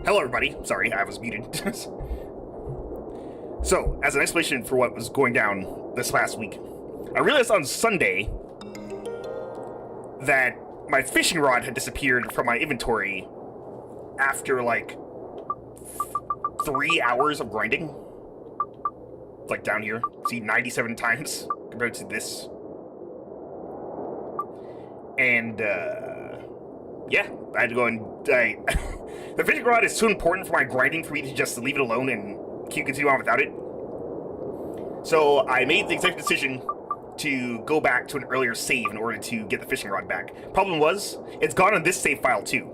Hello, everybody. Sorry, I was muted. So, as an explanation for what was going down this last week, I realized on Sunday that my fishing rod had disappeared from my inventory after, like, 3 hours of grinding. It's like down here. See, 97 times compared to this. And, yeah, I had to go and... the fishing rod is too important for my grinding for me to just leave it alone and continue on without it. So I made the executive decision to go back to an earlier save in order to get the fishing rod back. Problem was, it's gone on this save file too.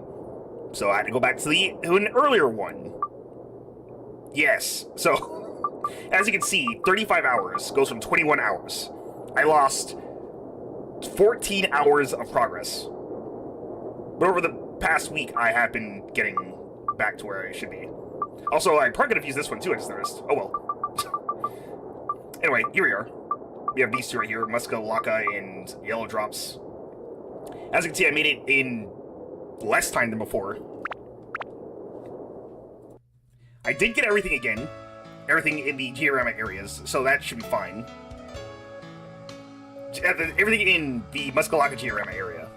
So I had to go back to an earlier one. Yes, so as you can see, 35 hours goes from 21 hours. I lost 14 hours of progress. But over the past week, I have been getting back to where I should be. Also, I probably could have used this one too, I just noticed. Oh well. Anyway, here we are. We have these two right here, Muskalaka and Yellow Drops. As you can see, I made it in less time than before. I did get everything again. Everything in the georamic areas, so that should be fine. Everything in the Muskalaka georamic area.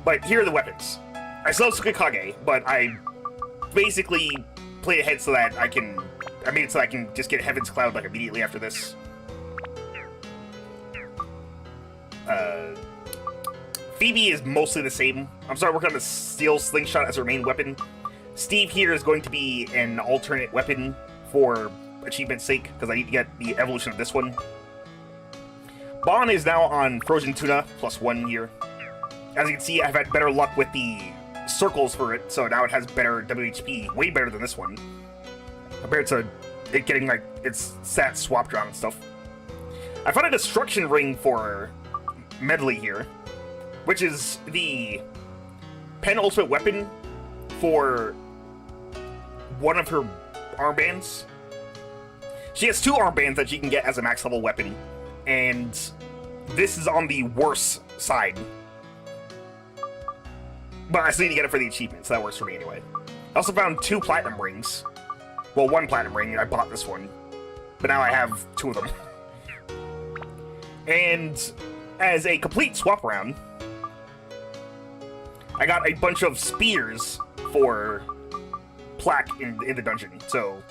But here are the weapons. I still have Tsukikage, but I basically played ahead so that I made it so I can just get Heaven's Cloud like immediately after this. Phoebe is mostly the same. I'm starting working on the Steel Slingshot as her main weapon. Steve here is going to be an alternate weapon for achievement's sake, because I need to get the evolution of this one. Bon is now on Frozen Tuna, +1 year. As you can see, I've had better luck with the circles for it, so now it has better WHP, way better than this one. Compared to it getting, like, its stats swapped around and stuff. I found a Destruction Ring for Medley here, which is the penultimate weapon for one of her armbands. She has 2 armbands that she can get as a max level weapon, and this is on the worse side. But I still need to get it for the achievement, so that works for me anyway. I also found 2 platinum rings. Well, 1 platinum ring, I bought this one. But now I have 2 of them. And as a complete swap round, I got a bunch of spears for Plaque in the dungeon. So,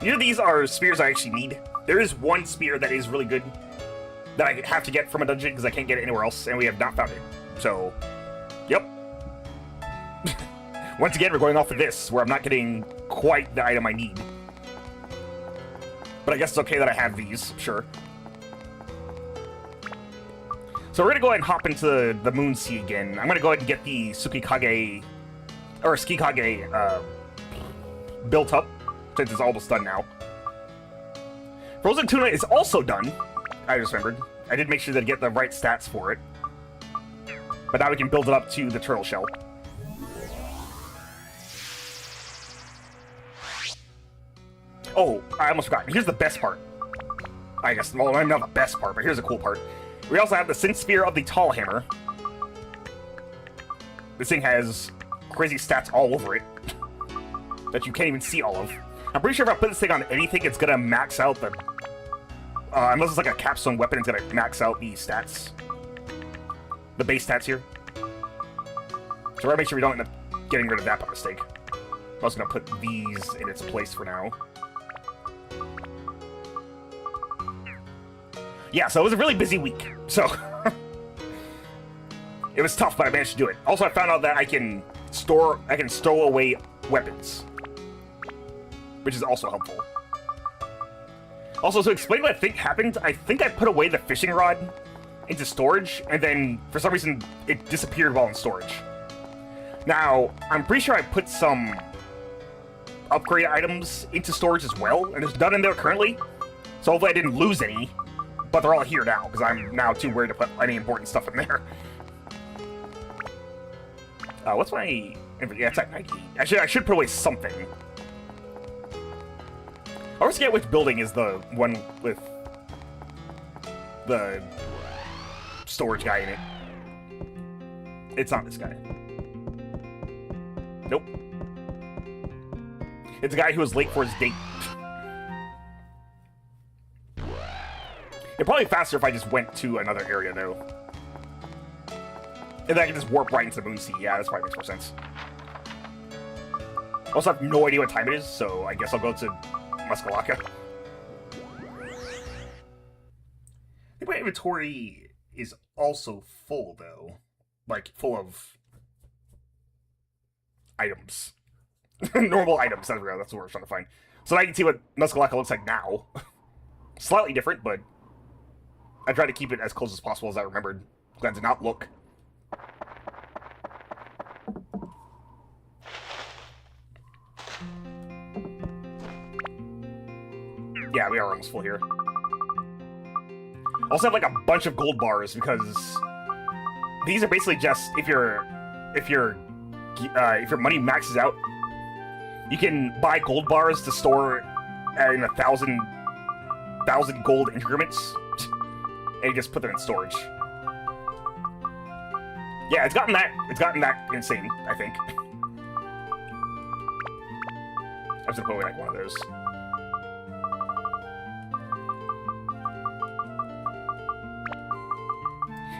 neither of these are spears I actually need. There is one spear that is really good that I have to get from a dungeon because I can't get it anywhere else, and we have not found it. So, yep. Once again, we're going off of this, where I'm not getting quite the item I need. But I guess it's okay that I have these, sure. So we're gonna go ahead and hop into the Moon Sea again. I'm gonna go ahead and get the Tsukikage, or Tsukikage, built up, since it's almost done now. Frozen Tuna is also done, I just remembered. I did make sure to get the right stats for it. But now we can build it up to the turtle shell. Oh, I almost forgot. Here's the best part. I guess, well, not the best part, but here's the cool part. We also have the Synth Spear of the Tall Hammer. This thing has crazy stats all over it that you can't even see all of. I'm pretty sure if I put this thing on anything, it's gonna max out the... unless it's like a capstone weapon, it's gonna max out the stats. The base stats here. So we're gonna make sure we don't end up getting rid of that by mistake. I'm also gonna put these in its place for now. Yeah, so it was a really busy week, so... It was tough, but I managed to do it. Also, I found out that I can stow away weapons. Which is also helpful. Also, to explain what I think happened, I think I put away the fishing rod into storage, and then, for some reason, it disappeared while in storage. Now, I'm pretty sure I put some upgrade items into storage as well, and there's none in there currently. So hopefully I didn't lose any. But they're all here now, because I'm now too worried to put any important stuff in there. What's my... Yeah, it's at 90. I should put away something. I always forget which building is the one with the storage guy in it. It's not this guy. Nope. It's a guy who was late for his date. It'd probably be faster if I just went to another area, though. And then I can just warp right into the moon sea. Yeah, that probably makes more sense. Also, I have no idea what time it is, so I guess I'll go to Muskalaka. I think my inventory is also full, though. Like, full of items. Normal items, that's what we're trying to find. So now you can see what Muskalaka looks like now. Slightly different, but I tried to keep it as close as possible as I remembered. Glad to not look. Yeah, we are almost full here. Also have like a bunch of gold bars because these are basically just if your money maxes out, you can buy gold bars to store in 1,000 gold increments, and you just put them in storage. Yeah, it's gotten that insane, I think. I was gonna put away like one of those.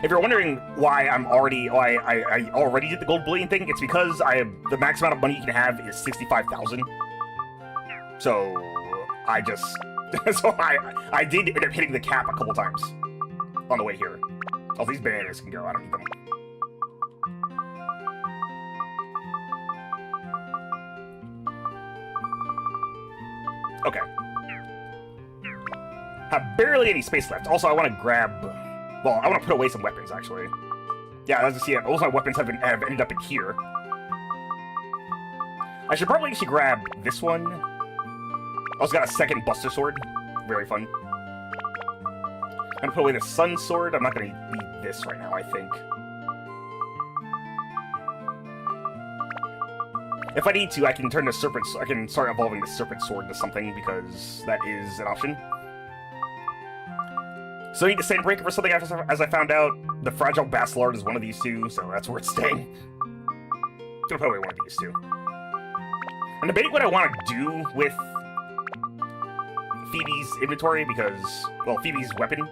If you're wondering why I already did the gold bullion thing, it's because the max amount of money you can have is 65,000. So I just I did end up hitting the cap a couple times on the way here. All these bananas can go. I don't need them. Okay. Have barely any space left. Also, I want to grab. Well, I want to put away some weapons, actually. Yeah, as you see, most of my weapons have ended up in here. I should probably actually grab this one. I also got a second Buster Sword. Very fun. I'm gonna put away the Sun Sword. I'm not gonna need this right now, I think. If I need to, I can turn the Serpent... I can start evolving the Serpent Sword into something, because that is an option. So I need the Sandbreaker for something, as I found out. The Fragile Bastard is one of these two, so that's where it's staying. I'm gonna put away one of these two. I'm debating what I want to do with Phoebe's inventory, because, well, Phoebe's weapon.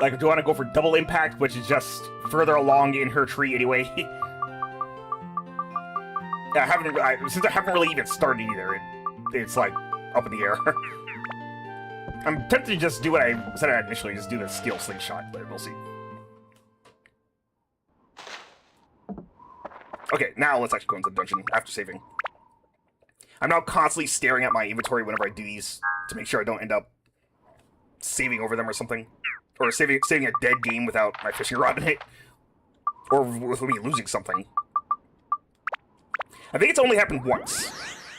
Like, do I want to go for Double Impact, which is just further along in her tree anyway? Yeah, since I haven't really even started either, it's like up in the air. I'm tempted to just do what I said initially, just do the Steel Slingshot, but we'll see. Okay, now let's actually go into the dungeon after saving. I'm now constantly staring at my inventory whenever I do these to make sure I don't end up saving over them or something. Or saving a dead game without my fishing rod in it. Or with me losing something. I think it's only happened once.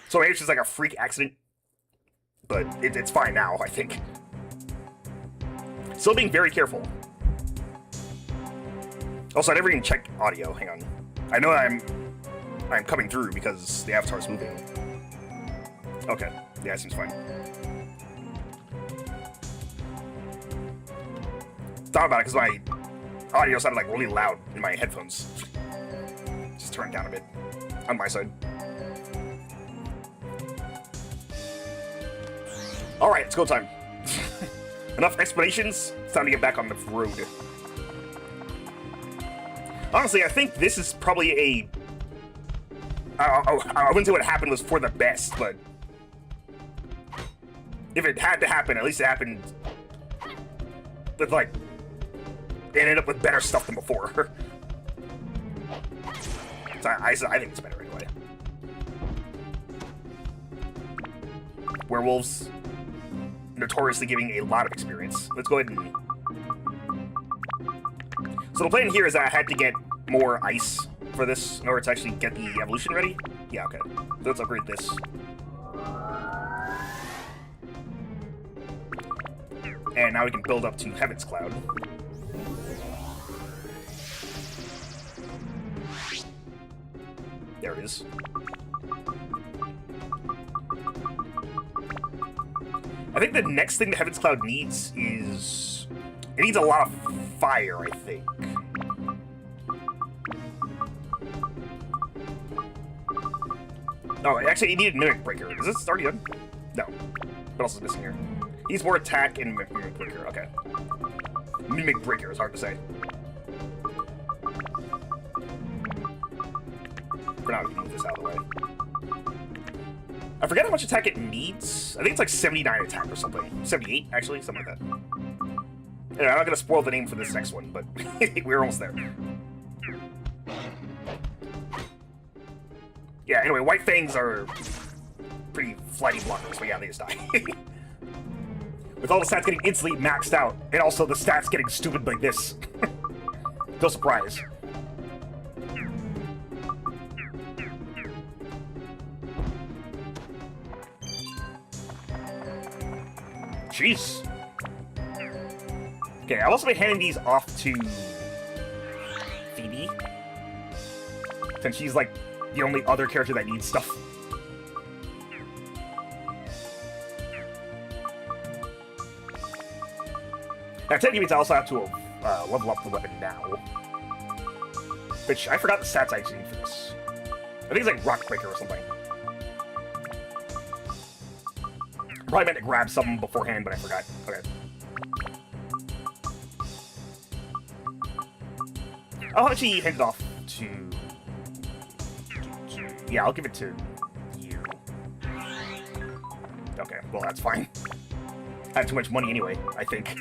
So maybe it's just like a freak accident. But it's fine now, I think. Still being very careful. Also, I never even checked audio. Hang on. I know I'm coming through because the avatar's moving. Okay. Yeah, it seems fine. Thought about it because my audio sounded like really loud in my headphones. Just turn it down a bit. On my side. Alright, it's go time. Enough explanations. It's time to get back on the road. Honestly, I think this is probably a... I wouldn't say what happened was for the best, but... if it had to happen, at least it happened... with, like... it ended up with better stuff than before. So I think it's better anyway. Werewolves... notoriously giving a lot of experience. Let's go ahead and... so the plan here is that I had to get more ice for this in order to actually get the evolution ready. Yeah, okay. So let's upgrade this. And now we can build up to Heaven's Cloud. There it is. I think the next thing the Heaven's Cloud needs is... it needs a lot of fire, I think. Oh, actually, he needed Mimic Breaker. Is this already done? No. What else is missing here? He's more attack and Mimic Breaker. Okay. Mimic Breaker is hard to say. For now, we can move this out of the way. I forget how much attack it needs. I think it's like 79 attack or something. 78, actually, something like that. Anyway, I'm not gonna spoil the name for this next one, but we're almost there. Yeah, anyway, White Fangs are pretty flighty blockers, but yeah, they just die. With all the stats getting instantly maxed out, and also the stats getting stupid like this. No surprise. Jeez. Okay, I've also been handing these off to Phoebe, since she's like the only other character that needs stuff. Now, technically, I also have to level up the weapon now. Which, I forgot the stats I actually need for this. I think it's like Rock Breaker or something. Probably meant to grab something beforehand, but I forgot. Okay. I'll actually hand it off to... Yeah, I'll give it to you. Okay, well, that's fine. I have too much money anyway, I think.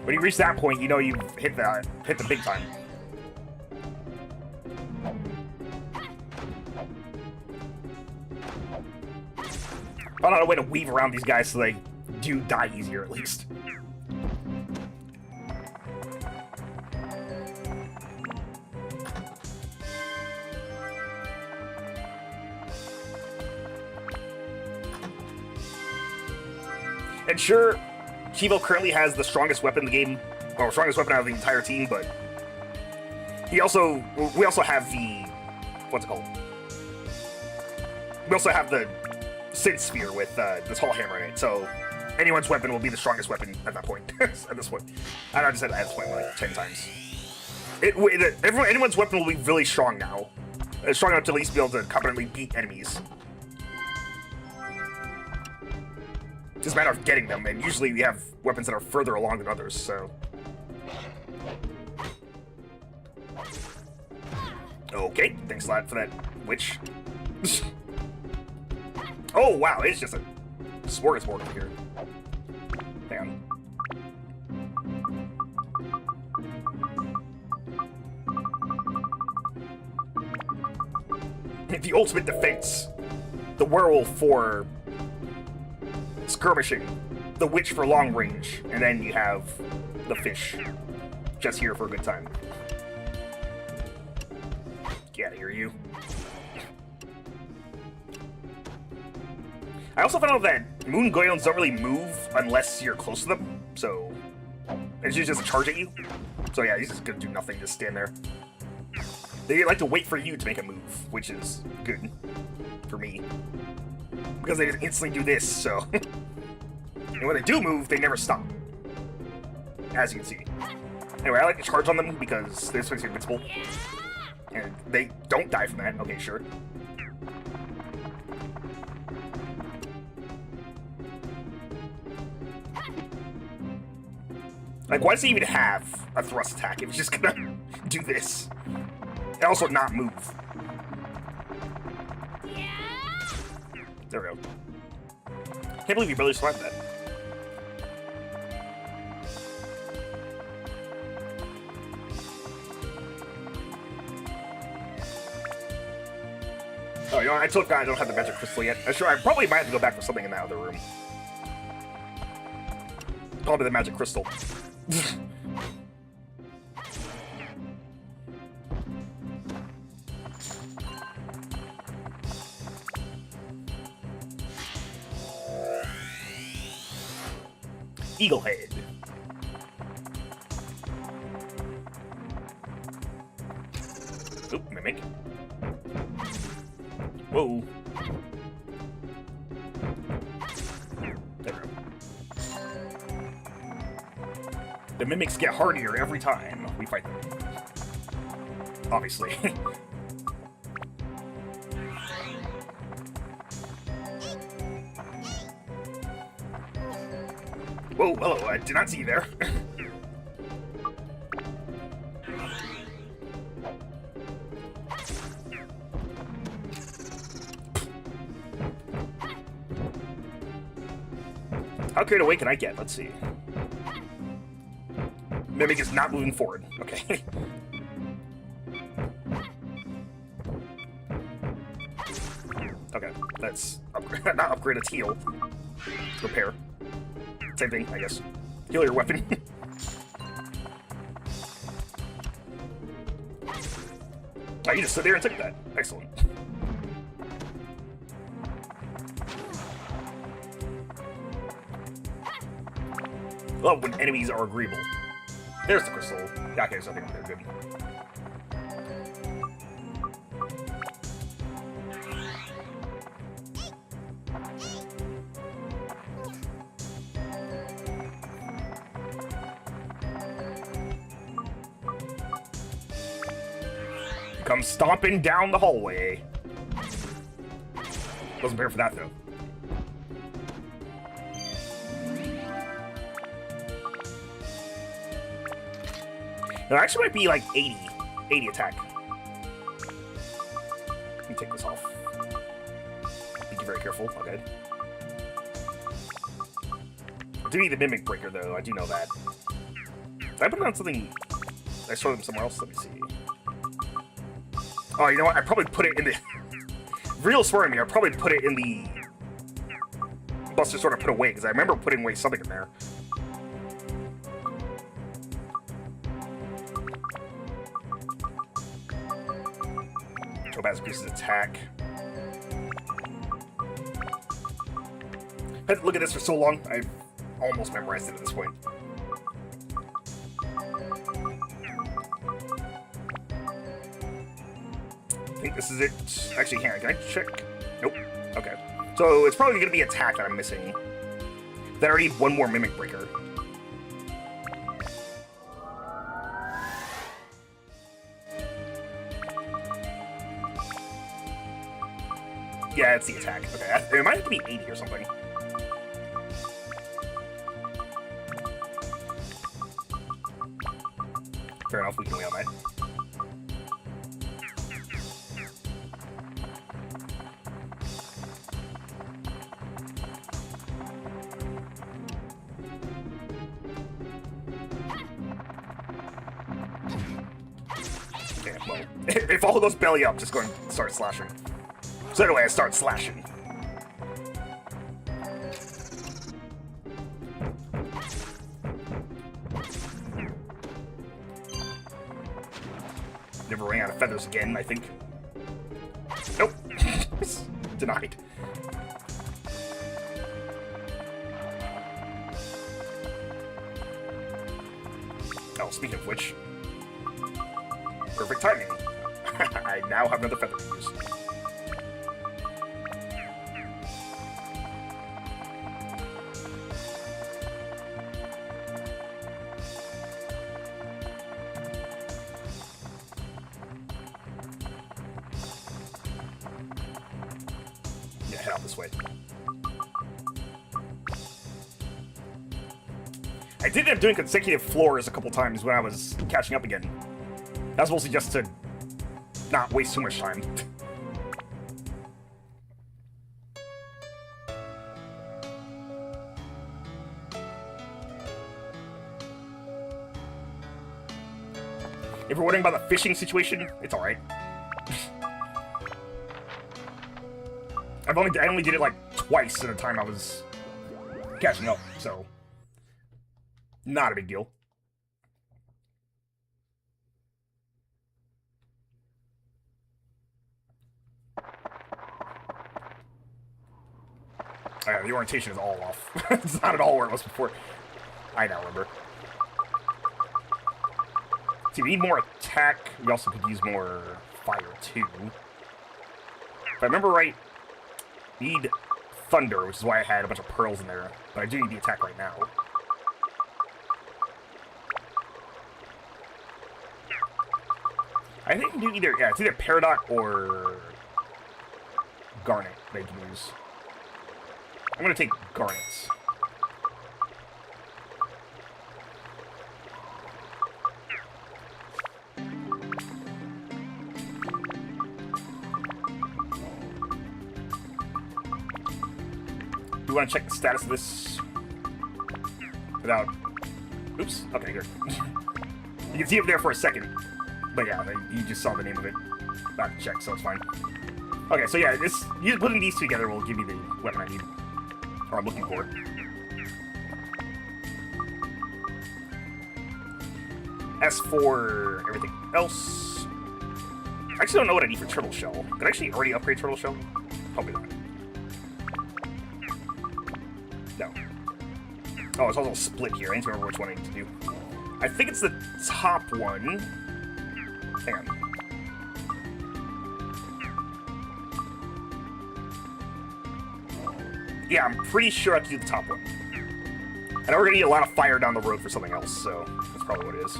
When you reach that point, you know you've hit the big time. I don't know a way to weave around these guys so they do die easier, at least. And sure, Chivo currently has the strongest weapon in the game, or strongest weapon out of the entire team, but we also have the, what's it called? We also have the Synth Sphere with this whole hammer in it, so anyone's weapon will be the strongest weapon at that point. At this point, I know I just said at this point like 10 times. Anyone's weapon will be really strong now. It's strong enough to at least be able to competently beat enemies. It's just a matter of getting them, and usually we have weapons that are further along than others, so... Okay, thanks a lot for that, witch. Oh, wow, it's just a smorgasbord over here. Hang on. The ultimate defense. The werewolf for skirmishing, the witch for long range, and then you have the fish just here for a good time. Get out of here, you. I also found out that moon goyons don't really move unless you're close to them, so it's usually just a charge at you. So yeah, he's just gonna do nothing, just stand there. They like to wait for you to make a move, which is good for me. Because they just instantly do this, so... And when they do move, they never stop. As you can see. Anyway, I like to charge on them because they're supposed to be invincible. And they don't die from that. Okay, sure. Like, why does he even have a thrust attack if he's just gonna do this? And also not move. There we go. Can't believe you barely survived that. Oh, you know, I totally forgot I don't have the magic crystal yet. I'm sure I probably might have to go back for something in that other room. Probably the magic crystal. Eagle head. Oop, mimic. Whoa. There we go. The mimics get hardier every time we fight them. Whoa, hello, I did not see you there. How carried away can I get? Let's see. Mimic is not moving forward. Okay. Okay, let's upgrade, not upgrade, it's heal. Repair. Same thing, I guess. Heal your weapon. Oh, you just stood there and took that. Excellent. Love when enemies are agreeable. There's the crystal. Yeah, okay, so I think they're good. Come stomping down the hallway. Wasn't prepared for that, though. It actually might be like 80 attack. Let me take this off. Be very careful. Okay. I do need the Mimic Breaker, though. I do know that. Did I put it on something? Did I store them somewhere else? Let me see. Oh, you know what? I probably put it in the... Real swearing me, I probably put it in the... Buster sort of put away, because I remember putting away something in there. Topaz increases attack. I had to look at this for so long, I've almost memorized it at this point. I think this is it. Actually, can I check? Nope. Okay. So it's probably going to be attack that I'm missing. Then I already need one more Mimic Breaker. Yeah, it's the attack. Okay, it might have to be 80 or something. Fair enough, we can wait on that. Okay, well, if all goes belly up, just go and start slashing. So anyway, I start slashing. Never ran out of feathers again, I think. Nope. Denied. Oh, speaking of which, perfect timing. I now have another feather to use. Yeah, head out this way. I did end up doing consecutive floors a couple times when I was catching up again. That was mostly just to not waste too much time. If you're wondering about the fishing situation, it's alright. I only did it like twice at a time I was catching up, so not a big deal. The orientation is all off. It's not at all where it was before. I now remember. See, we need more attack. We also could use more fire, too. If I remember right, we need thunder, which is why I had a bunch of pearls in there. But I do need the attack right now. I think I can do either, yeah, it's either Peridot or Garnet that I can use. I'm gonna take Garnets. we want to check the status of this without... Oops. Okay, here. You can see it there for a second. But yeah, you just saw the name of it. Not to check, so it's fine. Okay, so yeah, putting these together will give me the weapon I need. Or I'm looking for. As for everything else... I actually don't know what I need for Turtle Shell. Did I actually already upgrade Turtle Shell? Probably not. No. Oh, it's also split here. I need to remember which one I need to do. I think it's the top one. Hang on. Yeah, I'm pretty sure I have to do the top one. I know we're gonna need a lot of fire down the road for something else, so that's probably what it is.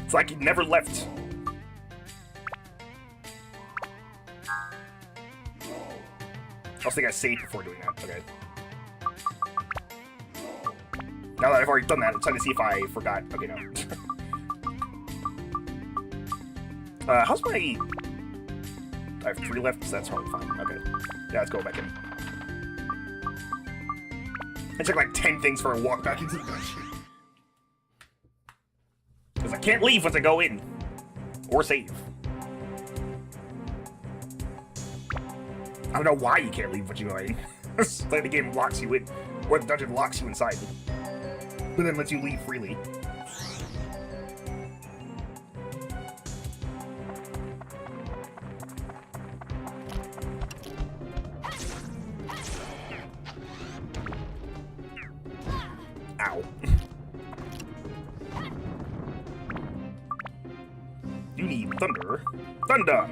It's like he never left. I also think I saved before doing that. Okay. Now that I've already done that, I'm trying to see if I forgot. Okay, no. How's my... I have 3 left, so that's probably fine. Okay. Yeah, let's go back in. I took like 10 things for a walk back into the dungeon. Because I can't leave once I go in. Or save. I don't know why you can't leave once you go in. It's like the game locks you in. Or the dungeon locks you inside. But then lets you leave freely. Ow. You need thunder. Thunder!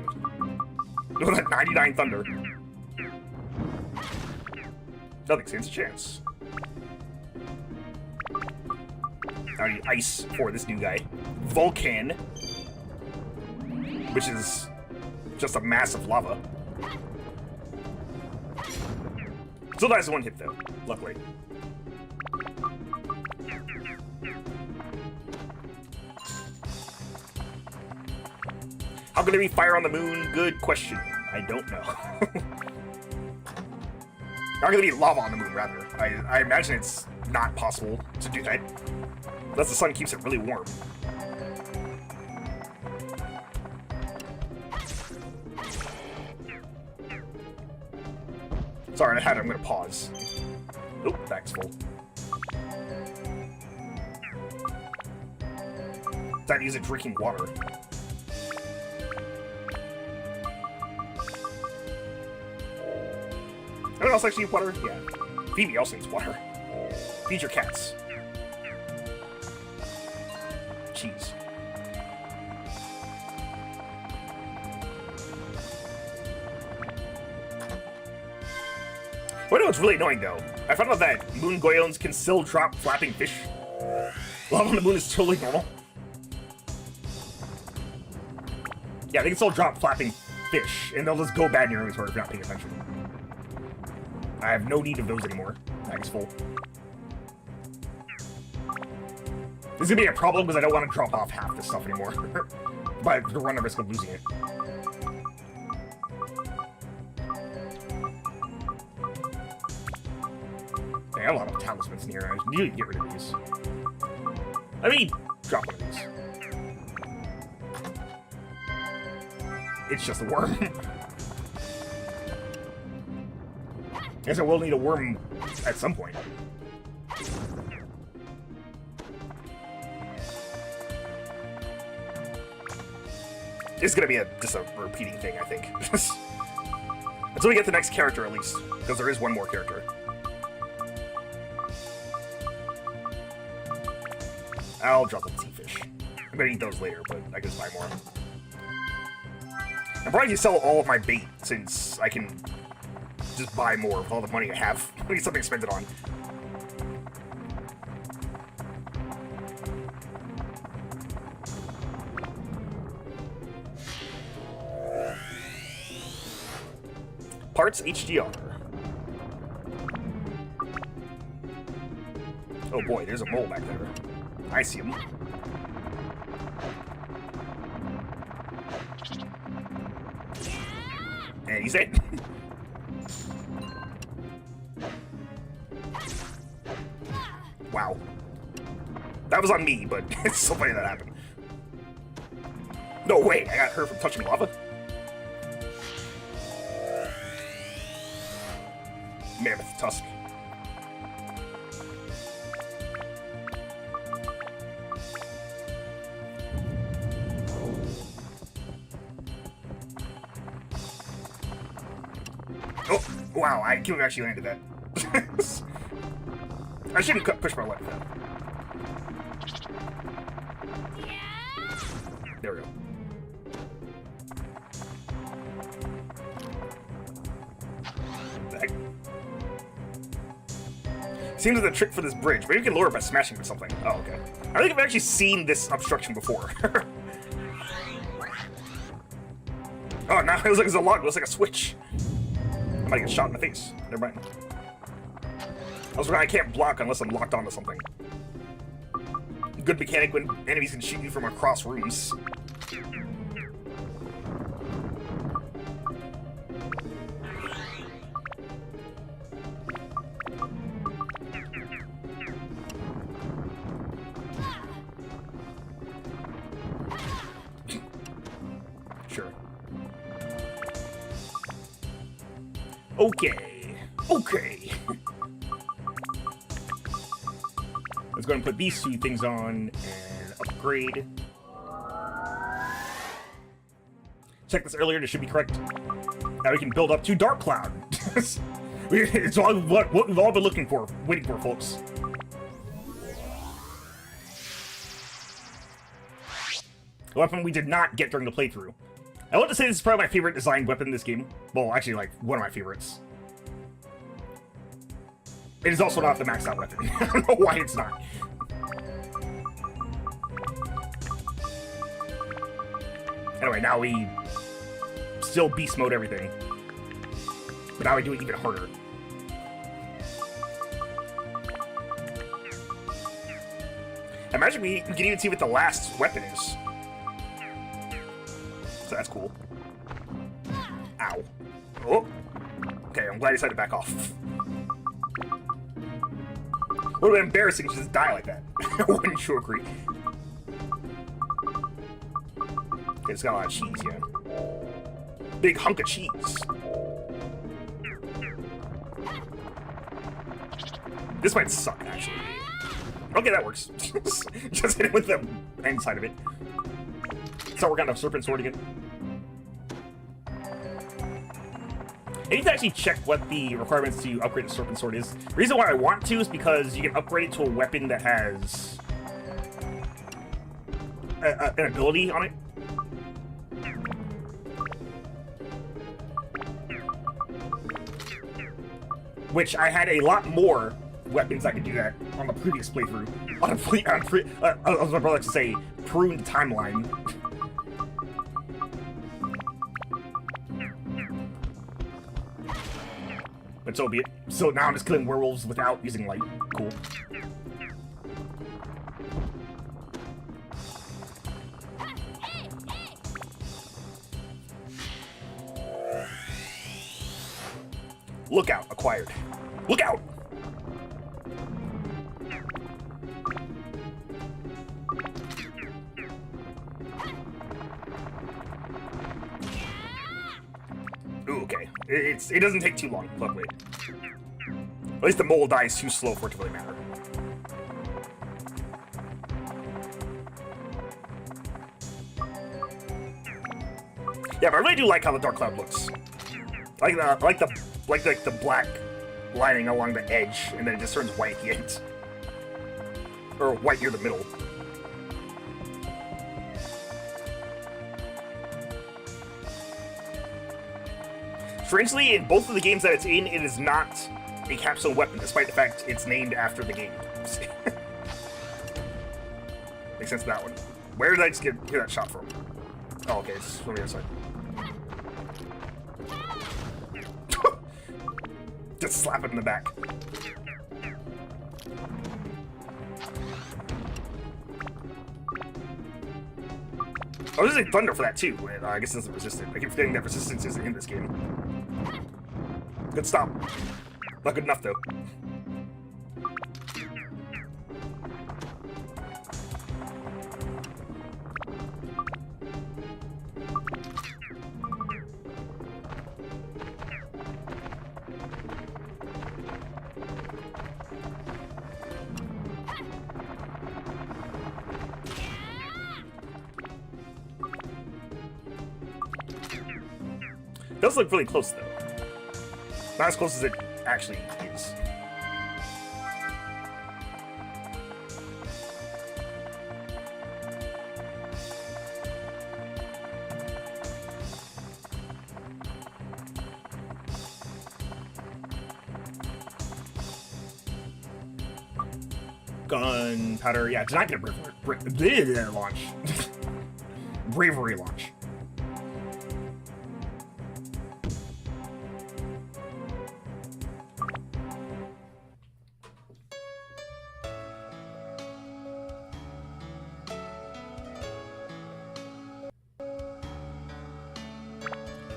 No, that 99 thunder. Nothing stands a chance. I need ice for this new guy. Volcan. Which is just a mass of lava. Still dies one hit though, luckily. How can there be fire on the moon? Good question. I don't know. How can there be lava on the moon, rather? I imagine it's not possible to do that. Unless the sun keeps it really warm. Sorry, I'm gonna pause. Oop, back's full. Time to use it drinking water. Anyone else actually need water? Yeah. Phoebe also needs water. Feed your cats. Cheese. What what's really annoying though? I found out that moon goyons can still drop flapping fish. Lava on the moon is totally normal. Yeah, they can still drop flapping fish, and they'll just go bad in your inventory if you're not paying attention. I have no need of those anymore. Bag's full. This is gonna be a problem because I don't want to drop off half this stuff anymore. But to run the risk of losing it. I got a lot of talismans in here. I need to get rid of these. Let me drop one of these. It's just a worm. I guess I will need a worm at some point. It's gonna be just a repeating thing, I think. Until we get the next character, at least. Because there is one more character. I'll drop the sea fish. I'm gonna eat those later, but I can just buy more. I'm probably gonna sell all of my bait, since I can just buy more with all the money I have. I need something to spend it on. Parts HDR. Oh boy, there's a mole back there. I see him. And he's dead. Wow. That was on me, but it's so funny that happened. No, wait, I got hurt from touching lava? Mammoth Tusk. Oh, wow, I can't actually landed that. I shouldn't push my weapon down. There we go. Seems like the trick for this bridge. Maybe we can lower it by smashing it with something. Oh, okay. I think I've actually seen this obstruction before. Oh, now it looks like it's a lock. It looks like a switch. I might get shot in the face. Never mind. I can't block unless I'm locked onto something. Good mechanic when enemies can shoot you from across rooms. Sure. Okay. Okay. Let's go ahead and put these two things on and upgrade. Check this earlier, this should be correct. Now we can build up to Dark Cloud. It's all what we've all been looking for, waiting for, folks. A weapon we did not get during the playthrough. I want to say this is probably my favorite designed weapon in this game. Well, actually, like, one of my favorites. It is also not the maxed out weapon. I don't know why it's not. Anyway, now we still beast mode everything. But now we do it even harder. Imagine we can even see what the last weapon is. So that's cool. Ow. Oh. Okay, I'm glad I decided to back off. A little bit embarrassing to just die like that. Wouldn't you agree? Okay, it's got a lot of cheese, yeah. Big hunk of cheese. This might suck, actually. Okay, that works. Just hit it with the end side of it. So we're on the Serpent Sword again. I need to actually check what the requirements to upgrade the Serpent Sword is. The reason why I want to is because you can upgrade it to a weapon that has an ability on it. Which I had a lot more weapons I could do that on the previous playthrough. As my brother likes to say, prune the timeline. But so be it. So now I'm just killing werewolves without using light. Cool. Lookout acquired. Look out! Ooh, okay. It doesn't take too long, luckily. At least the mole dies too slow for it to really matter. Yeah, but I really do like how the Dark Cloud looks. I like the black lining along the edge, and then it just turns white at the end. Or white near the middle. Strangely, in both of the games that it's in, it is not a capstone weapon, despite the fact it's named after the game. Makes sense to that one. Where did I just hear that shot from? Oh, okay, it's from the other side. Just slap it in the back. I was using thunder for that too. I guess it's resistant. I keep forgetting that resistance isn't in this game. Good stop. Not good enough though. It does look really close, though. Not as close as it actually is. Gunpowder, yeah, did not get a bravery launch. Bravery launch.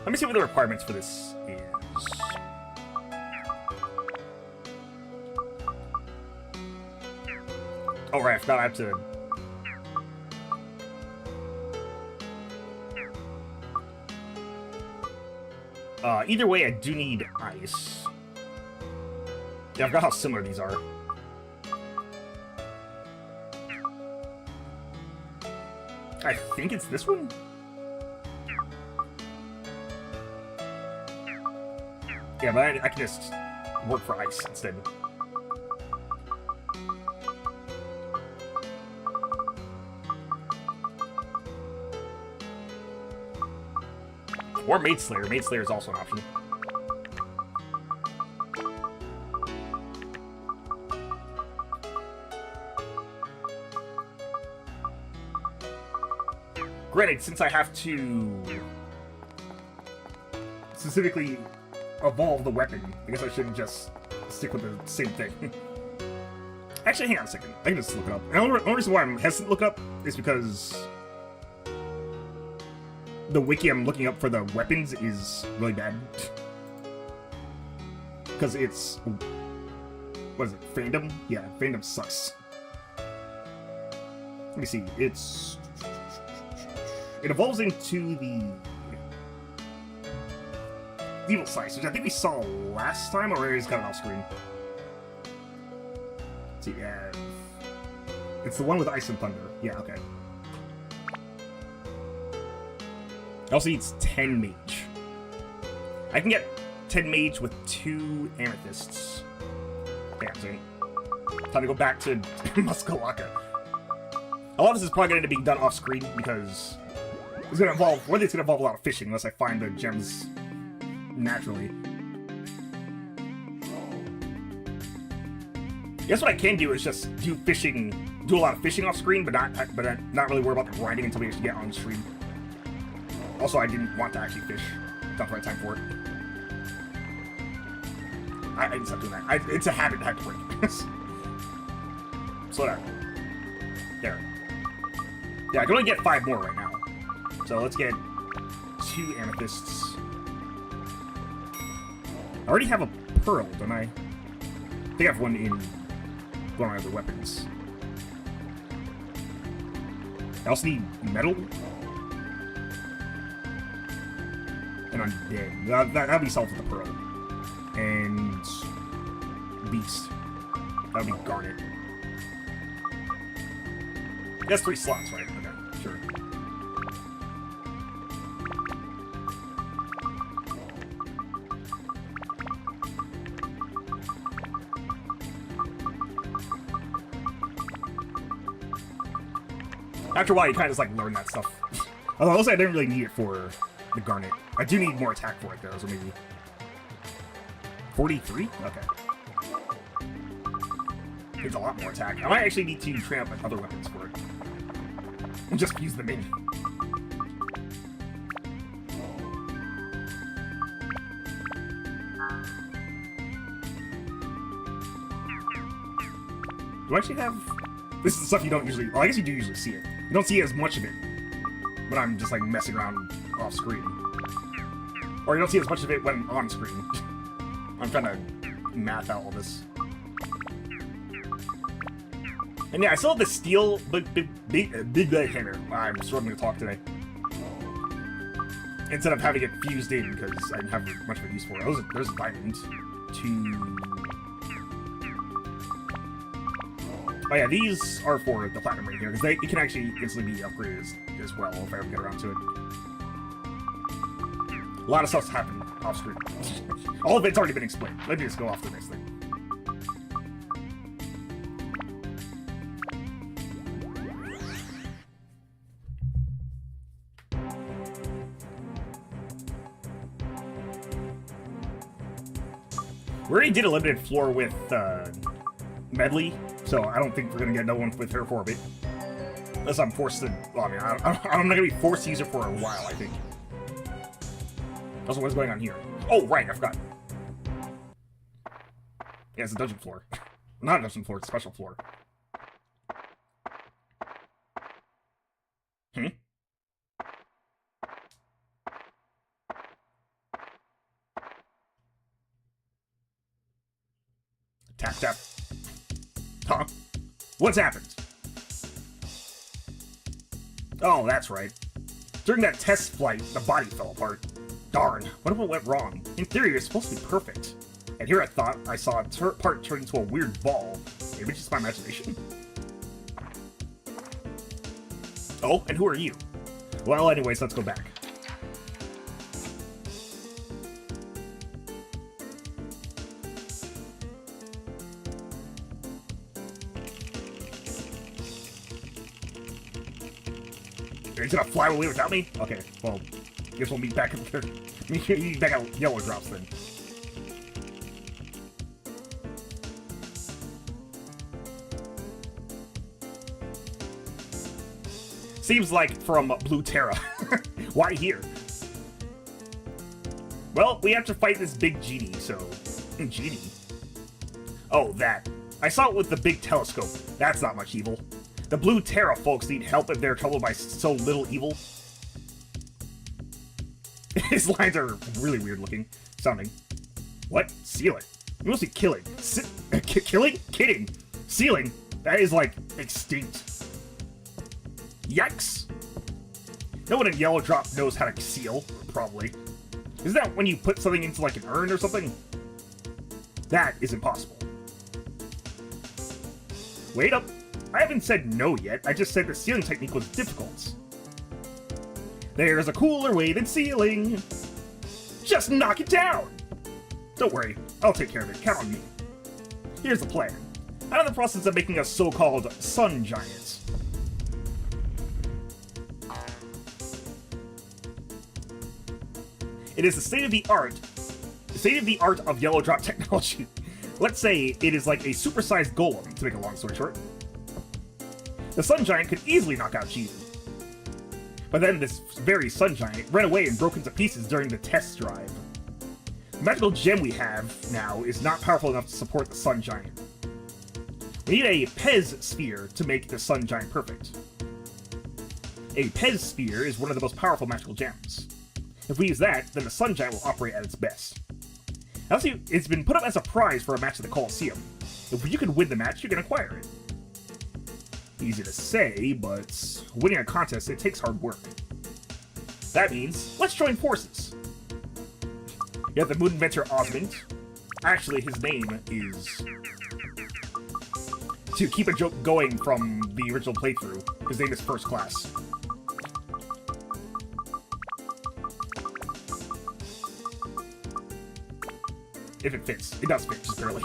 Let me see what the requirements for this is. Oh, right, I forgot I have to... either way, I do need ice. Yeah, I forgot how similar these are. I think it's this one? Yeah, but I can just work for ice instead. Or Maid Slayer. Maid Slayer is also an option. Granted, since I have to specifically evolve the weapon, I guess I shouldn't just stick with the same thing. Actually, hang on a second. I can just look it up. And the only reason why I'm hesitant to look up is because the wiki I'm looking up for the weapons is really bad. Because it's... what is it? Fandom? Yeah, Fandom sucks. Let me see. It evolves into the Evil Slice, which I think we saw last time, or is kind of off screen. Let's see, yeah. It's the one with Ice and Thunder. Yeah, okay. It also needs 10 mage. I can get 10 mage with 2 amethysts. Damn, so time to go back to Muskalaka. A lot of this is probably going to be done off screen because it's going to involve, whether it's going to involve a lot of fishing unless I find the gems naturally. I guess what I can do is just do a lot of fishing off screen, but not really worry about the grinding until we actually get on stream. Also, I didn't want to actually fish. Not the right time for it. I didn't stop doing that. It's a habit I have to break. Slow down. There. Yeah, I can only get 5 more right now. So let's get 2 amethysts. I already have a pearl, don't I? I think I have one in one of my other weapons. I also need metal. And undead. That'll be solved with the pearl. And beast. That'll be garnet. That's 3 slots, right? Okay, sure. After a while, you kind of just like learn that stuff. Although also I didn't really need it for the garnet. I do need more attack for it though, so maybe 43? Okay. It's a lot more attack. I might actually need to train up other weapons for it. And just use them in. Do I actually have... This is the stuff you don't usually... Well, I guess you do usually see it. You don't see as much of it when I'm just like messing around off screen. Or you don't see as much of it when on screen. I'm trying to math out all this. And yeah, I still have the steel big leg hammer. I'm struggling to talk today. Instead of having it fused in because I didn't have much of a use for it. There's a diamond. 2. Oh yeah, these are for the platinum right here because it can actually instantly be upgraded as well if I ever get around to it. A lot of stuff's happened off screen. All of it's already been explained. Let me just go off to the next thing. We already did a limited floor with Medley, so I don't think we're gonna get no one with her for a bit. Unless I'm forced to. Well, I mean, I'm not gonna be forced to use it for a while, I think. Also, what's going on here? Oh, right, I forgot. Yeah, it's a dungeon floor. Not a dungeon floor, it's a special floor. Hmm? Tap, tap. Huh? What's happened? Oh, that's right. During that test flight, the body fell apart. Darn, what if it went wrong? In theory, it's supposed to be perfect. And here I thought I saw a part turn into a weird ball. Maybe it's just my imagination. Oh, and who are you? Well, anyways, let's go back. He's gonna fly away without me? Okay, well, guess we'll meet back at meet back at Yellow Drops then. Seems like from Blue Terra. Why here? Well, we have to fight this big genie, so... Genie? Oh, that. I saw it with the big telescope. That's not much evil. The Blue Terra folks need help if they're troubled by so little evil. His lines are really weird looking, sounding. What? Seal it? You must be killing. Killing? Kidding. Sealing? That is like extinct. Yikes! No one in Yellow Drop knows how to seal, probably. Isn't that when you put something into like an urn or something? That is impossible. Wait up. I haven't said no yet, I just said the sealing technique was difficult. There's a cooler way than sealing. Just knock it down! Don't worry, I'll take care of it, count on me. Here's the plan. I'm in the process of making a so-called sun giant. It is the state-of-the-art of Yellow Drop technology. Let's say it is like a supersized golem, to make a long story short. The Sun Giant could easily knock out Cheezy. But then this very Sun Giant ran away and broke into pieces during the test drive. The magical gem we have now is not powerful enough to support the Sun Giant. We need a Pez Sphere to make the Sun Giant perfect. A Pez Sphere is one of the most powerful magical gems. If we use that, then the Sun Giant will operate at its best. Also, it's been put up as a prize for a match at the Coliseum. If you can win the match, you can acquire it. Easy to say, but winning a contest, it takes hard work. That means, let's join forces. You have the Moon Inventor Osmond. Actually, his name is... To keep a joke going from the original playthrough, his name is First Class. If it fits. It does fit, just barely.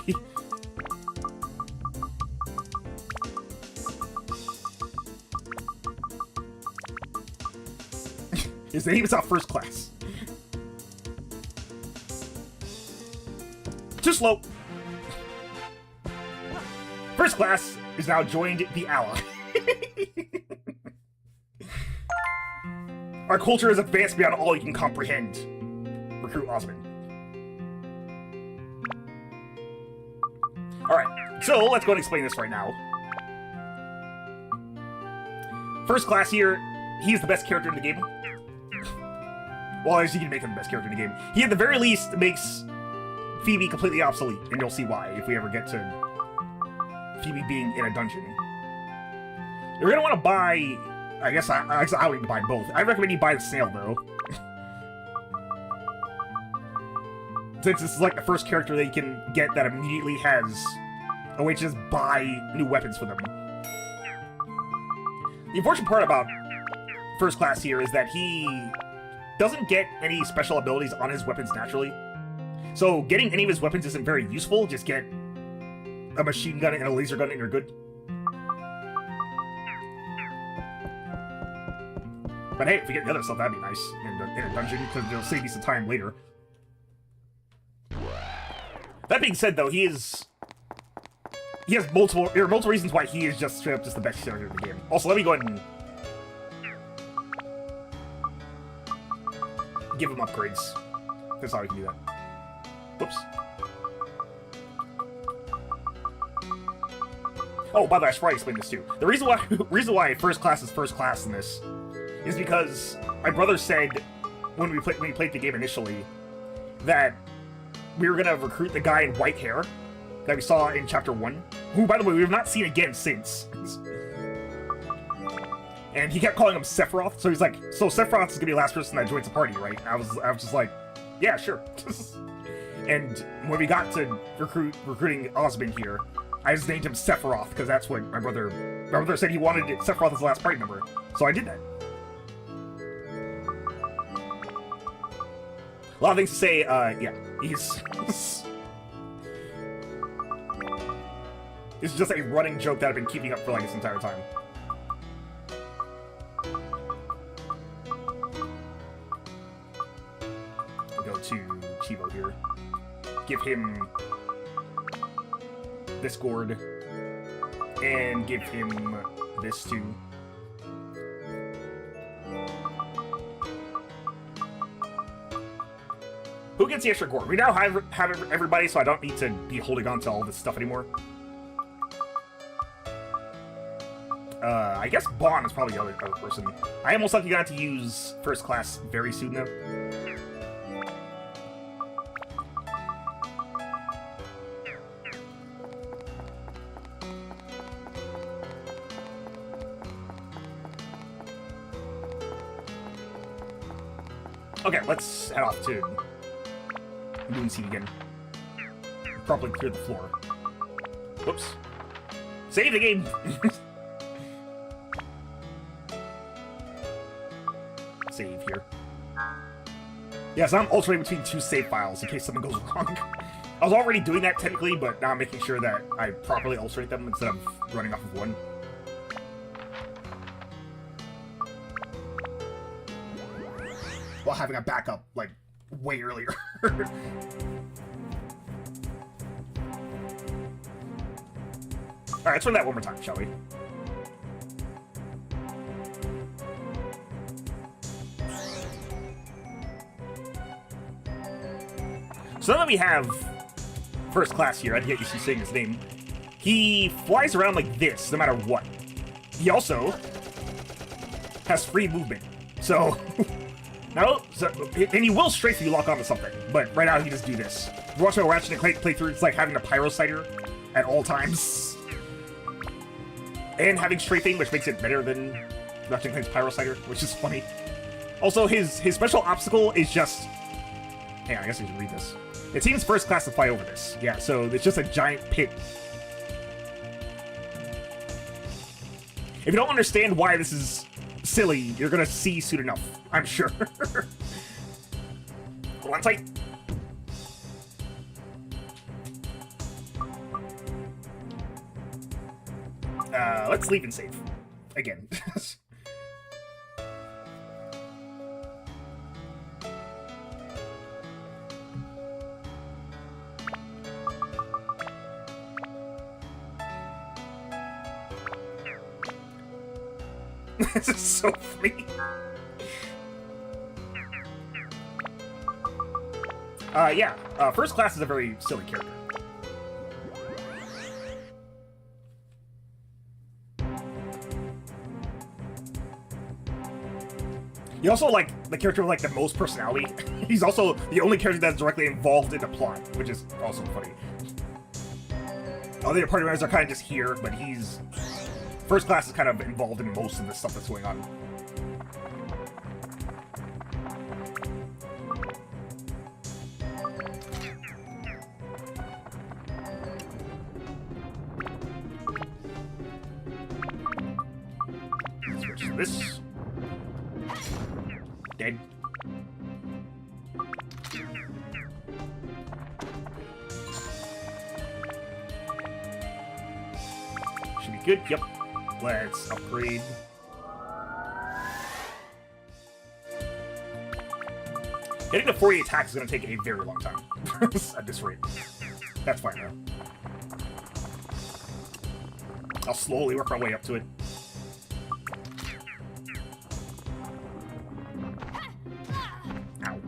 His name is not First Class. Too slow. First Class is now joined the ally. Our culture is advanced beyond all you can comprehend. Recruit Osmond. Alright, so let's go and explain this right now. First Class here, he's the best character in the game. Well, as you can make him the best character in the game. He, at the very least, makes Phoebe completely obsolete, and you'll see why if we ever get to Phoebe being in a dungeon. You're gonna want to buy... I guess I would buy both. I recommend you buy the snail, though. Since this is like the first character that you can get that immediately has a way to just buy new weapons for them. The unfortunate part about First Class here is that he doesn't get any special abilities on his weapons naturally. So getting any of his weapons isn't very useful. Just get a machine gun and a laser gun and you're good. But hey, if we get the other stuff, that'd be nice in a dungeon, because it'll save you some time later. That being said, though, there are multiple reasons why he is just straight up just the best character in the game. Also, let me go ahead and give him upgrades. That's how we can do that. Whoops. Oh, by the way, I should probably explain this too. The reason why First Class is First Class in this is because my brother said when we played the game initially that we were gonna recruit the guy in white hair that we saw in Chapter 1, who, by the way, we have not seen again since. And he kept calling him Sephiroth, so he's like, so Sephiroth is gonna be the last person that joins the party, right? I was just like, yeah, sure. And when we got to recruiting Osmond here, I just named him Sephiroth, because that's what my brother said he wanted Sephiroth as the last party member. So I did that. A lot of things to say, yeah, he's... It's just a running joke that I've been keeping up for like this entire time. I'll go to Chivo here. Give him this gourd. And give him this too. Who gets the extra gourd? We now have everybody, so I don't need to be holding on to all this stuff anymore. I guess Bon is probably the other person. I am most likely going to have to use First Class very soon, though. Okay, let's head off to Moon Seed again. Probably clear the floor. Whoops. Save the game! Save here. Yeah, so I'm alternating between two save files in case something goes wrong. I was already doing that technically, but now I'm making sure that I properly alternate them instead of running off of one. While having a backup, like, way earlier. Alright, let's run that one more time, shall we? So now that we have First Class here, I get used to saying his name. He flies around like this, no matter what. He also has free movement. So, and he will strafe you lock onto something, but right now he just do this. If you're watching a Ratchet & Clank playthrough, it's like having a Pyrocider at all times. And having strafing, which makes it better than Ratchet & Clank's Pyrocider, which is funny. Also, his special obstacle is just... Hang on, I guess I should read this. It seems First Class to fly over this. Yeah, so it's just a giant pit. If you don't understand why this is silly, you're gonna see soon enough, I'm sure. Hold on tight. Let's leave and save. Again. This is so funny. Yeah. First Class is a very silly character. He also, like, the character with, like, the most personality. He's also the only character that's directly involved in the plot, which is also funny. Other party members are kind of just here, but he's... First Class is kind of involved in most of the stuff that's going on. Switch to this. Dead. Should be good. Yep. Let's upgrade. Getting to 40 attacks is going to take a very long time at this rate. That's fine though. I'll slowly work my way up to it. Ow.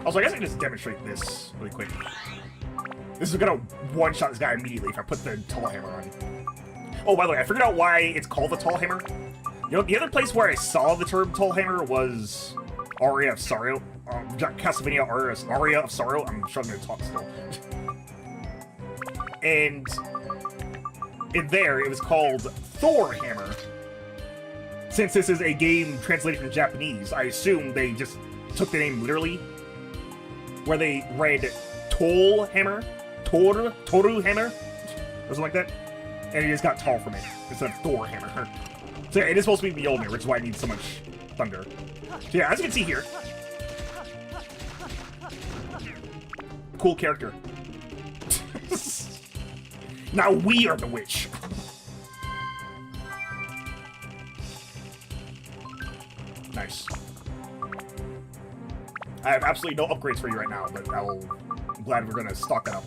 Also, I guess I can just demonstrate this really quick. This is gonna one-shot this guy immediately if I put the tall hammer on. Oh, by the way, I figured out why it's called the tall hammer. You know, the other place where I saw the term tall hammer was Aria of Sorrow. Castlevania Aria of Sorrow. I'm struggling to talk still. And in there, it was called Thor Hammer. Since this is a game translated from Japanese, I assume they just took the name literally, where they read Toll Hammer, Toru Hammer, or something like that, and it just got tall from it instead of Thor Hammer. So yeah, it is supposed to be Mjolnir, which is why it needs so much thunder. So yeah, as you can see here, cool character. Now we are the witch. Nice. I have absolutely no upgrades for you right now, but I'm glad we're gonna stock that up.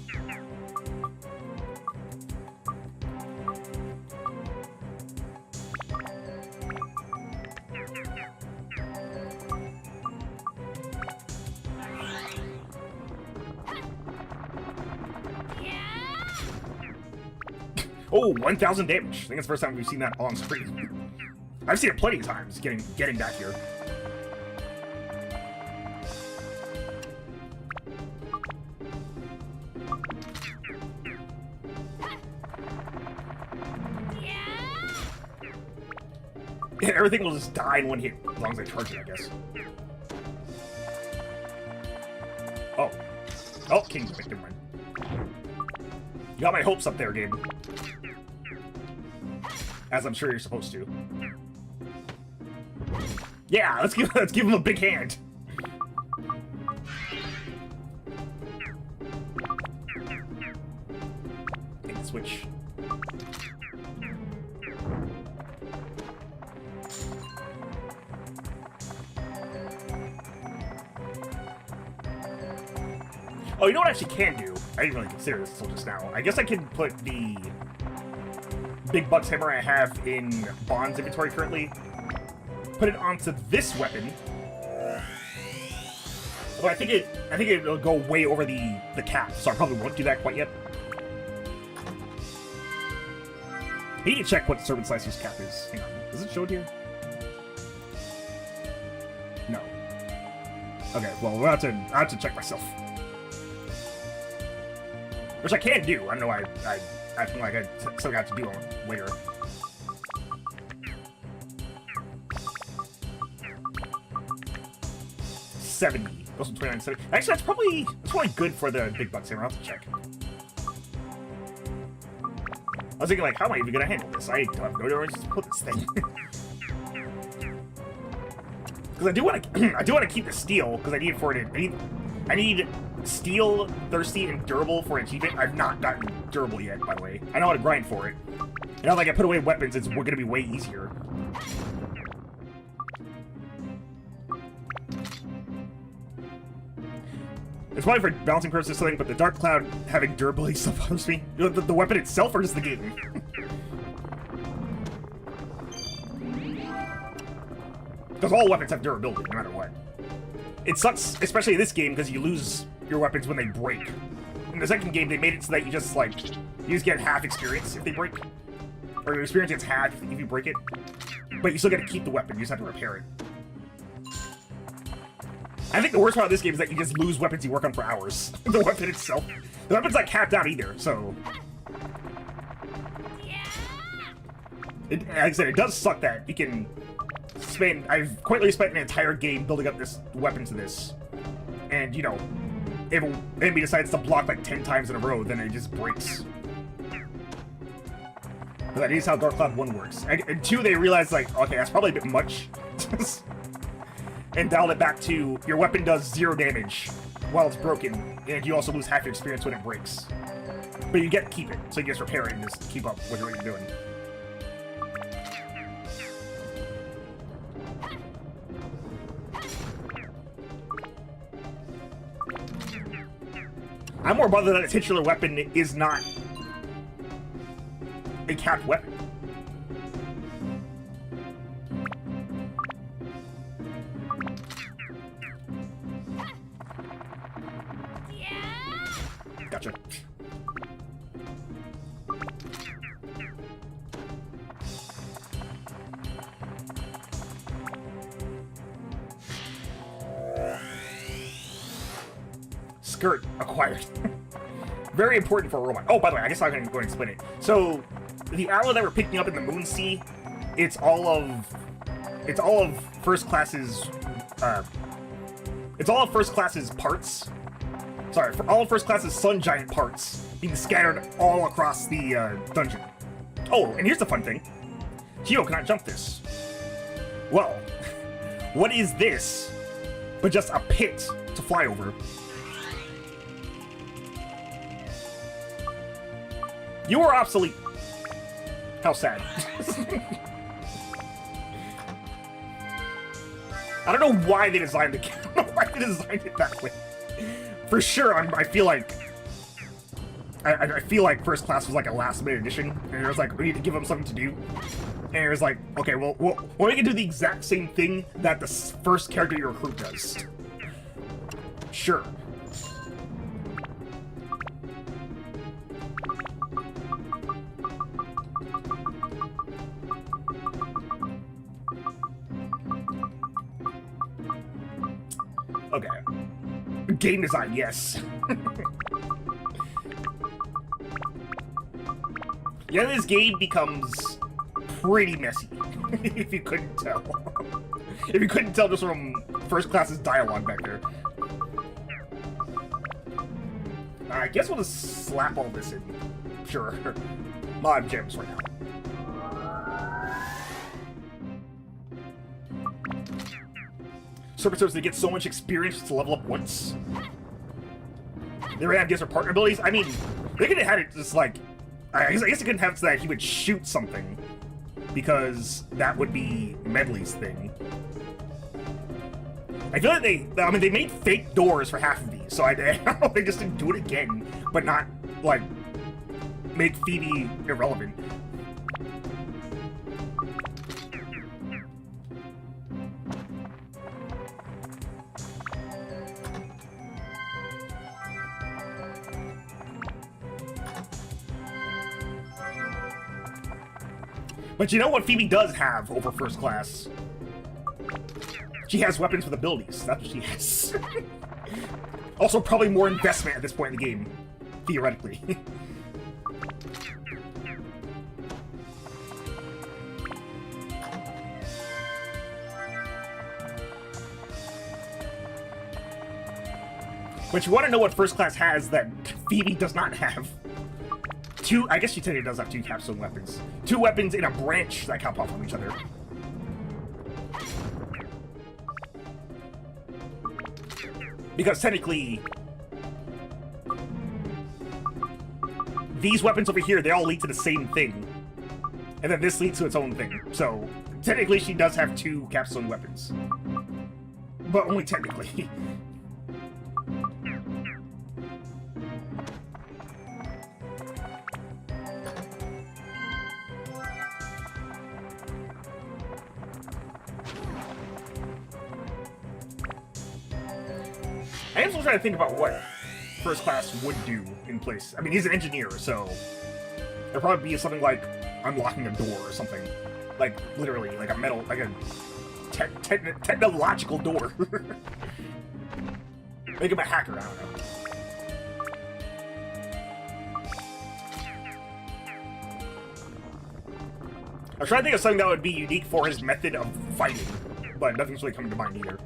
Oh, 1,000 damage. I think it's the first time we've seen that on screen. I've seen it plenty of times getting back here. Yeah, everything will just die in one hit, as long as I charge it, I guess. Oh. Oh, King's Never mind. You got my hopes up there, game. As I'm sure you're supposed to. Yeah, let's give him a big hand. Switch. Oh, you know what I actually can do? I didn't really consider this until just now. I guess I can put the big bucks hammer I have in Bond's inventory currently, put it onto this weapon. But I think it'll go way over the cap, so I probably won't do that quite yet. I need to check what Serpent Slicer's cap is. Hang on, does it show it here? No. Okay, well I have to check myself. Which I can do. I don't know why I feel like something I have to do later. $70. Goes from 29 to 70. Actually, that's probably good for the big bucks hammer. I'll have to check. I was thinking, like, how am I even gonna handle this? I have no idea where to put this thing. Because I do want to keep the steel because I need it for it. I need steel, thirsty, and durable for an achievement. I've not gotten durable yet, by the way. I know how to grind for it. And now, like, I put away weapons, it's going to be way easier. It's probably for balancing purposes or something, but the Dark Cloud having durability still bothers me. The weapon itself or just the game? Because all weapons have durability, no matter what. It sucks, especially in this game, because you lose your weapons when they break. In the second game, they made it so that you just get half experience if they break. Or your experience gets half if you break it. but you still gotta keep the weapon, you just have to repair it. I think the worst part of this game is that you just lose weapons you work on for hours. The weapon itself. The weapon's not capped out either, so... Like I said, it does suck that you can spend... I've quite literally spent an entire game building up this weapon to this. And, you know, if an enemy decides to block like 10 times in a row, then it just breaks. That is how Dark Cloud 1 works. And 2, they realized, like, okay, that's probably a bit much. And dialed it back to, your weapon does 0 damage while it's broken, and you also lose half your experience when it breaks. But you get to keep it, so you just repair it and just keep up with what you're doing. I'm more bothered that a titular weapon is not a capped weapon. Gotcha. Skirt acquired. Very important for a robot. Oh, by the way, I guess I'm going to go and explain it. So, the arrow that we're picking up in the Moon Sea, it's all of first class's parts. Sorry, for all of first class's Sun Giant parts being scattered all across the dungeon. Oh, and here's the fun thing. Hio cannot jump this. Well, what is this but just a pit to fly over? You are obsolete. How sad. I don't know why they designed it. I don't know why they designed it that way. For sure, I feel like First Class was like a last-minute addition, and it was like, we need to give them something to do. And it was like, okay, well, we can do the exact same thing that the first character you recruit does. Sure. Okay. Game design, yes. Yeah, this game becomes pretty messy, if you couldn't tell. If you couldn't tell just from First Class's dialogue back there. I guess we'll just slap all this in. Sure. Mod gems right now. Servitors, they get so much experience to level up once. They ran against their partner abilities. I mean, they could have had it just like... I guess they couldn't have it so that he would shoot something. Because that would be Medley's thing. I feel like they made fake doors for half of these. So I don't know if they just didn't do it again. But not, like, make Phoebe irrelevant. But you know what Phoebe does have over First Class? She has weapons with abilities. That's what she has. Also, probably more investment at this point in the game. Theoretically. But you want to know what First Class has that Phoebe does not have. I guess she technically does have 2 capstone weapons. 2 weapons in a branch that count off from each other. Because technically, these weapons over here, they all lead to the same thing. And then this leads to its own thing. So, technically she does have 2 capstone weapons. But only technically. I am still trying to think about what First Class would do in place. I mean, he's an engineer, so there'll probably be something like unlocking a door or something. Like, literally, like a metal, like a technological door. Make him a hacker, I don't know. I was trying to think of something that would be unique for his method of fighting, but nothing's really coming to mind either.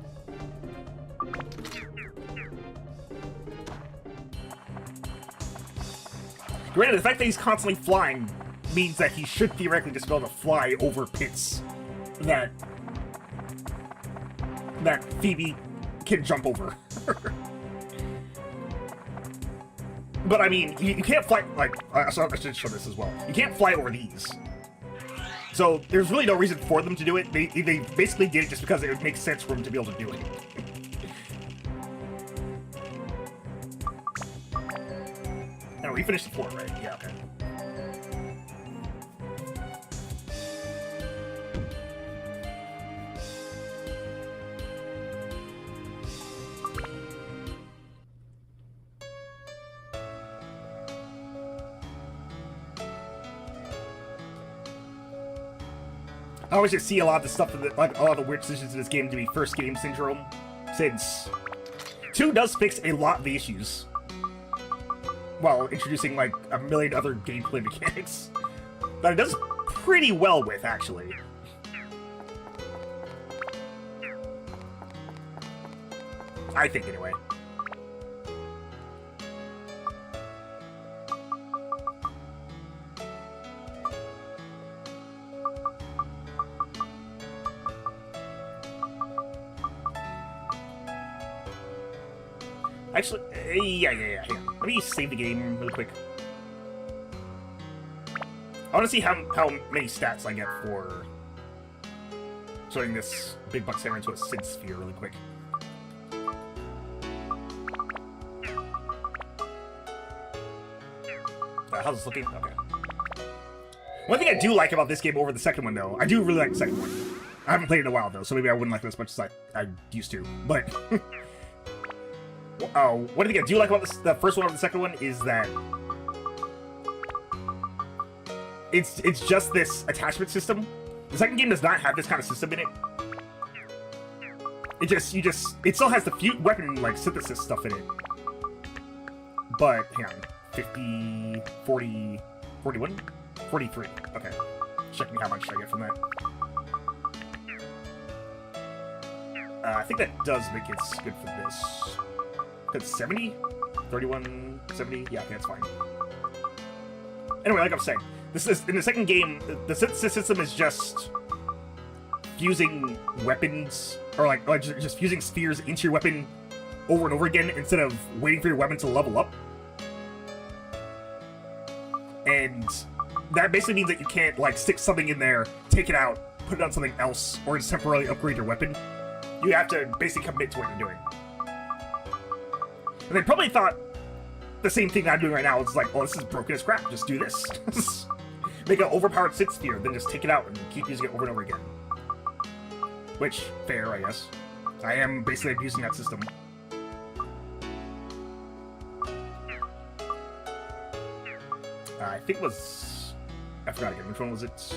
Granted, the fact that he's constantly flying means that he should theoretically just be able to fly over pits that Phoebe can jump over. But I mean, you can't fly, like, so I should show this as well. You can't fly over these. So there's really no reason for them to do it. They basically did it just because it would make sense for them to be able to do it. No, we finished the floor, right? Yeah, okay. I always just see a lot of the stuff, like a lot of the weird decisions in this game to be first game syndrome, since 2 does fix a lot of the issues, while introducing like a million other gameplay mechanics that it does pretty well with, actually. I think, anyway. Actually, yeah. Hang on. Let me save the game really quick. I want to see how many stats I get for turning this big buck hammer into a Sid sphere really quick. How's this looking? Okay. One thing I do like about this game over the second one, though, I do really like the second one. I haven't played it in a while, though, so maybe I wouldn't like it as much as I used to. But one thing I do like about the first one over the second one is that it's just this attachment system. The second game does not have this kind of system in it. It still has the weapon like synthesis stuff in it. But hang on, 50, 40, 41, 43. Okay, checking how much I get from that. I think that does make it good for this. That's 70? 31, 70? Yeah, okay, that's fine. Anyway, like I was saying, this is in the second game, the synthesis system is just fusing weapons, or like just fusing spheres into your weapon over and over again instead of waiting for your weapon to level up. And that basically means that you can't like stick something in there, take it out, put it on something else, or just temporarily upgrade your weapon. You have to basically commit to what you're doing. And they probably thought the same thing I'm doing right now. It's like, well, this is broken as crap. Just do this. Make an overpowered Sid sphere, then just take it out and keep using it over and over again. Which, fair, I guess. I am basically abusing that system. I think it was... I forgot again. Which one was it?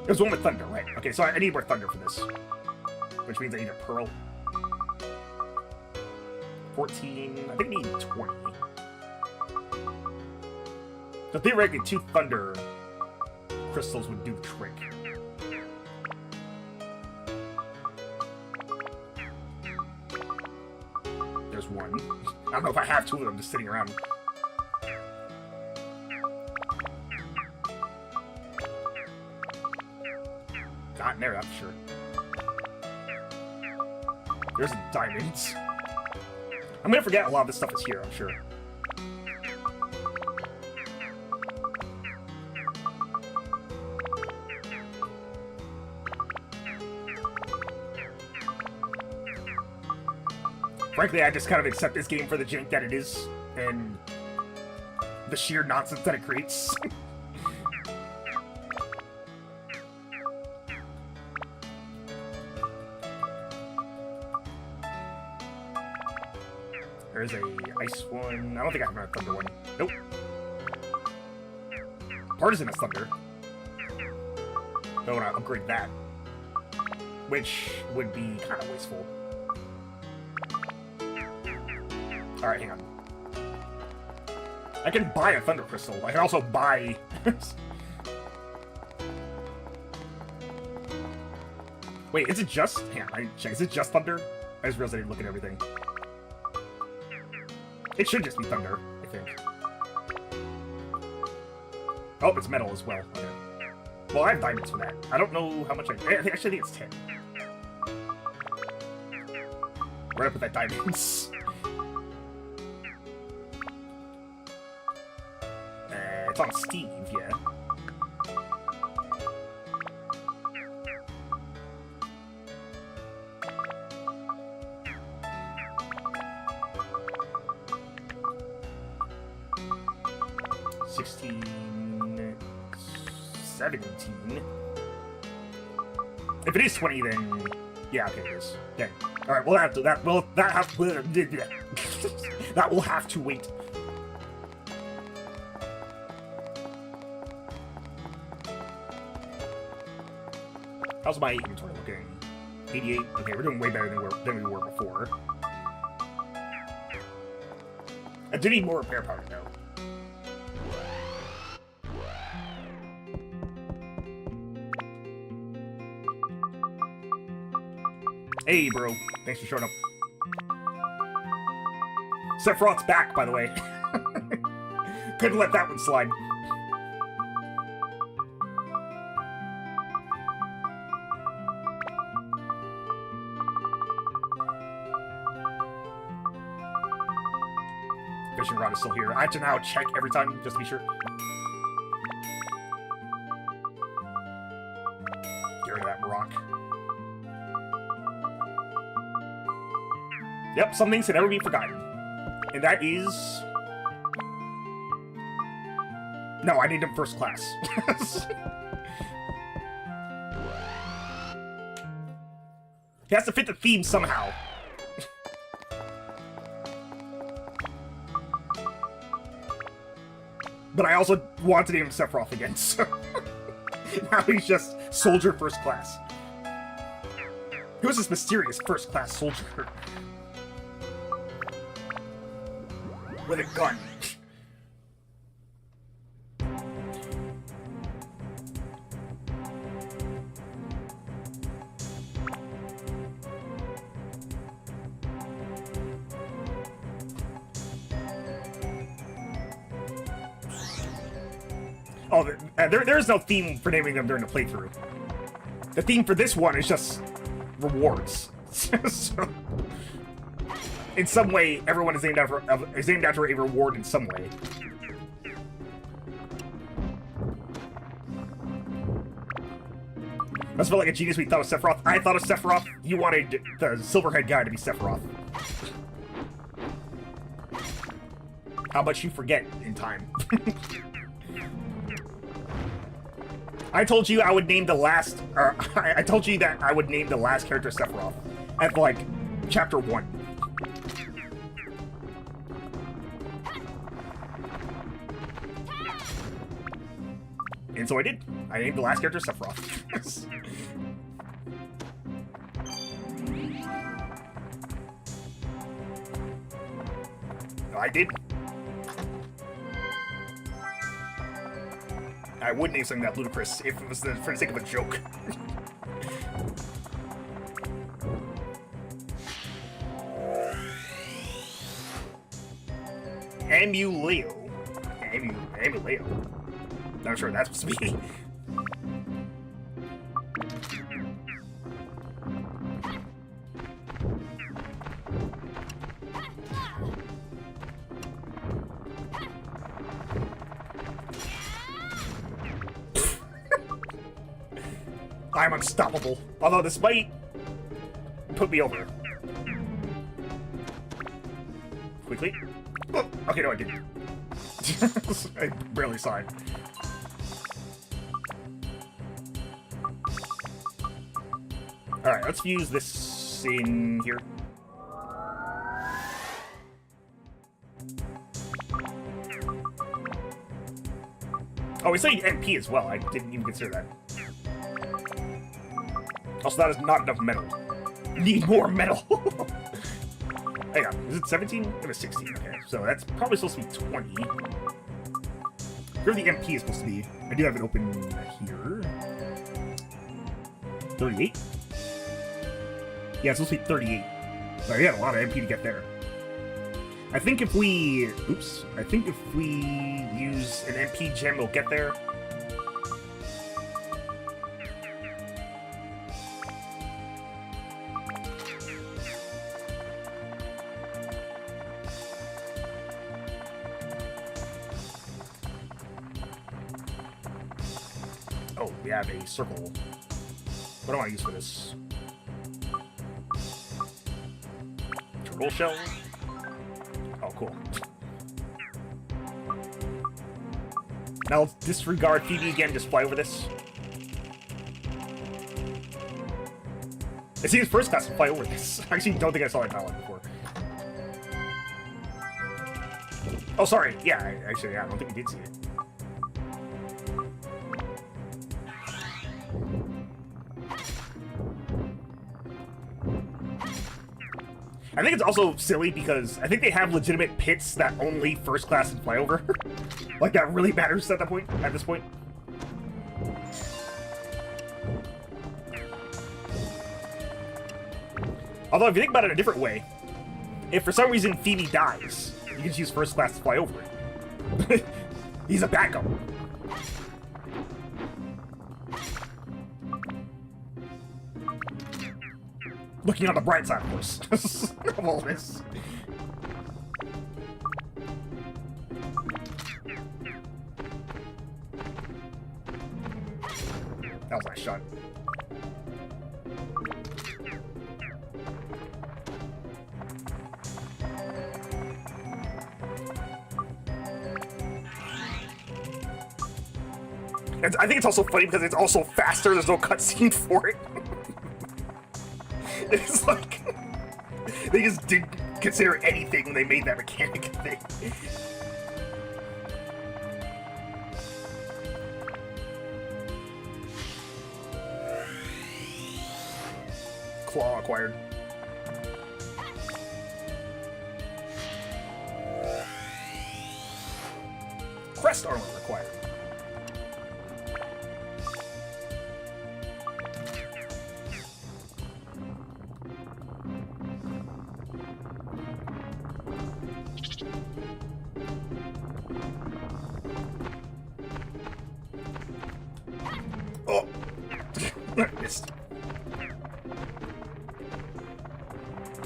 It was one with Thunder, right? Okay, so I need more Thunder for this. Which means I need a Pearl. 14... I think I need 20. So theoretically, 2 Thunder crystals would do the trick. There's 1. I don't know if I have 2 of them just sitting around. Not in there, I'm sure. There's a diamond. I'm gonna forget a lot of this stuff is here, I'm sure. Frankly, I just kind of accept this game for the jank that it is, and the sheer nonsense that it creates. There's a ice one. I don't think I have a thunder one. Nope. Partisan has thunder. Don't want to upgrade that. Which would be kind of wasteful. Alright, hang on. I can buy a Thunder Crystal. I can also buy... Wait, is it just... Hang on, I need to check. Is it just Thunder? I just realized I didn't look at everything. It should just be Thunder, I think. Oh, it's metal as well. Okay. Well, I have diamonds for that. I don't know how much actually, I think it's 10. Where'd I put that diamonds? It's on Steve, yeah. If it is 20, then yeah, okay, it is. Okay. All right, we'll have to that will have to wait. How's my inventory looking? 88. Okay, we're doing way better than we were before. I do need more repair powder though. Hey, bro. Thanks for showing up. Sephiroth's back, by the way. Couldn't let that one slide. Fishing rod is still here. I have to now check every time, just to be sure. Get rid of that rock. Yep, some things can never be forgotten. And that is... No, I need him first class. He has to fit the theme somehow. But I also want to name him Sephiroth again, so... Now he's just soldier first class. He was this mysterious first class soldier. With a gun. Oh, there is no theme for naming them during the playthrough. The theme for this one is just rewards. So, in some way, everyone is named after a reward in some way. Must feel like a genius when you thought of Sephiroth. I thought of Sephiroth. You wanted the silverhead guy to be Sephiroth. How much you forget in time. I told you I would name the last... I told you that I would name the last character Sephiroth at, like, Chapter 1. And so I did. I named the last character Sephiroth. I did. I would name something that ludicrous if it was for the sake of a joke. Emuleo. Emuleo. Not sure what that's supposed to be. I'm unstoppable. Although this might put me over. Quickly. Oh, okay, no, I didn't. I barely saw it. Alright, let's use this in here. Oh, we say MP as well. I didn't even consider that. Also, that is not enough metal. Need more metal. Hang on, is it 17? It was 16, okay. So that's probably supposed to be 20. Where the MP is supposed to be. I do have it open here. 38? Yeah, it's supposed to be 38. So yeah, a lot of MP to get there. I think if we... Oops. I think if we use an MP gem, we'll get there. Oh, we have a circle. What do I use for this? Turtle shell? Oh, cool. Now let's disregard Phoebe again, just fly over this. I see his first class to fly over this. I actually don't think I saw that dialogue before. Oh, sorry. Yeah, actually, yeah, I don't think we did see it. I think it's also silly because I think they have legitimate pits that only first class can fly over. Like, that really matters at this point. Although, if you think about it a different way, if for some reason Phoebe dies, you can just use first class to fly over it. He's a backup. Looking on the bright side, of course, of all this. That was a nice shot. And I think it's also funny because it's also faster. There's no cutscene for it. It's like they just didn't consider anything when they made that mechanic thing. Claw acquired. Crest armor required. Oh! I missed.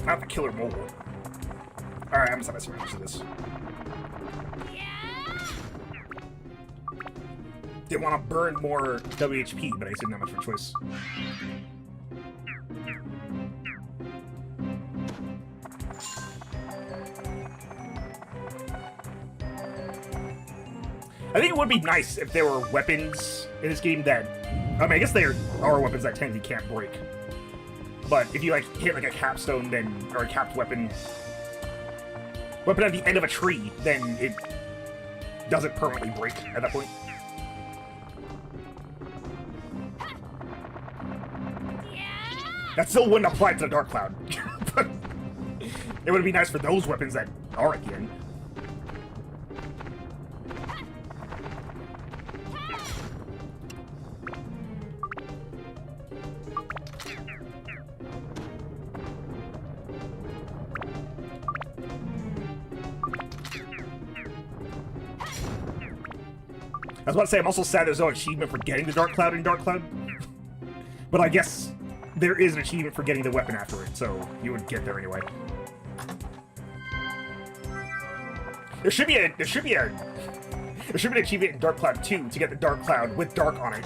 Not the killer mole. Alright, I'm just not surrender to this. Didn't want to burn more WHP, but I didn't have much of a choice. I think it would be nice if there were weapons in this game that... I mean, I guess there are weapons that technically can't break. But if you, like, hit, like, a capstone, then... or a capped weapon... weapon at the end of a tree, then it doesn't permanently break at that point. That still wouldn't apply to the Dark Cloud. But it would be nice for those weapons that are at the end. I was about to say, I'm also sad there's no achievement for getting the Dark Cloud in Dark Cloud. But I guess there is an achievement for getting the weapon after it, so you would get there anyway. There should be an achievement in Dark Cloud 2 to get the Dark Cloud with dark on it.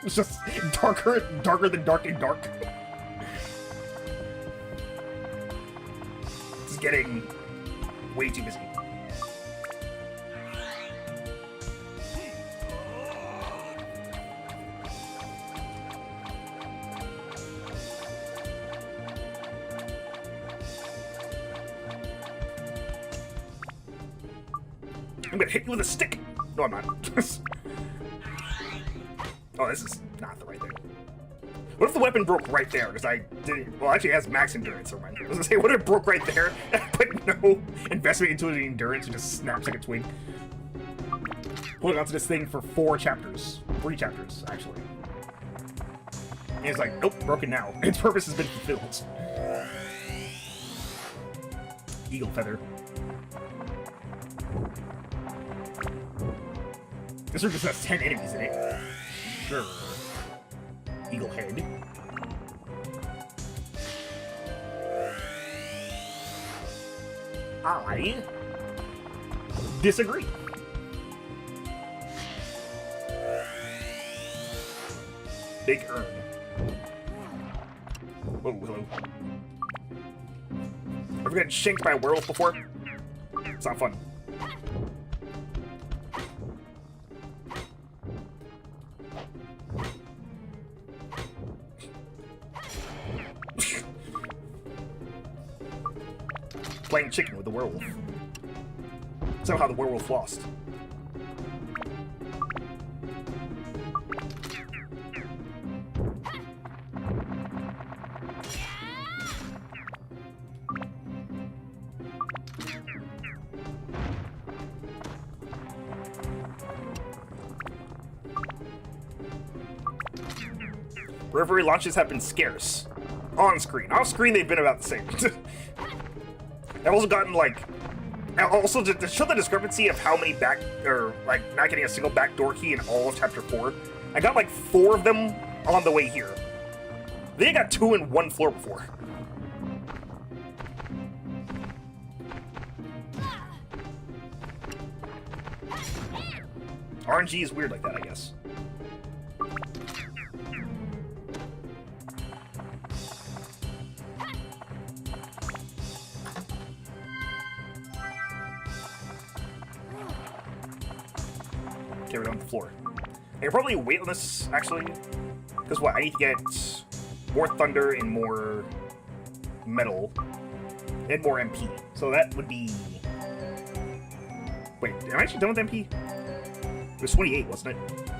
It's just darker than dark and dark. It's getting way too busy. I'm gonna hit you with a stick! No, I'm not. Oh, this is not the right thing. What if the weapon broke right there? Because I didn't... Well, actually, it has max endurance. Never mind. I was going to say, what if it broke right there? And I put no investment into the endurance and just snaps like a twig. Holding on to this thing for 4 chapters. 3 chapters, actually. And it's like, nope, broken now. Its purpose has been fulfilled. Eagle feather. This room just has 10 enemies in it. Sure. Eagle head. I disagree. Big urn. Oh, hello. Ever gotten shanked by a werewolf before? It's not fun. Playing chicken with the werewolf. Somehow the werewolf lost. Reverie launches have been scarce. On screen. Off screen, they've been about the same. I've also gotten, like... Also, to show the discrepancy of how many like, not getting a single backdoor key in all of Chapter 4, I got, like, 4 of them on the way here. They got 2 in 1 floor before. RNG is weird like that, I guess. Carry it on the floor. I can probably wait on this, actually. Because what? I need to get more thunder and more metal. And more MP. So that would be... Wait, am I actually done with MP? It was 28, wasn't it?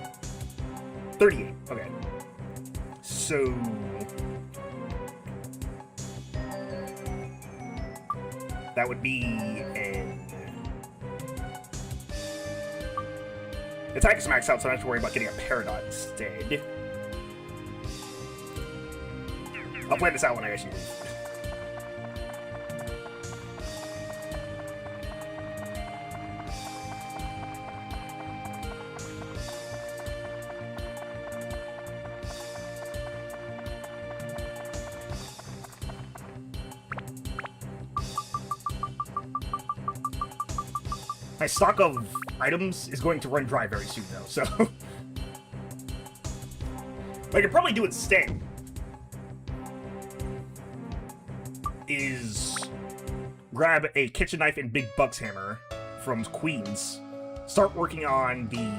38. Okay. So... That would be an... Attack is maxed out, so I don't have to worry about getting a Paradox instead. I'll plan this out when I actually leave. My stock of items is going to run dry very soon, though, so... What I could probably do instead is grab a kitchen knife and big buck's hammer from Queens, start working on the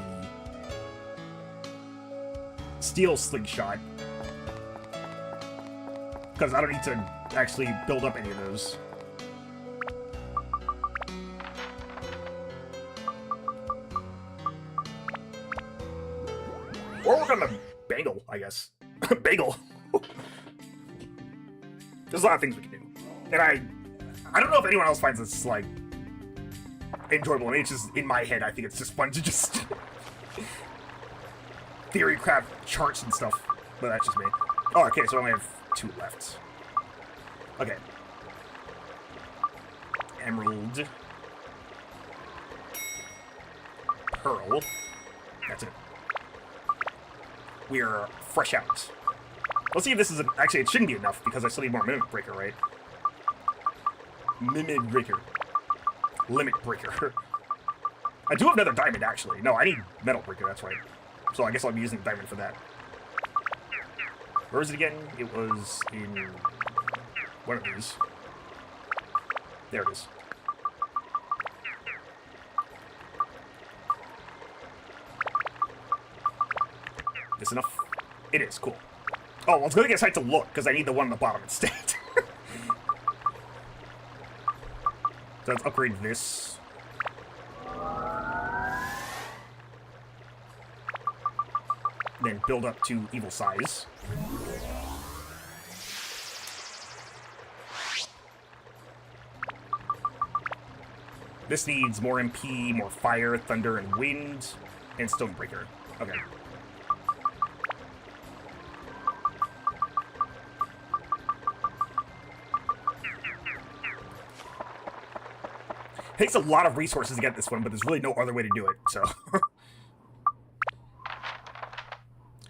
steel slingshot, because I don't need to actually build up any of those. Or work on the bagel, I guess. Bagel. There's a lot of things we can do. And I don't know if anyone else finds this, like, enjoyable. I mean, it's just, in my head, I think it's just fun to just theory craft charts and stuff. But that's just me. Oh, okay, so I only have 2 left. Okay. Emerald. Pearl. That's it. We're fresh out. Let's see if this is... Actually, it shouldn't be enough, because I still need more Mimic Breaker, right? Mimic Breaker. Limit Breaker. I do have another diamond, actually. No, I need Metal Breaker, that's right. So I guess I'll be using the diamond for that. Where was it again? It was in... One of these. There it is. This enough? It is, cool. Oh, well, it's gonna get a site to look, because I need the one on the bottom instead. So let's upgrade this. Then build up to evil size. This needs more MP, more fire, thunder, and wind, and Stonebreaker. Okay. Takes a lot of resources to get this one, but there's really no other way to do it, so.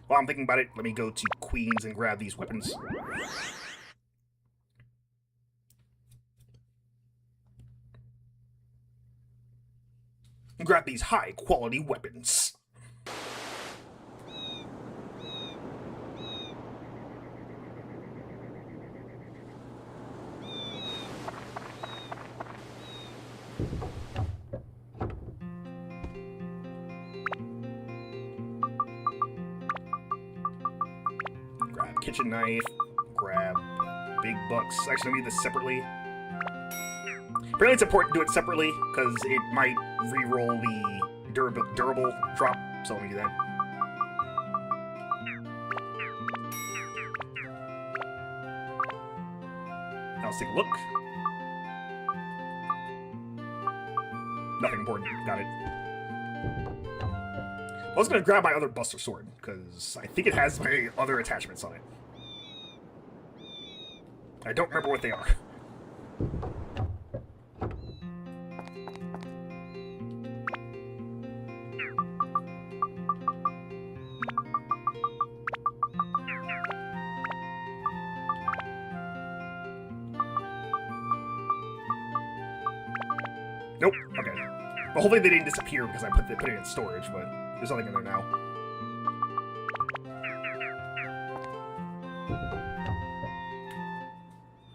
While I'm thinking about it, let me go to Queens and grab these weapons. And grab these high-quality weapons. Grab kitchen knife, grab big bucks. Actually, I need this separately. Apparently it's important to do it separately, because it might re-roll the durable drop, so let me do that. Now let's take a look. Nothing important. Got it. I was going to grab my other Buster Sword, because I think it has my other attachments on it. I don't remember what they are. Nope. Okay. Well, hopefully they didn't disappear because I put it in storage, but there's nothing in there now.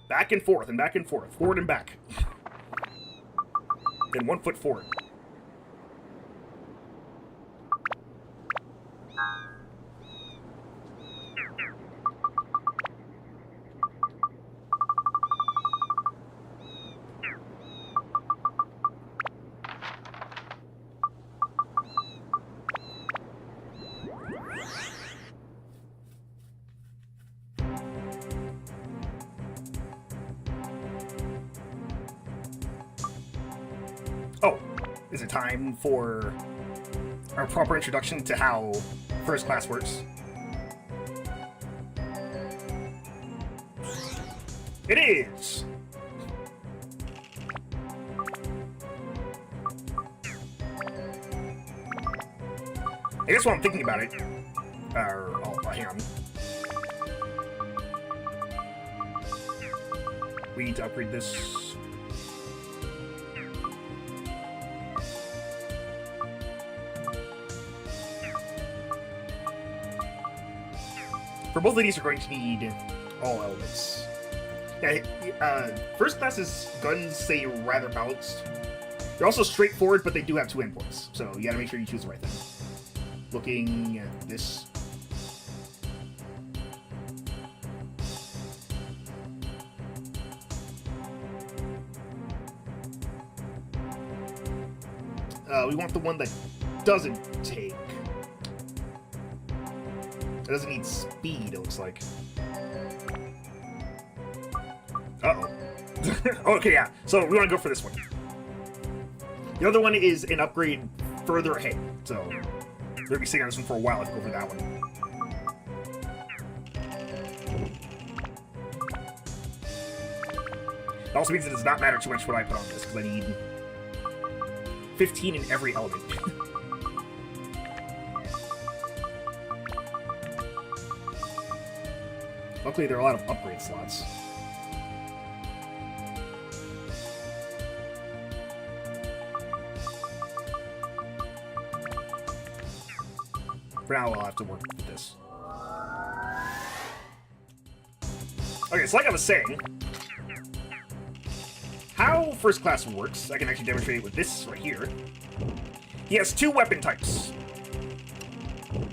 Back and forth and back and forth. Forward and back. And 1 foot forward. Oh, is it time for our proper introduction to how first class works? It is! I guess while I'm thinking about it, oh, hang on. We need to upgrade this. For both of these, are going to need all elements. Yeah, first class's guns stay rather balanced. They're also straightforward, but they do have 2 endpoints, so you gotta make sure you choose the right thing. Looking at this. We want the one that doesn't take. It doesn't need speed, it looks like. Uh-oh. Okay, yeah. So we want to go for this one. The other one is an upgrade further ahead, so we're gonna be sitting on this one for a while if we go for that one. It also means it does not matter too much what I put on this, because I need 15 in every element. Luckily, there are a lot of upgrade slots. For now, I'll have to work with this. Okay, so like I was saying, how first class works, I can actually demonstrate it with this right here. He has 2 weapon types.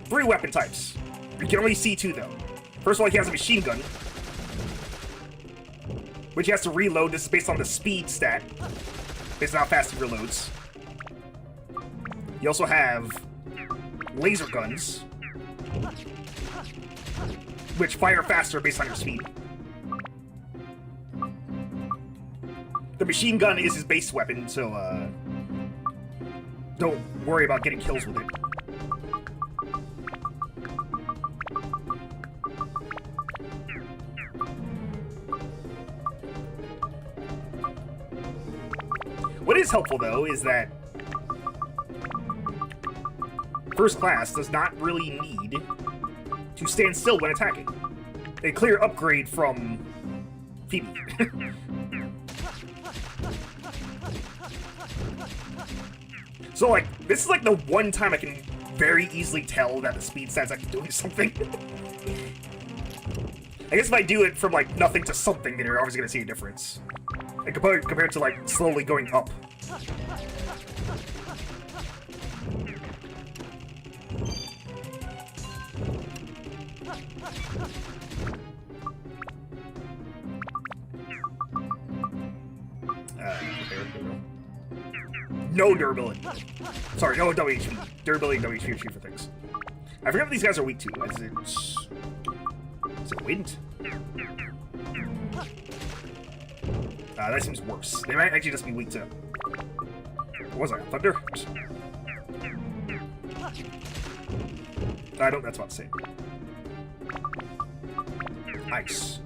3 weapon types. You can only see 2, though. First of all, he has a machine gun, which he has to reload. This is based on the speed stat, based on how fast he reloads. You also have laser guns, which fire faster based on your speed. The machine gun is his base weapon, so don't worry about getting kills with it. What is helpful, though, is that first class does not really need to stand still when attacking. A clear upgrade from Phoebe. So, like, this is like the one time I can very easily tell that the speed stat's actually doing something. I guess if I do it from, like, nothing to something, then you're always going to see a difference. And compared to, like, slowly going up. No durability. Sorry, no WHP. Durability and WHP for things. I forget what these guys are weak to. Is it wind? That seems worse. They might actually just be weak to... What was I? Thunder? I don't... That's about to say. Ice.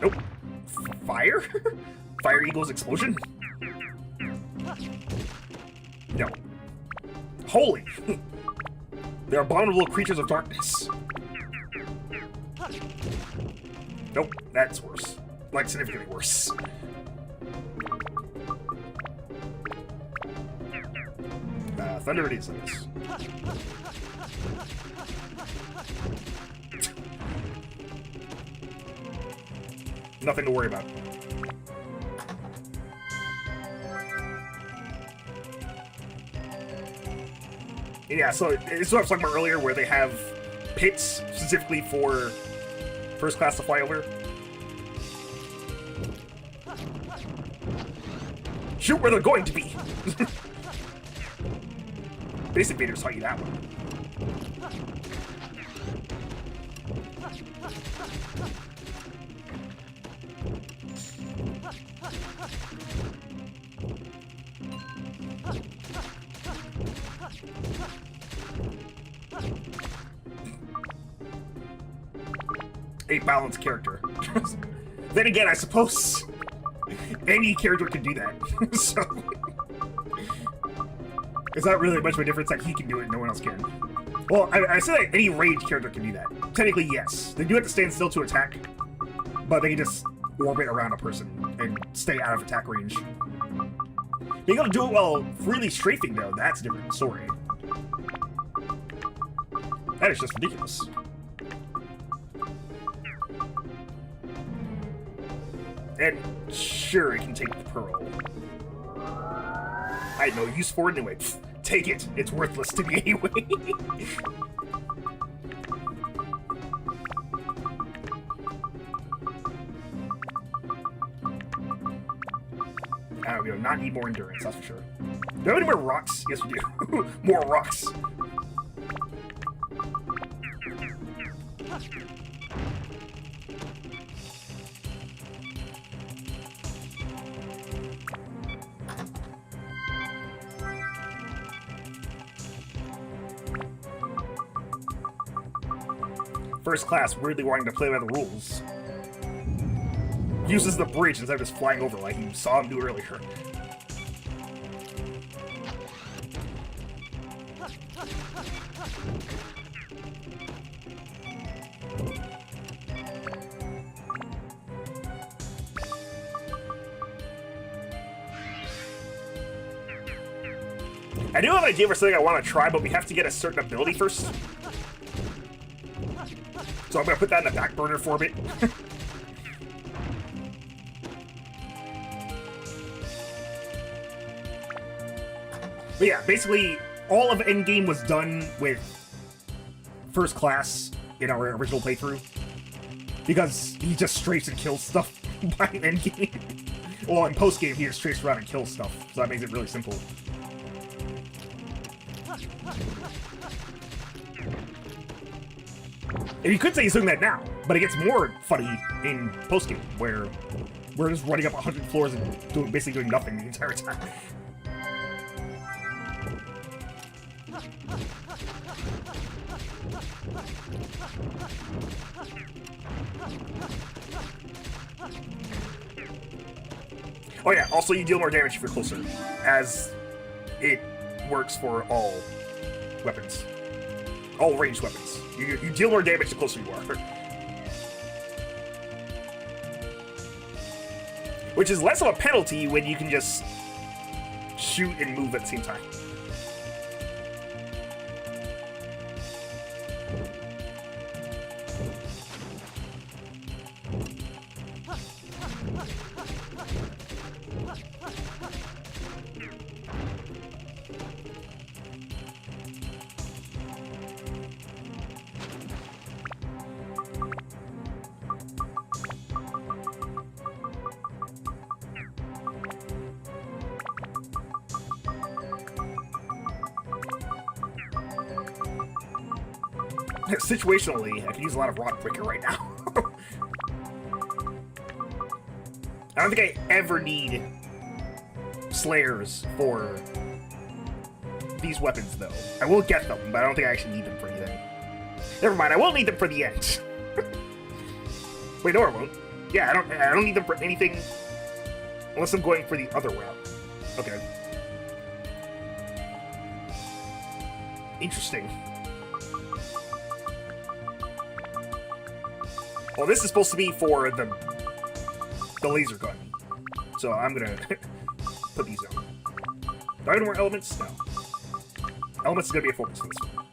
Nope. Fire? Fire equals explosion? No. Holy! They are abominable creatures of darkness. Nope, that's worse. Like, significantly worse. Thunder it is, I guess. Nothing to worry about. Yeah, so it's what I was talking about earlier, where they have pits specifically for first class to fly over. Shoot where they're going to be! Base Invaders taught you that one. A balanced character. Then again, I suppose any character can do that. So it's not really much of a difference that he can do it and no one else can. Well, I said that any rage character can do that. Technically, yes. They do have to stand still to attack, but they can just orbit around a person and stay out of attack range. Being able to do it while freely strafing, though, that's a different story. That is just ridiculous. And sure, it can take the pearl. I had no use for it anyway. Pfft, take it. It's worthless to me anyway. We do not need more endurance, that's for sure. Do we have any more rocks? Yes, we do. More rocks. First class, weirdly wanting to play by the rules. Uses the bridge instead of just flying over like you saw him do earlier. I do have an idea for something I want to try, but we have to get a certain ability first. So I'm going to put that in the back burner for a bit. But yeah, basically, all of Endgame was done with first class in our original playthrough. Because he just strafes and kills stuff by Endgame. Well, in postgame, he just strafes around and kills stuff. So that makes it really simple. And you could say he's doing that now, but it gets more funny in postgame, where we're just running up 100 floors and basically doing nothing the entire time. Oh yeah, also you deal more damage if you're closer, as it works for all weapons. All ranged weapons. You deal more damage the closer you are. Which is less of a penalty when you can just shoot and move at the same time. Situationally, I could use a lot of Rock Breaker right now. I don't think I ever need Slayers for these weapons, though. I will get them, but I don't think I actually need them for anything. Never mind, I will need them for the end. Wait, no, I won't. Yeah, I don't need them for anything unless I'm going for the other route. Okay. Interesting. Well, this is supposed to be for the laser gun. So I'm gonna put these down. Do I have any more elements? No. Elements is gonna be a focus for this one.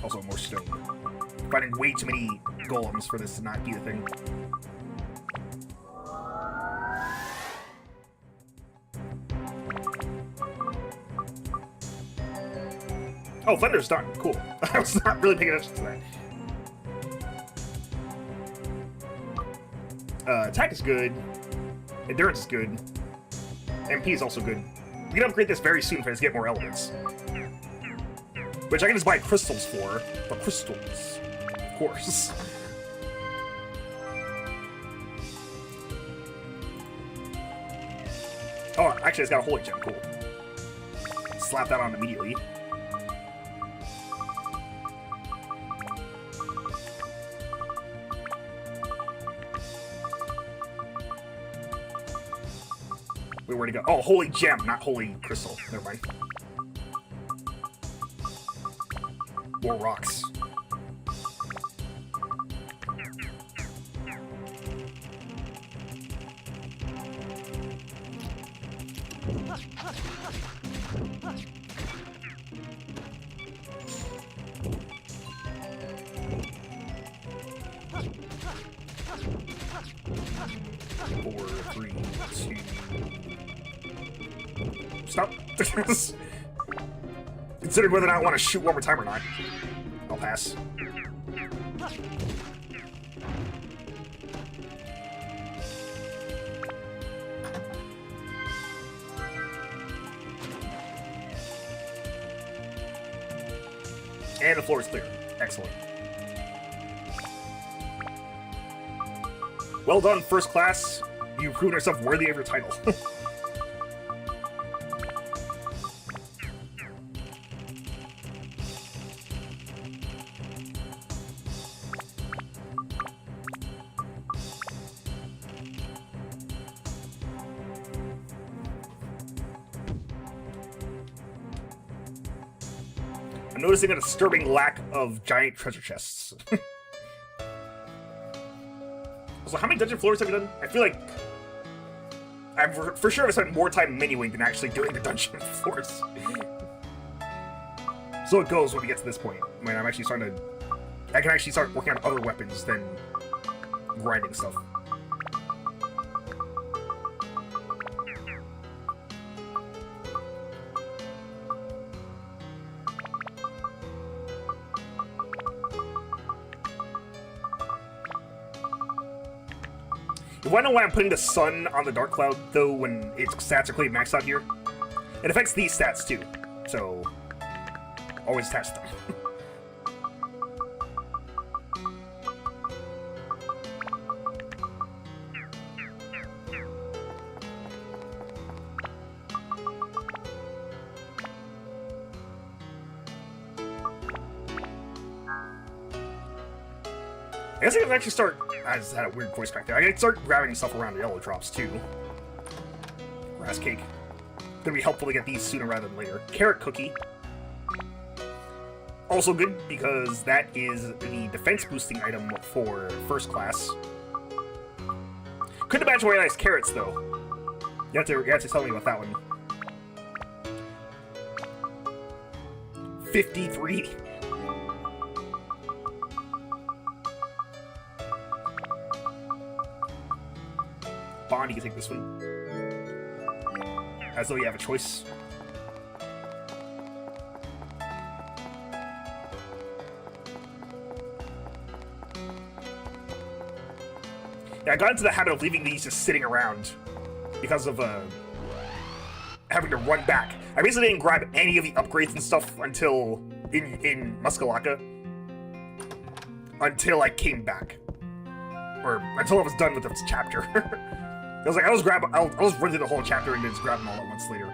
Also, more stone. Finding way too many golems for this to not be the thing. Oh, Thunder's done. Cool. I was not really paying attention to that. Attack is good. Endurance is good. MP is also good. We can upgrade this very soon if I just get more elements. Which I can just buy crystals for. The crystals. Of course. Oh, actually, it's got a holy gem. Cool. Slap that on immediately. Wait, where'd it go? Oh, holy gem, not holy crystal. Never mind. More rocks. Four, three, two. Stop. Considering whether or not I want to shoot one more time or not. I'll pass. And the floor is clear. Excellent. Well done, first class. You've proven yourself worthy of your title. I'm noticing a disturbing lack of giant treasure chests. So how many dungeon floors have you done? I feel like I've for sure have spent more time menuing than actually doing the dungeon floors. So it goes when we get to this point. When I'm actually starting to... I can actually start working on other weapons than grinding stuff. You wanna know why I'm putting the sun on the dark cloud, though, when its stats are clearly maxed out here? It affects these stats, too. So, always test them. I guess I can actually start... I just had a weird voice crack there. I can start grabbing stuff around the yellow drops, too. Grass cake. Gonna be helpful to get these sooner rather than later. Carrot cookie. Also good, because that is the defense boosting item for first class. Couldn't imagine why he likes carrots, though. You have to tell me about that one. 53. Bond, you can take this one. As though you have a choice. Yeah, I got into the habit of leaving these just sitting around because of having to run back. I basically didn't grab any of the upgrades and stuff until in Muskalaka. Until I came back. Or until I was done with this chapter. I was like, I'll just run through the whole chapter and just grab them all at once later.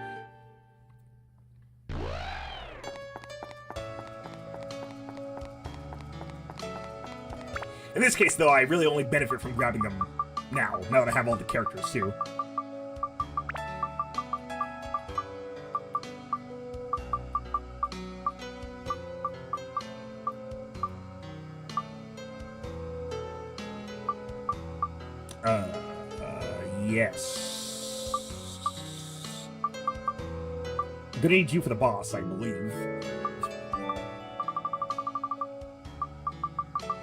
In this case, though, I really only benefit from grabbing them now that I have all the characters, too. Yes. I'm gonna need you for the boss, I believe.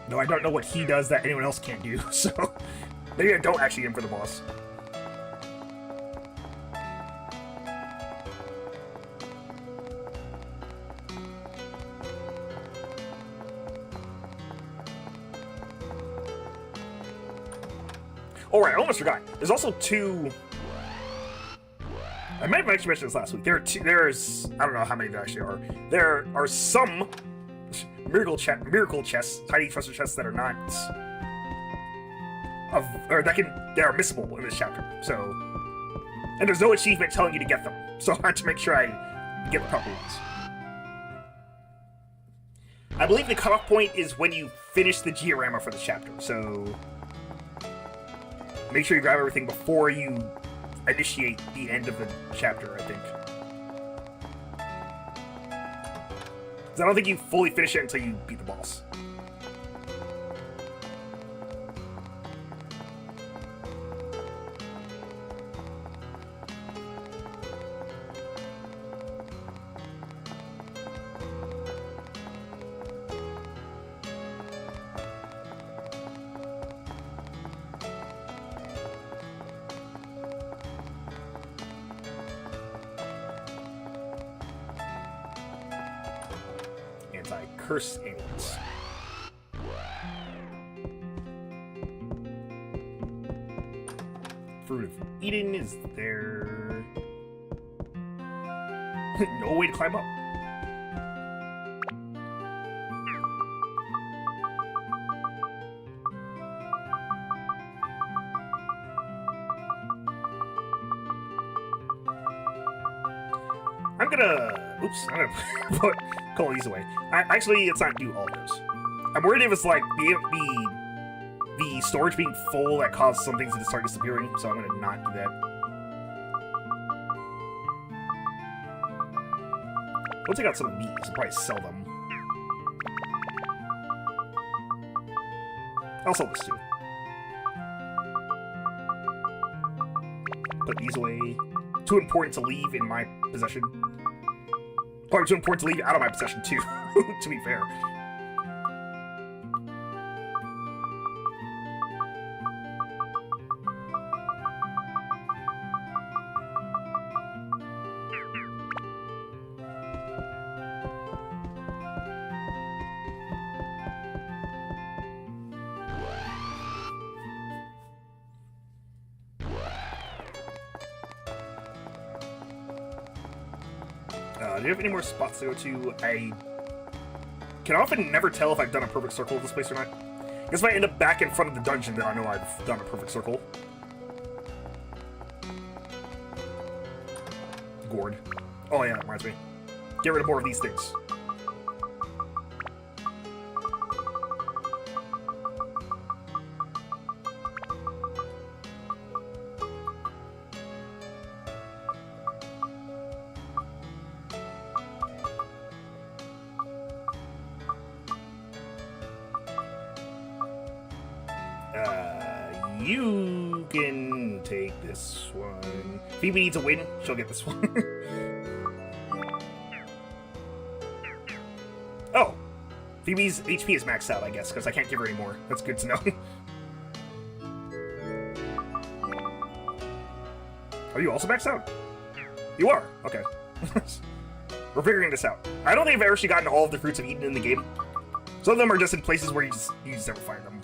No, I don't know what he does that anyone else can't do, so maybe I don't actually aim for the boss. Alright, I almost forgot. There's also two... I might have actually mentioned this last week. There's... I don't know how many there actually are. There are some miracle chests, tiny treasure chests that are not... They are missable in this chapter, so... And there's no achievement telling you to get them, so I have to make sure I get the proper ones. I believe the cutoff point is when you finish the diorama for the chapter, so... Make sure you grab everything before you initiate the end of the chapter, I think. Because I don't think you fully finish it until you beat the boss. Curse aliens. Fruit of Eden is there. No way to climb up. I'm gonna put call these away. Actually, it's not do all those. I'm worried if it's like the storage being full that caused some things to start disappearing, so I'm gonna not do that. We'll take out some of these and probably sell them. I'll sell this too. Put these away. Too important to leave in my possession. Probably too important to leave out of my possession, too, to be fair. Do you have any more spots to go to? I can often never tell if I've done a perfect circle of this place or not. Because if I end up back in front of the dungeon, then I know I've done a perfect circle. Gourd. Oh yeah, that reminds me. Get rid of more of these things. you can take this one. Phoebe needs a win, she'll get this one. Oh! Phoebe's HP is maxed out, I guess, because I can't give her any more. That's good to know. Are you also maxed out? You are? Okay. We're figuring this out. I don't think I've actually gotten all of the fruits of Eden in the game. Some of them are just in places where you just never find them.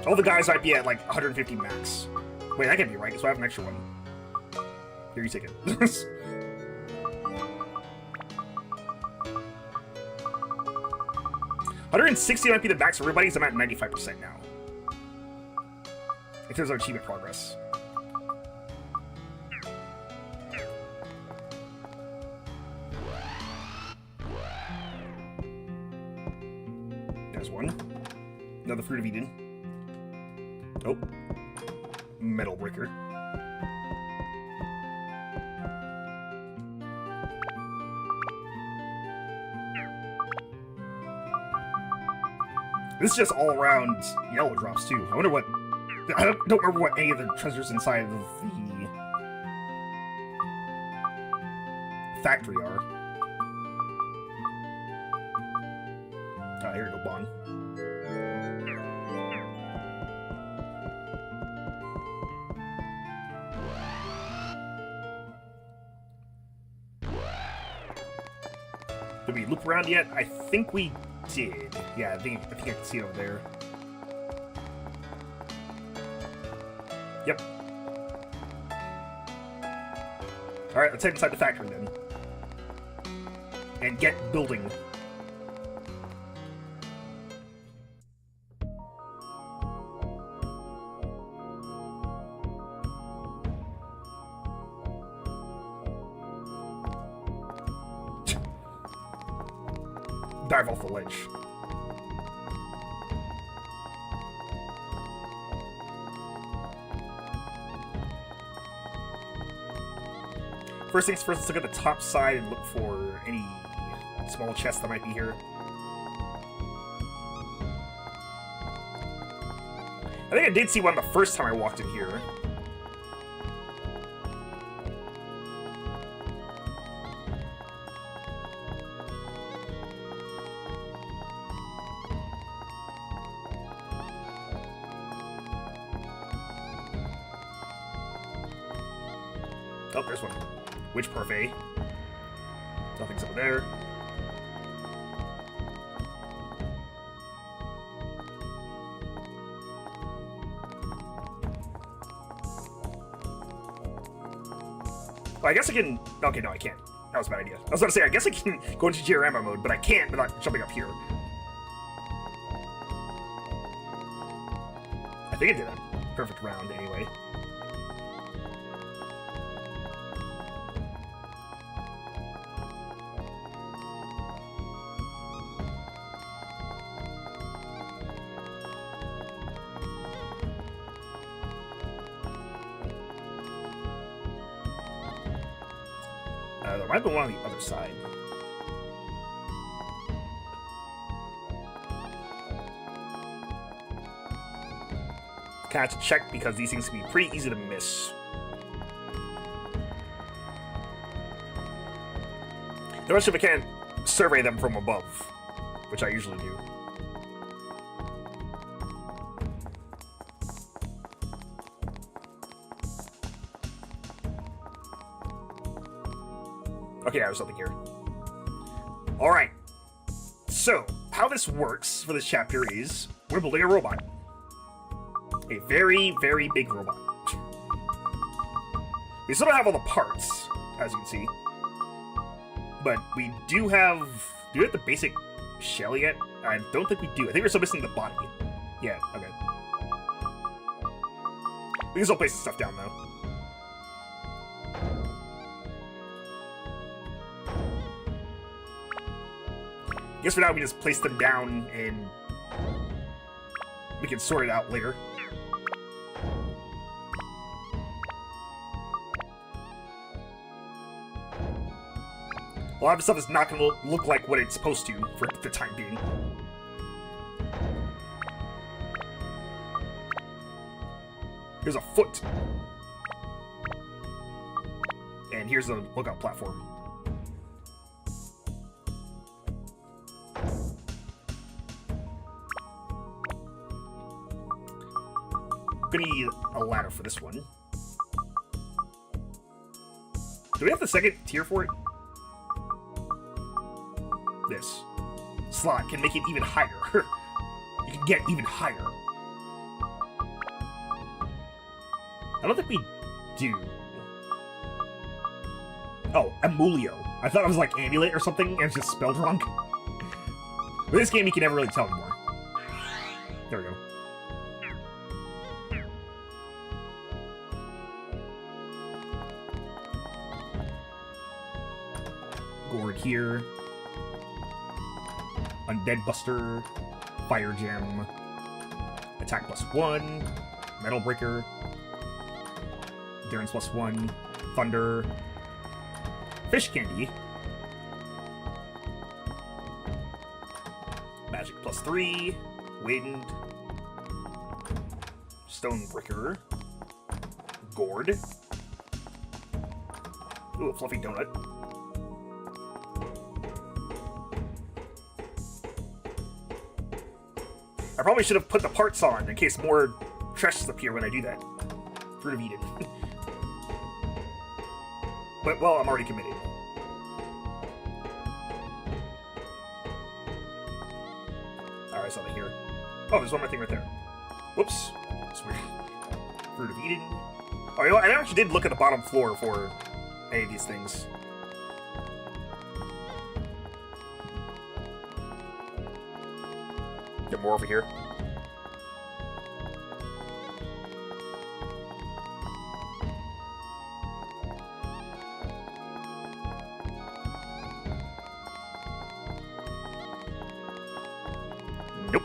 All the guys might be at like 150 max. Wait, that can't be right, so I have an extra one. Here, you take it. 160 might be the max for everybody, so I'm at 95% now. In terms of achievement progress. There's one. Another Fruit of Eden. Oh. Metal Breaker. This is just all around yellow drops too. I wonder what... I don't remember what any of the treasures inside of the factory are. Ah, here you go, Bon. Did we loop around yet? I think we did. Yeah, I think I can see it over there. Yep. Alright, let's head inside the factory then. And get building. Dive off the ledge. First things first, let's look at the top side and look for any small chests that might be here. I think I did see one the first time I walked in here. Oh, there's one. Witch Parfait. Nothing's over there. Oh, I guess I can... Okay, no, I can't. That was a bad idea. I was about to say, I guess I can go into diorama mode, but I can't without jumping up here. I think I did a perfect round anyway. There might be one on the other side. Kind of have to check because these things can be pretty easy to miss. Especially if I can't survey them from above, which I usually do. Okay, there's something here. Alright. So, how this works for this chapter is we're building a robot. A very, very big robot. We still don't have all the parts, as you can see. But we do have... Do we have the basic shell yet? I don't think we do. I think we're still missing the body. Yeah, okay. We can still place the stuff down, though. I guess for now we just place them down and we can sort it out later. A lot of stuff is not going to look like what it's supposed to for the time being. Here's a foot. And here's the lookout platform. Gonna need a ladder for this one. Do we have the second tier for it? This slot can make it even higher. You can get even higher. I don't think we do. Oh, Emulio. I thought it was like amulet or something, and it's just spelled wrong. With this game, you can never really tell anymore. There we go. Gourd here. Undead Buster. Fire Gem. Attack +1. Metal Breaker. Endurance +1. Thunder. Fish Candy. Magic +3. Wind. Stonebreaker. Gourd. Ooh, a fluffy donut. I probably should have put the parts on in case more chests appear when I do that. Fruit of Eden. But, well, I'm already committed. Alright, I saw that here. Oh, there's one more thing right there. Whoops. That's weird. Fruit of Eden. Oh, you know what? I actually did look at the bottom floor for any of these things. Get more over here. Nope.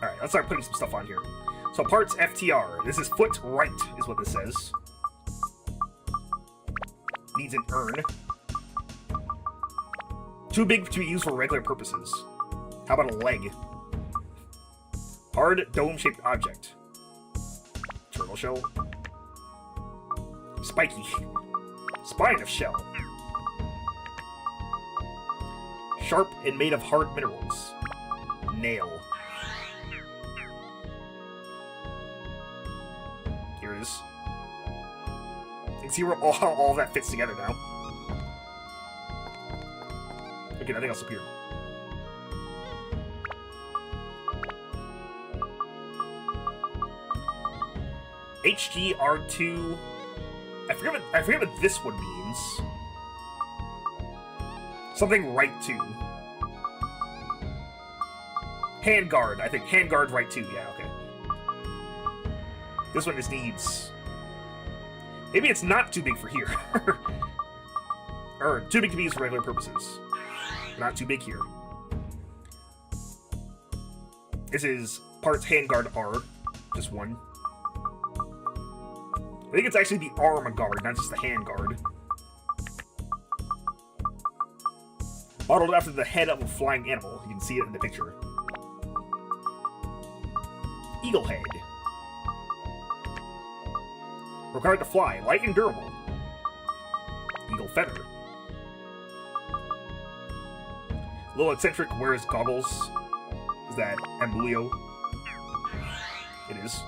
Alright, let's start putting some stuff on here. So parts FTR. This is foot right, is what this says. Needs an urn. Too big to be used for regular purposes. How about a leg? Hard, dome-shaped object. Turtle shell. Spiky. Spine of shell. Sharp and made of hard minerals. Nail. Here it is. You can see where how all that fits together now. Okay, nothing else appeared. HGR2. I forget what this one means. Something right 2. Handguard, I think. Handguard right 2, yeah, okay. This one just needs... Maybe it's not too big for here. Or too big to be used for regular purposes. Not too big here. This is parts handguard R. Just one. I think it's actually the arm guard, not just the handguard. Modeled after the head of a flying animal. You can see it in the picture. Eagle head. Required to fly. Light and durable. Eagle feather. Little eccentric wears goggles. Is that Emulio? It is.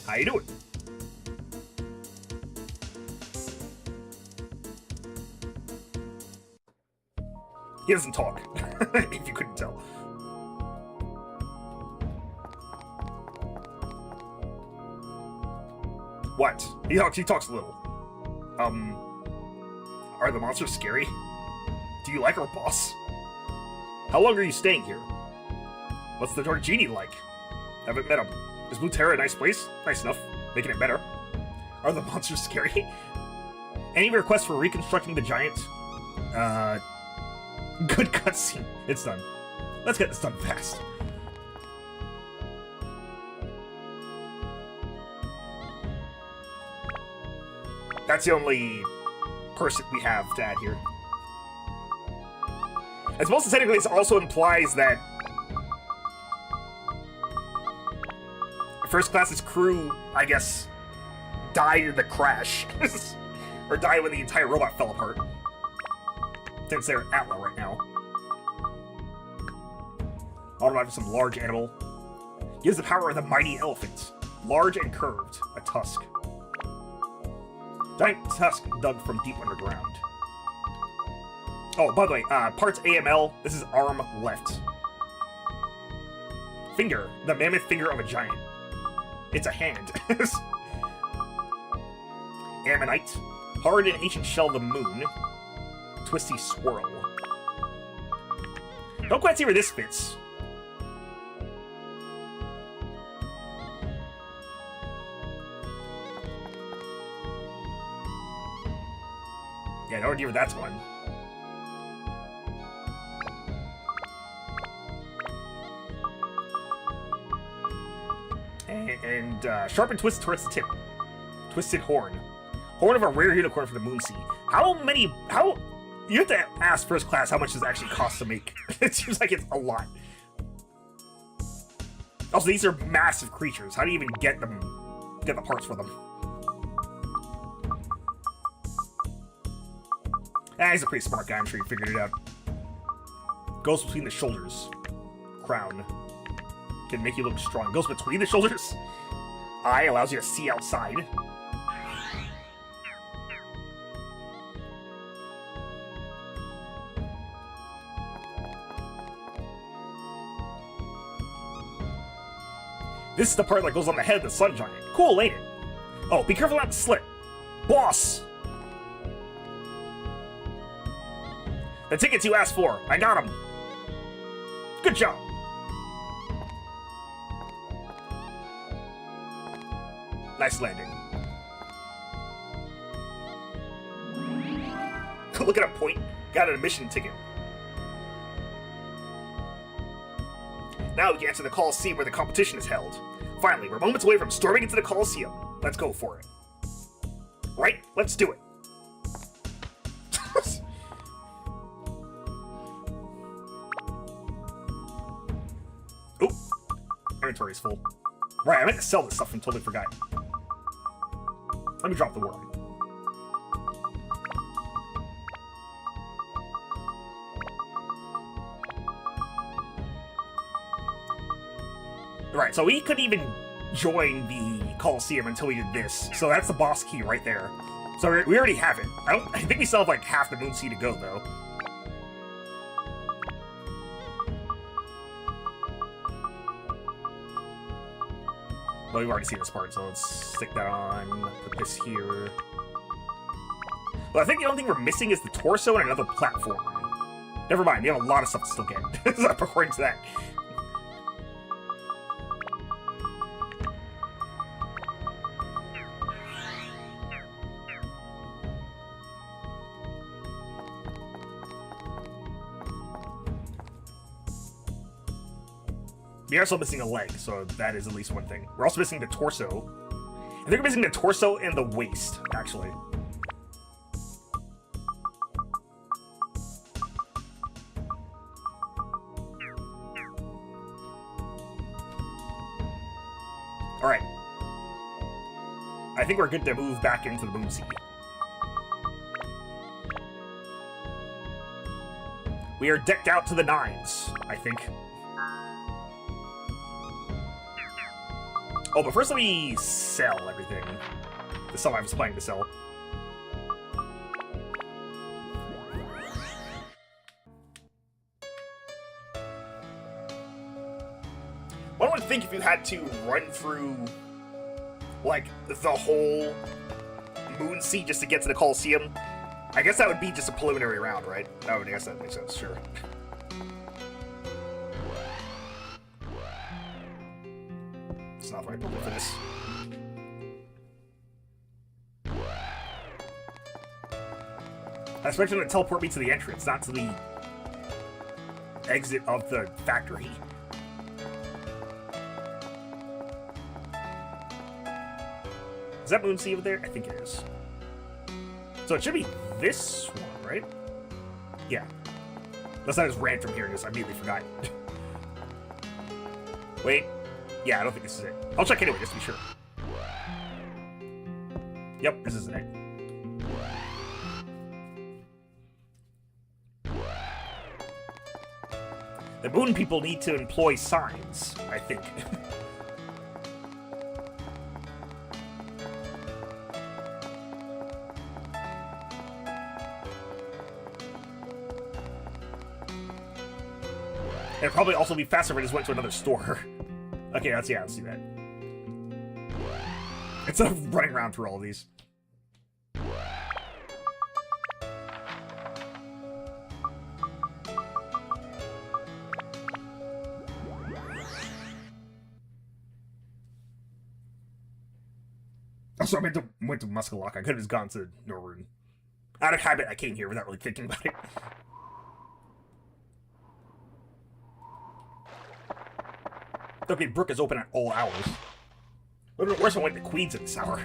How you doing? He doesn't talk, if you couldn't tell. What? He talks a little. Are the monsters scary? Do you like our boss? How long are you staying here? What's the Dark Genie like? Haven't met him. Is Blue Terra a nice place? Nice enough. Making it better. Are the monsters scary? Any requests for reconstructing the giant? Good cutscene. It's done. Let's get this done fast. That's the only person we have to add here. As most technically, this also implies that First Class's crew, I guess, died in the crash. Or died when the entire robot fell apart. Since they're at Atla right now. Autobot is some large animal. Gives the power of the mighty elephant. Large and curved. A tusk. Giant tusk dug from deep underground. Oh, by the way, parts AML, this is arm left. Finger, the mammoth finger of a giant. It's a hand. Ammonite, hard and ancient shell of the moon. Twisty swirl. Don't quite see where this fits. Yeah, no idea where that's going. And sharp and twist towards the tip. Twisted horn. Horn of a rare unicorn from the Moon Sea. You have to ask First Class how much does it actually cost to make. It seems like it's a lot. Also, these are massive creatures. How do you even get the parts for them? He's a pretty smart guy. I'm sure he figured it out. Goes between the shoulders. Crown. Can make you look strong. Goes between the shoulders. Eye allows you to see outside. This is the part that goes on the head of the sun giant. Cool, ain't it? Oh, be careful not to slip. Boss! The tickets you asked for. I got them. Good job. Nice landing. Look at a point. Got an admission ticket. Now we can enter the Coliseum where the competition is held. Finally, we're moments away from storming into the Coliseum. Let's go for it. Right? Let's do it. Oop. Inventory's full. Right, I meant to sell this stuff and totally forgot. Let me drop the worm. Right, so we couldn't even join the Coliseum until we did this. So that's the boss key right there. So we already have it. I think we still have like half the Moon Sea to go, though. Well, we've already seen this part, so let's stick that on, put this here. Well, I think the only thing we're missing is the torso and another platform. Never mind, we have a lot of stuff to still get, according to that. We are still missing a leg, so that is at least one thing. We're also missing the torso. I think we're missing the torso and the waist, actually. Alright. I think we're good to move back into the Moon Sea. We are decked out to the nines, I think. Oh, but first let me sell everything. The stuff I was planning to sell. One would think if you had to run through, like, the whole Moon Sea just to get to the Coliseum, I guess that would be just a preliminary round, right? Oh, I guess that makes sense, sure. It's not the right building for this. I expected him to teleport me to the entrance, not to the exit of the factory. Is that Moon Sea over there? I think it is. So it should be this one, right? Yeah. Unless I just ran from here and just immediately forgot. Wait. Yeah, I don't think this is it. I'll check anyway, just to be sure. Yep, this isn't it. The moon people need to employ signs, I think. It'd probably also be faster if I just went to another store. Okay, let's see that. Instead of running around through all of these. Also, I went to Muscalok. I could have just gone to Norrune. Out of habit, I came here without really thinking about it. Okay, Brook is open at all hours. Would have been worse if I went to Queens at this hour.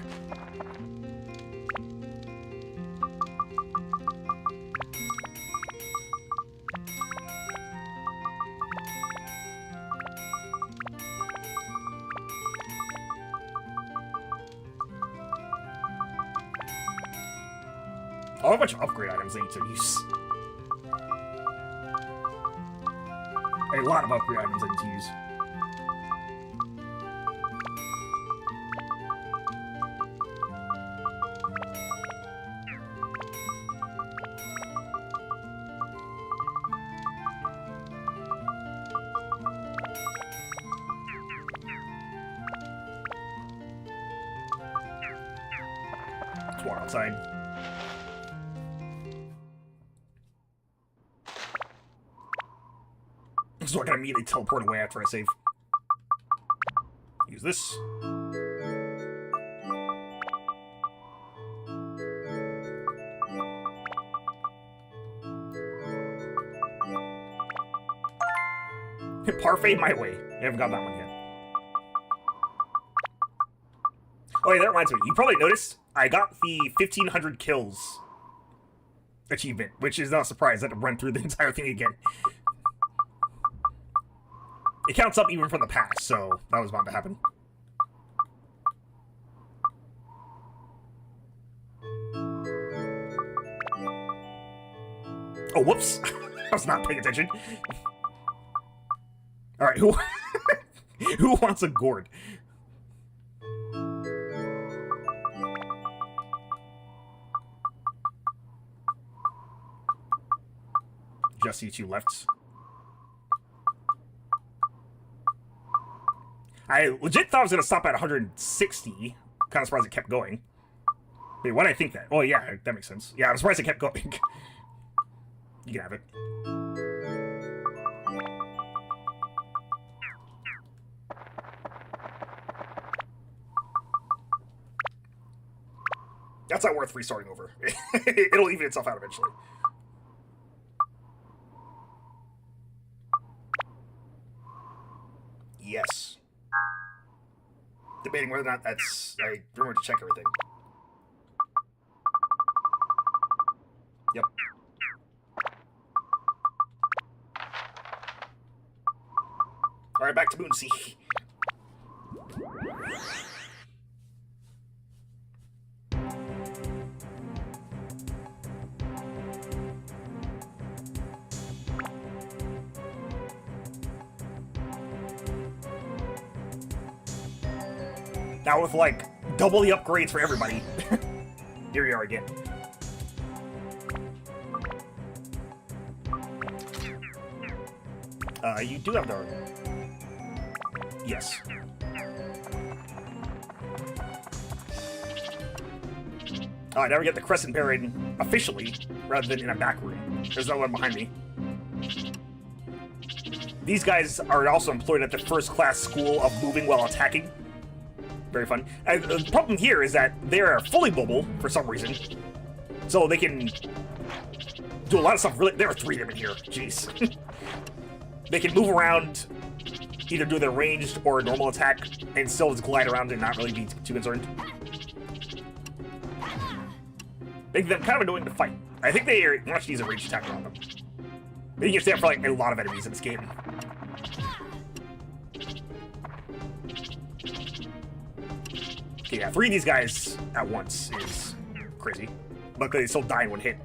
I have a bunch of upgrade items I need to use. A lot of upgrade items I need to use. Let's walk outside. So I can immediately teleport away after I save. Use this. Parfait my way. I haven't got that one yet. Oh yeah, that reminds me. You probably noticed I got the 1,500 kills achievement, which is not a surprise. I had to run through the entire thing again. It counts up even from the past, so that was bound to happen. Oh, whoops. I was not paying attention. Alright, who who wants a gourd? Just you two left. I legit thought I was going to stop at 160. Kind of surprised it kept going. Wait, why did I think that? Oh, yeah, that makes sense. Yeah, I'm surprised it kept going. You can have it. That's not worth restarting over. It'll even itself out eventually. Yes. Debating whether or not that's... I remember to check everything. Yep. Alright, back to Moonsea. Now with, like, double the upgrades for everybody. Here we are again. You do have the... Yes. Now we get the Crescent Baron officially, rather than in a back room. There's no one behind me. These guys are also employed at the first-class school of moving while attacking. Very fun. The problem here is that they're fully mobile for some reason, so they can do a lot of stuff. Really, there are 3 of them in here. Jeez. they can move around, either do their ranged or a normal attack, and still just glide around and not really be too concerned. Make them kind of annoying to fight. I think they want to use a ranged attack on them. They can stand for like a lot of enemies in this game. Okay, yeah, 3 of these guys at once is crazy. Luckily, they still die in 1 hit.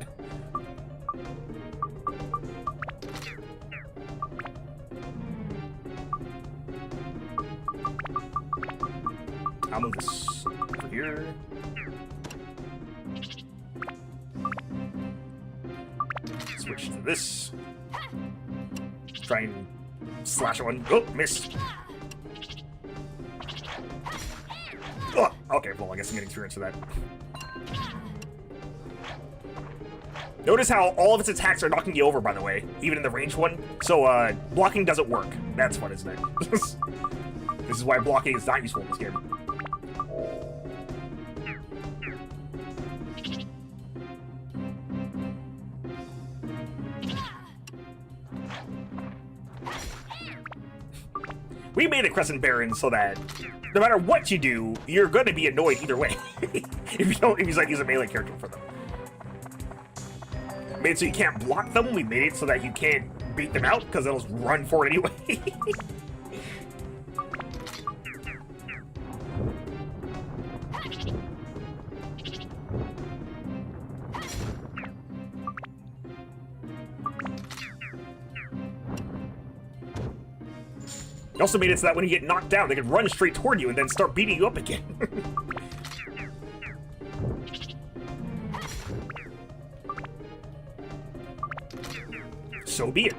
I'll move this over here. Switch to this. Try and slash one. Oh, missed. Oh, okay, well, I guess I'm getting through into that. Notice how all of its attacks are knocking you over, by the way, even in the ranged one. So, blocking doesn't work. That's fun, isn't it? This is why blocking is not useful in this game. We made a Crescent Baron so that no matter what you do, you're going to be annoyed either way. if you like use a melee character for them. Made it so you can't block them. We made it so that you can't beat them out because they'll just run for it anyway. It also made it so that when you get knocked down, they can run straight toward you and then start beating you up again. So be it.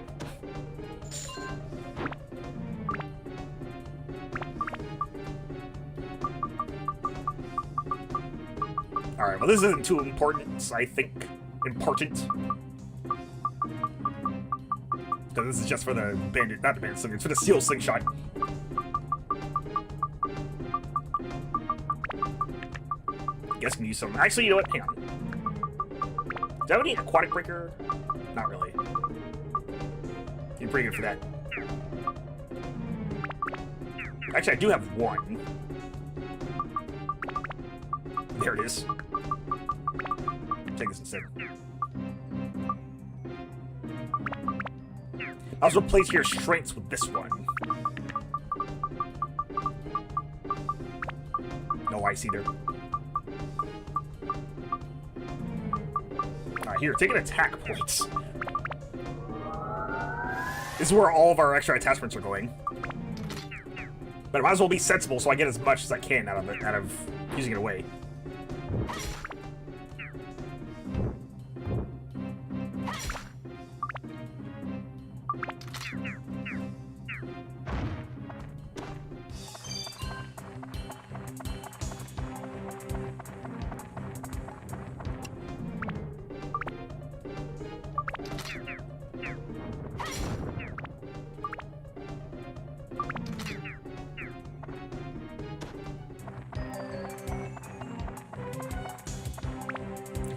Alright, well this isn't too important, I think. Important. Because this is just for the bandit, not the bandit slinger, it's for the steel slingshot. Guess we can use some. Actually, you know what? Hang on. Do I have any aquatic breaker? Not really. You're pretty good for that. Actually, I do have one. There it is. Take this instead. I'll also replace your strengths with this one. No ice either. Alright, here, take an attack points. This is where all of our extra attachments are going. But I might as well be sensible so I get as much as I can out of using it away.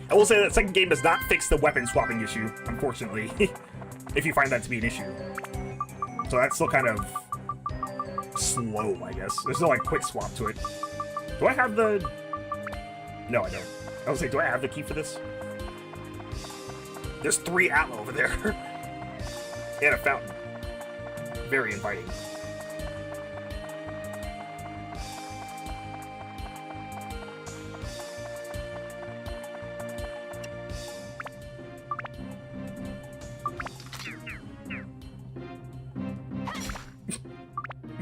I will say that second game does not fix the weapon swapping issue, unfortunately, if you find that to be an issue. So that's still kind of slow, I guess. There's no, like, quick swap to it. Do I have the... No, I don't. I was like, do I have the key for this? There's 3 Atla over there. And a fountain. Very inviting.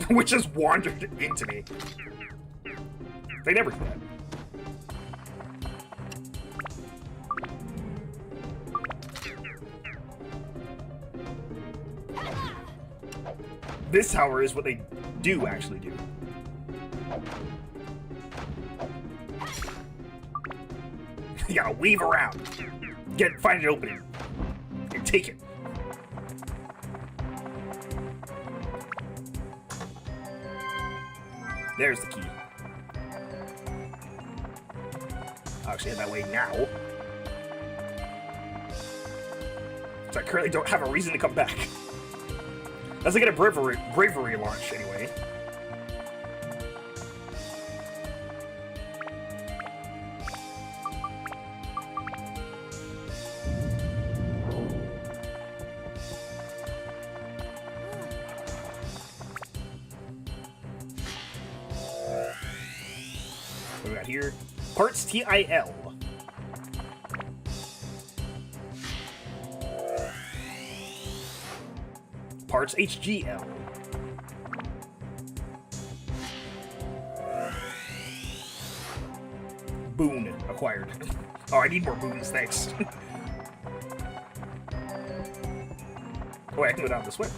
Which just wandered into me. They never do that. This, however, is what they do actually do. You gotta weave around. Find an opening. And take it. There's the key. I'll actually head that way now. So I currently don't have a reason to come back. Let's get a bravery launch anyway. What do we got here? Parts TIL. Parts HGL. Boon acquired. Oh, I need more boons, thanks. Oh, I can go down this way.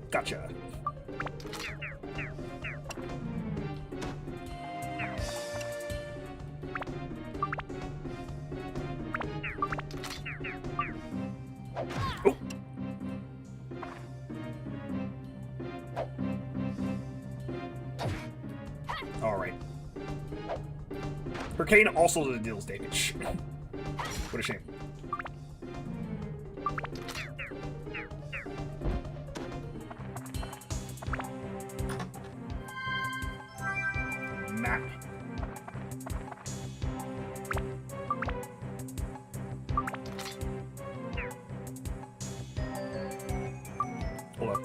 Gotcha. Oh. All right. Hurricane also deals damage. What a shame. Map. Hold up.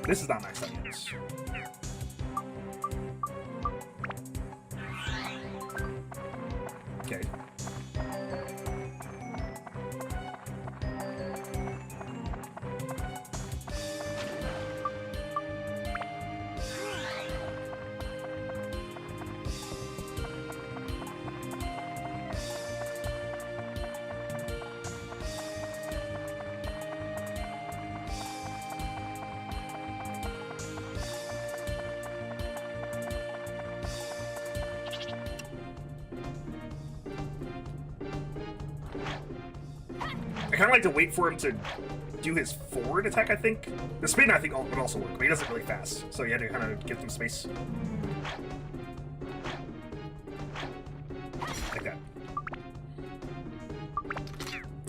This is not maxed out yet. Okay. I kind of like to wait for him to do his forward attack, I think. The spin, I think, would also work, but he does it really fast, so you have to kind of give him space. Like that.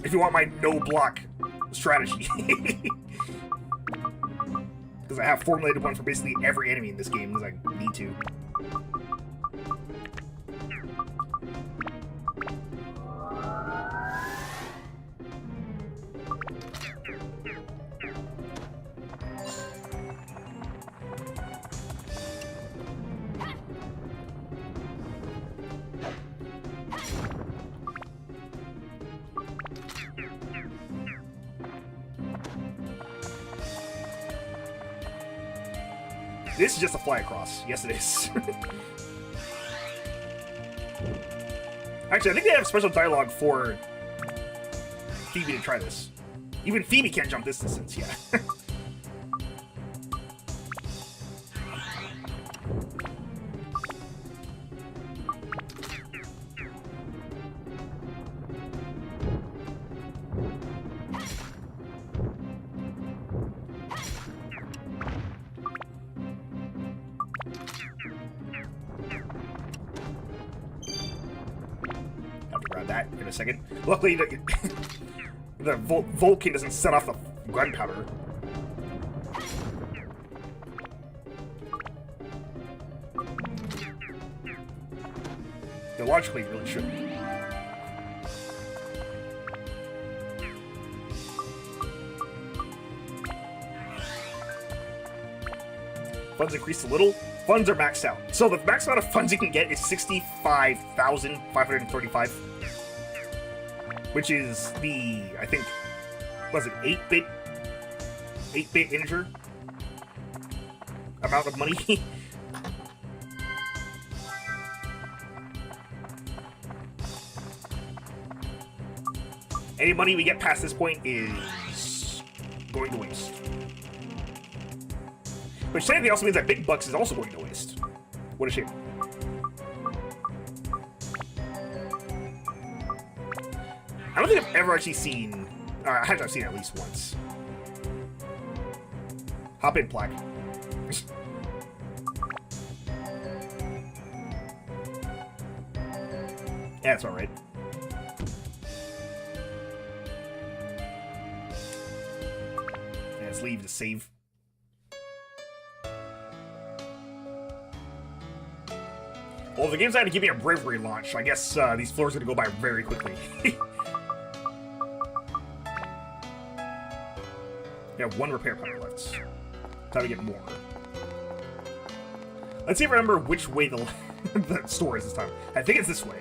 If you want my no-block strategy. Because I have formulated one for basically every enemy in this game, because I need to. This is just a fly across. Yes, it is. Actually, I think they have special dialogue for Phoebe to try this. Even Phoebe can't jump this distance, yeah. Grab that in a second. Luckily, the Vulcan doesn't set off the gunpowder. Logically, it really shouldn't. Funds increased a little. Funds are maxed out. So the max amount of funds you can get is 65,535. Which is the, I think, was it 8-bit integer amount of money? Any money we get past this point is going to waste. Which technically also means that big bucks is also going to waste. What a shame. I don't think I've ever actually seen... I have to have seen it at least once. Hop in, Plaque. Yeah, it's alright. Let's leave to save. Well, if the game's not going to give me a bravery launch, I guess these floors are going to go by very quickly. We have one repair power left. Time to get more. Let's see if I remember which way the store is this time. I think it's this way.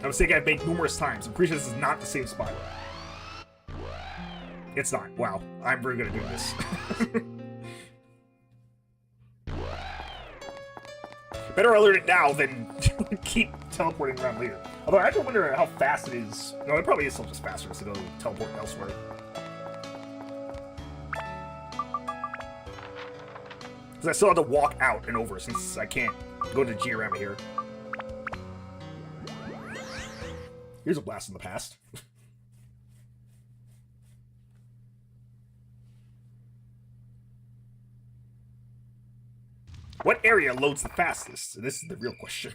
A mistake I've made numerous times. I'm pretty sure this is not the same spot. It's not. Wow. I'm very good at doing this. Better I learn it now than keep teleporting around later. Although I actually wonder how fast it is. No, it probably is still just faster to go teleport elsewhere. Because I still have to walk out and over since I can't go to Georama here. Here's a blast in the past. What area loads the fastest? This is the real question.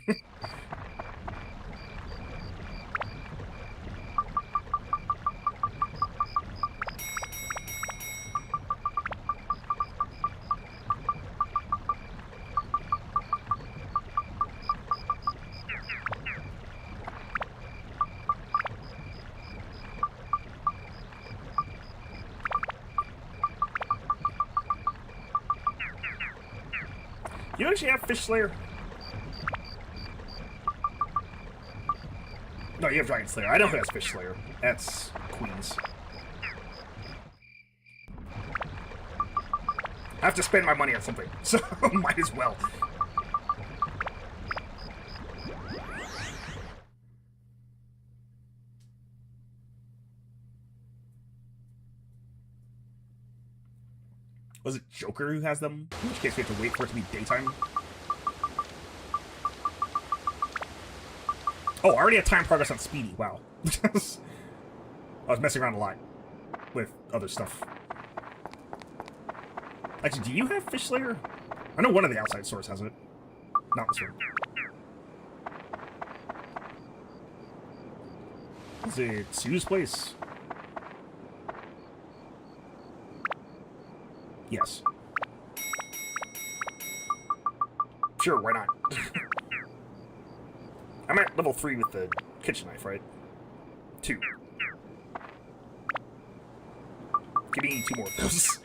You actually have Fish Slayer? No, you have Giant Slayer. I know who has Fish Slayer. That's Queens. I have to spend my money on something, so might as well. Was it Joker who has them? In which case we have to wait for it to be daytime. Oh, I already have time progress on Speedy. Wow. I was messing around a lot with other stuff. Actually, do you have Fish Slayer? I know one of the outside stores has it. Not this one. Is it Sue's place? Yes. Sure, why not? I'm at level 3 with the kitchen knife, right? 2. Give me 2 more of those.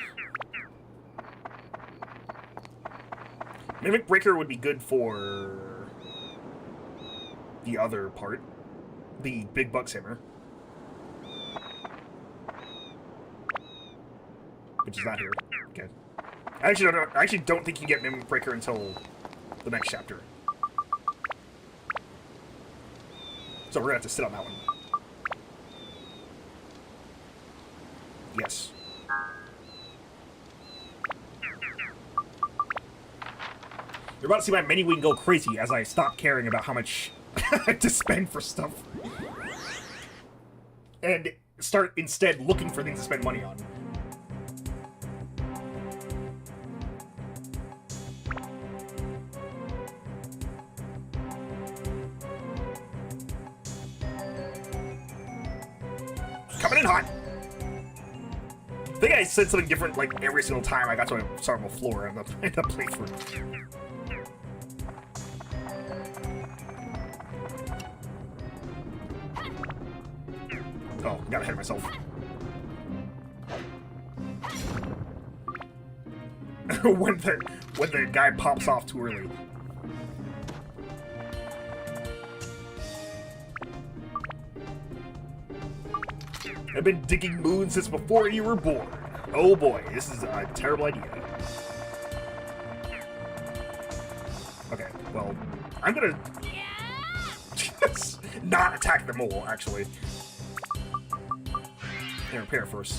Mimic Breaker would be good for the other part. The Big Bucks Hammer. Which is not here. Okay. I actually don't think you get Mimic Breaker until the next chapter. So we're gonna have to sit on that one. Yes. You're about to see my mini wing go crazy as I stop caring about how much I have to spend for stuff. And start instead looking for things to spend money on. Coming in hot! I think I said something different like every single time I got to a startable floor in the playthrough. Oh, got ahead of myself. when the guy pops off too early. I've been digging moons since before you were born. Oh boy, this is a terrible idea. Okay, well, I'm gonna not attack the mole, actually. And repair first.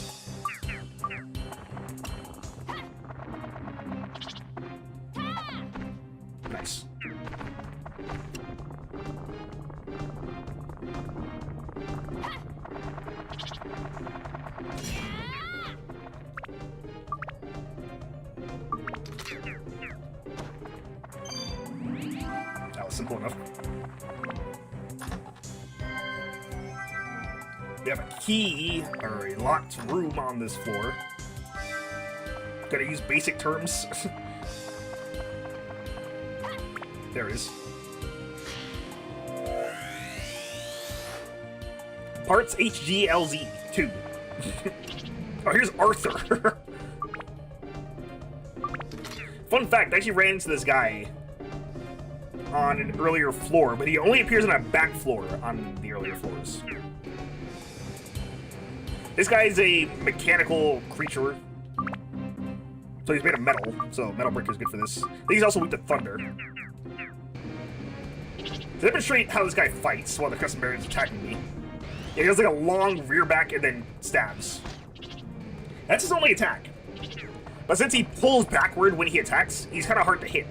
Nice. simple enough. We have a key, or a locked room on this floor. Gotta use basic terms. There it is. Parts HGLZ 2. Oh, here's Arthur. Fun fact, I actually ran into this guy on an earlier floor, but he only appears on a back floor on the earlier floors. This guy is a mechanical creature. So he's made of metal, so metal brick is good for this. I think he's also weak to thunder. To demonstrate how this guy fights while the custom bear is attacking me, he has like a long rear back and then stabs. That's his only attack. But since he pulls backward when he attacks, he's kind of hard to hit.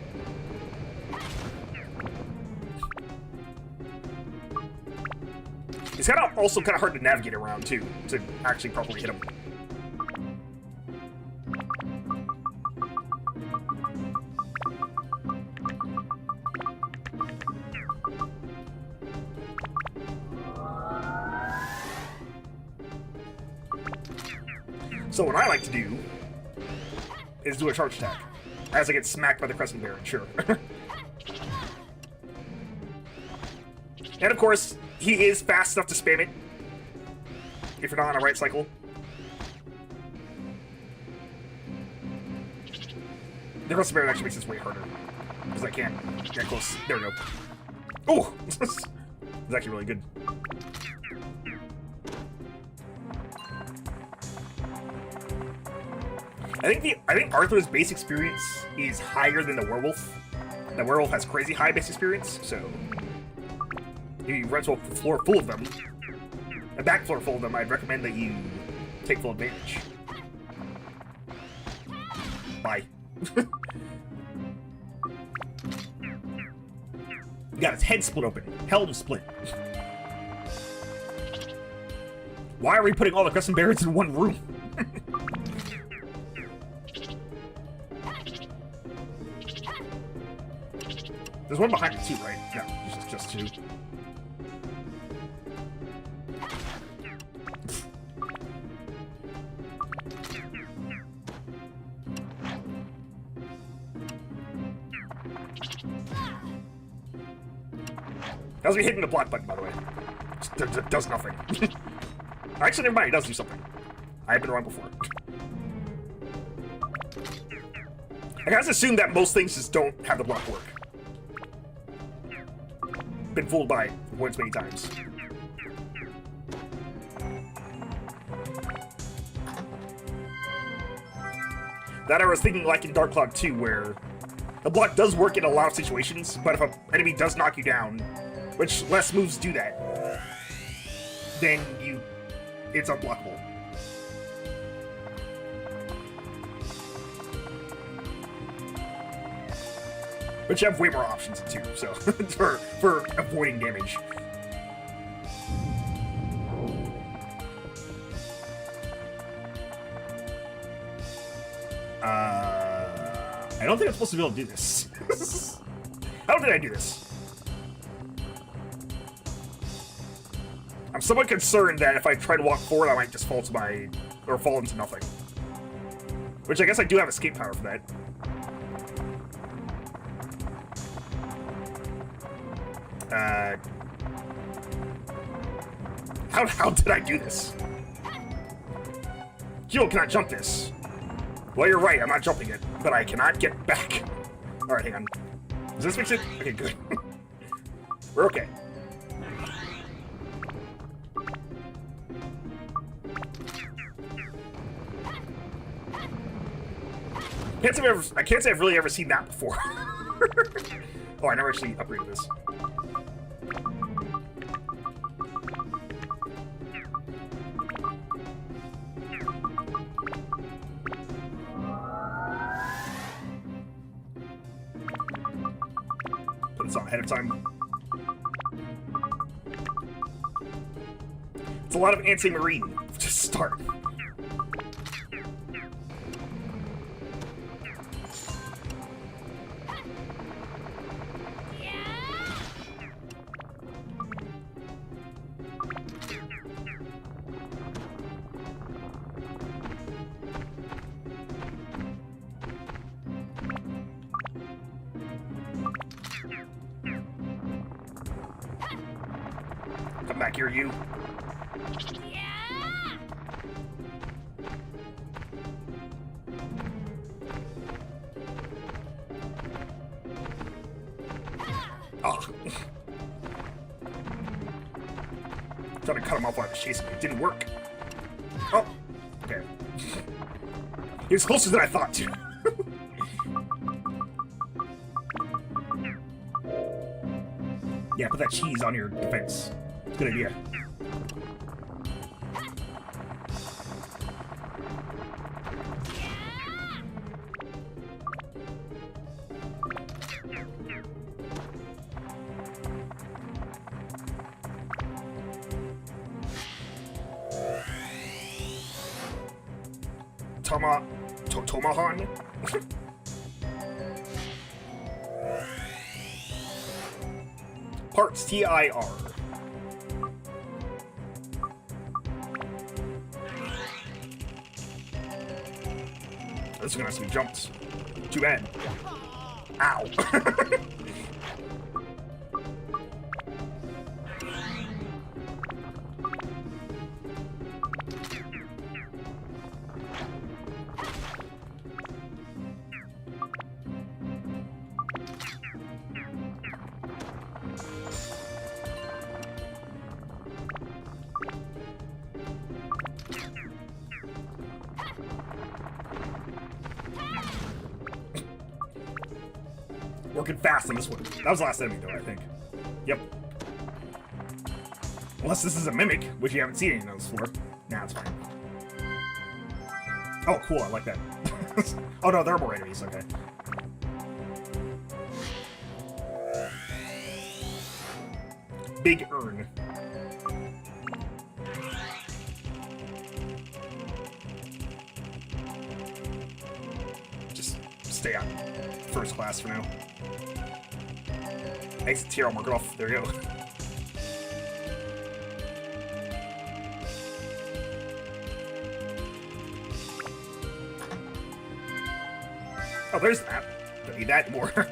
He's also kind of hard to navigate around too, to actually properly hit him. So what I like to do is do a charge attack as I get smacked by the Crescent Bear, sure. And of course, he is fast enough to spam it if you're not on a right cycle. The Crescent Bear actually makes this way harder because I can't get close. There we go. Oh, it's actually really good. I think Arthur's base experience is higher than the werewolf. The werewolf has crazy high base experience, so if you run to a floor full of them, a back floor full of them, I'd recommend that you take full advantage. Bye. You got his head split open. Helm split. Why are we putting all the custom bears in one room? There's one behind me too, right? No, just two. How's me hitting the block button, by the way? It does nothing. Actually, never mind, it does do something. I've been wrong before. I guys assume that most things just don't have the block work. Been fooled by once many times. That I was thinking like in Dark Cloud 2, where the block does work in a lot of situations, but if an enemy does knock you down, which less moves do that, then it's unblockable. But you have way more options too, so for avoiding damage. I don't think I'm supposed to be able to do this. How did I do this? I'm somewhat concerned that if I try to walk forward, I might just fall into nothing. Which I guess I do have escape power for that. How did I do this? Jill cannot jump this. Well, you're right, I'm not jumping it, but I cannot get back. Alright, hang on. Does this fix it? Okay, good. We're okay. I can't say I've really ever seen that before. Oh, I never actually upgraded this. Put this on ahead of time. It's a lot of anti-marine to start. here, you. Oh. Trying to cut him off while I was chasing him. It didn't work. Oh. Okay. He was closer than I thought to. Yeah, put that cheese on your defense. Good idea. Tomahan? Parts, T-I-R. This is gonna have some jumps. Too bad. Ow. Working fast on this one. That was the last enemy, though, I think. Yep. Unless this is a mimic, which you haven't seen any of those before. Nah, it's fine. Oh, cool. I like that. Oh, no, there are more enemies. Okay. Big urn. Just stay on first class for now. Exit here, I'll mark it off. There you go. Oh, there's that. Don't need that anymore.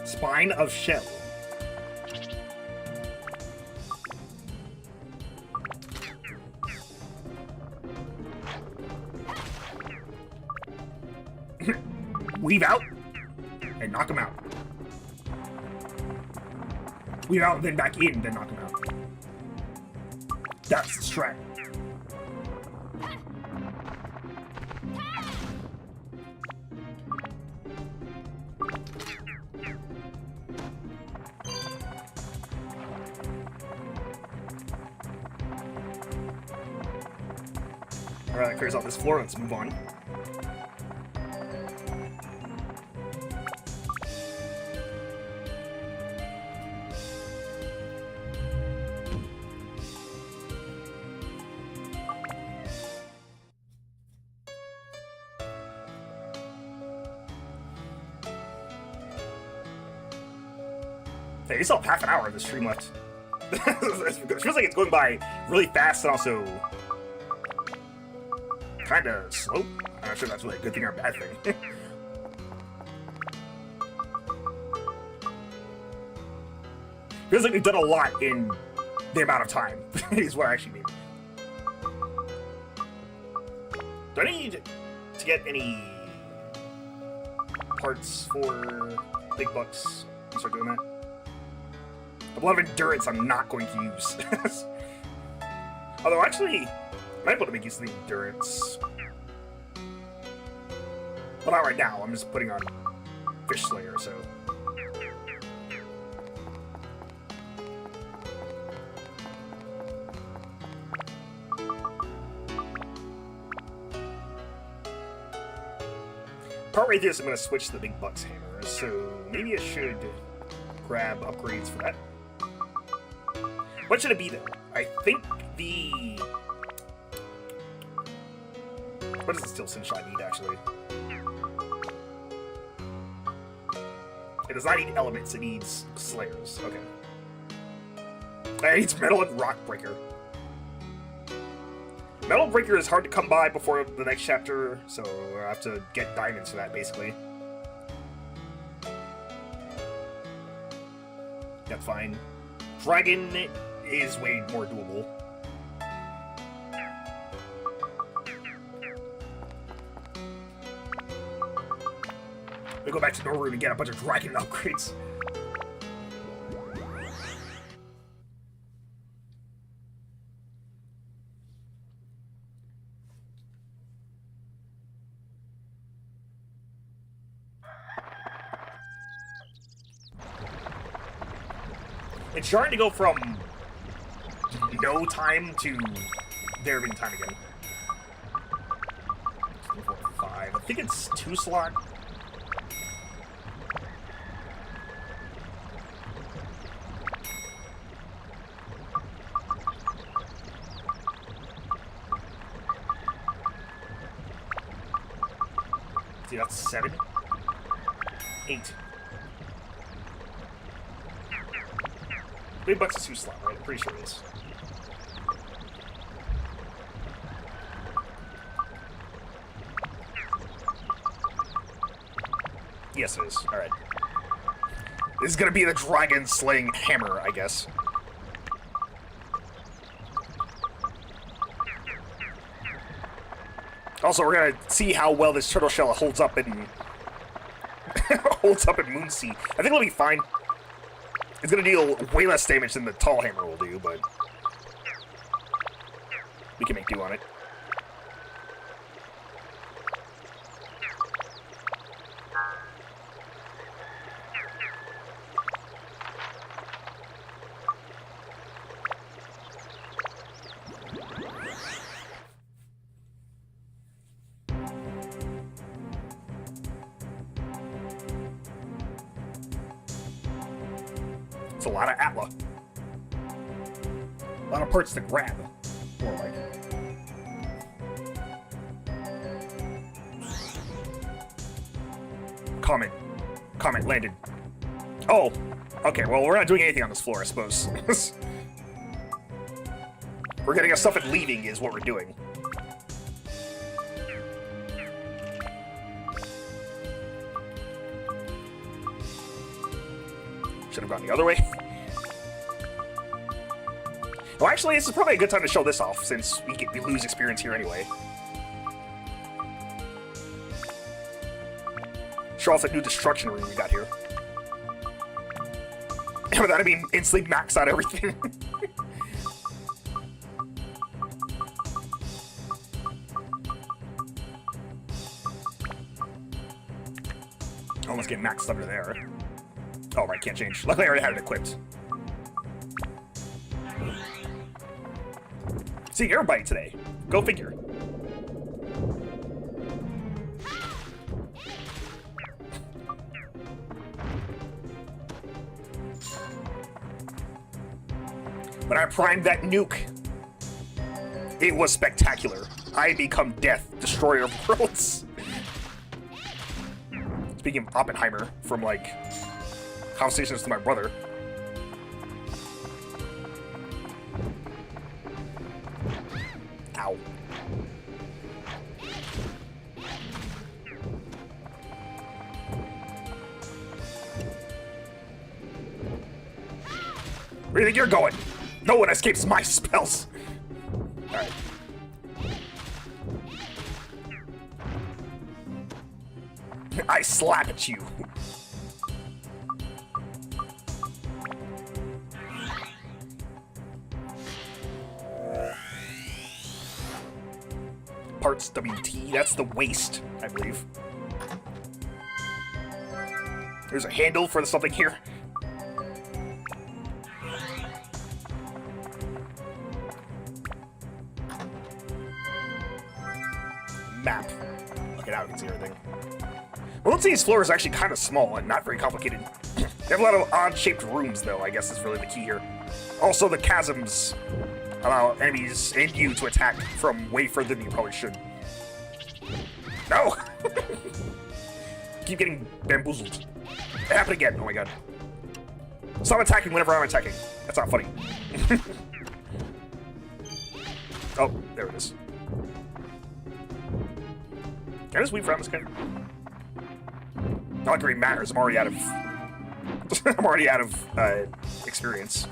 Spine of shell. Weave out and knock him out. Weave out and then back in, then knock him out. That's the strat. Alright, that clears out this floor. Let's move on. Hey, you still have half an hour of this stream left. It feels like it's going by really fast and also kind of slow. I'm not sure if that's really a good thing or a bad thing. Feels like we've done a lot in the amount of time, is what I actually mean. Do I need to get any parts for big bucks? Start doing that. A lot of endurance I'm not going to use. Although, actually, I might be able to make use of the endurance. But not right now. I'm just putting on Fish Slayer, so. Partway through this, I'm going to switch to the Big Bucks Hammer, so maybe I should grab upgrades for that. What should it be, though? I think the... What does the Steel Slingshot need, actually? It does not need elements, it needs Slayers. Okay. It needs Metal and Rock Breaker. Metal Breaker is hard to come by before the next chapter, so I have to get diamonds for that, basically. That's fine. Dragon is way more doable. We go back to Norwood and get a bunch of dragon upgrades. It's starting to go from no time to there being time again. 4, 5. I think it's 2 slot. See, that's 7. 8. Big Bucks is 2 slot, right? I'm pretty sure it is. Yes, it is. Alright. This is gonna be the dragon slaying hammer, I guess. Also, we're gonna see how well this turtle shell holds up in holds up in Moonsea. I think it'll be fine. It's gonna deal way less damage than the tall hammer will do, but we can make do on it. It's a lot of Atla. A lot of parts to grab, more like. Comment landed. Oh, okay, well, we're not doing anything on this floor, I suppose. We're getting our stuff and leaving is what we're doing. Should have gone the other way. Well, actually, this is probably a good time to show this off, since we lose experience here anyway. Show off the new destruction room we got here. And by that I mean instantly max out everything. Almost get maxed under there. Oh, right, can't change. Luckily, I already had it equipped. Seeing everybody today. Go figure. When I primed that nuke, it was spectacular. I become death, destroyer of worlds. Speaking of Oppenheimer, from, like, conversations with my brother. Ow. Where do you think you're going? No one escapes my spells. Alright. I slap at you. Parts WT, that's the waste, I believe. There's a handle for something here. Map. Okay, now we can see everything. Well, let's see, these floors are actually kind of small and not very complicated. They have a lot of odd-shaped rooms, though, I guess is really the key here. Also, the chasms allow enemies and you to attack from way further than you probably should. No! Keep getting bamboozled. It happened again, oh my god. Stop attacking whenever I'm attacking. That's not funny. Oh, there it is. Can I just weave around this guy? Not like it really matters. I'm already out of... I'm already out of experience.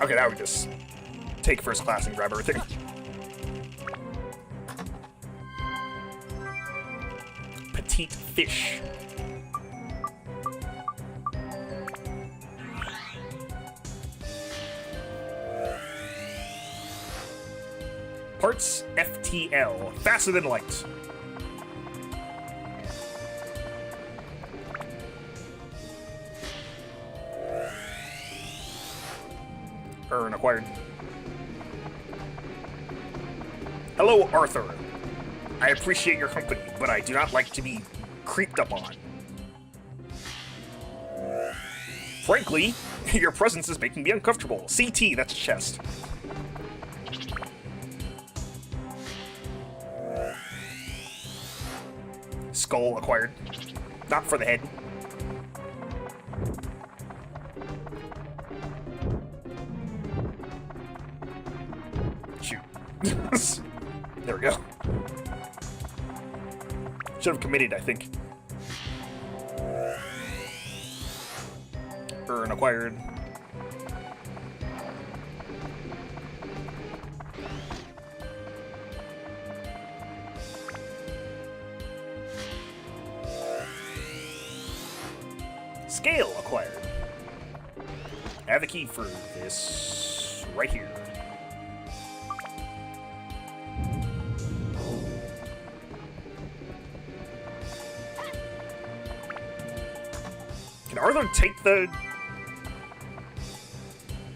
Okay, now we just take first class and grab everything. Petite fish. Parts FTL. Faster than light. Earn acquired. Hello, Arthur. I appreciate your company, but I do not like to be creeped up on. Frankly, your presence is making me uncomfortable. CT, that's a chest. Skull acquired. Not for the head. Shoot. There we go. Should have committed, I think. Earn acquired. Scale acquired. I have the key for this right here. Can Arthur take the...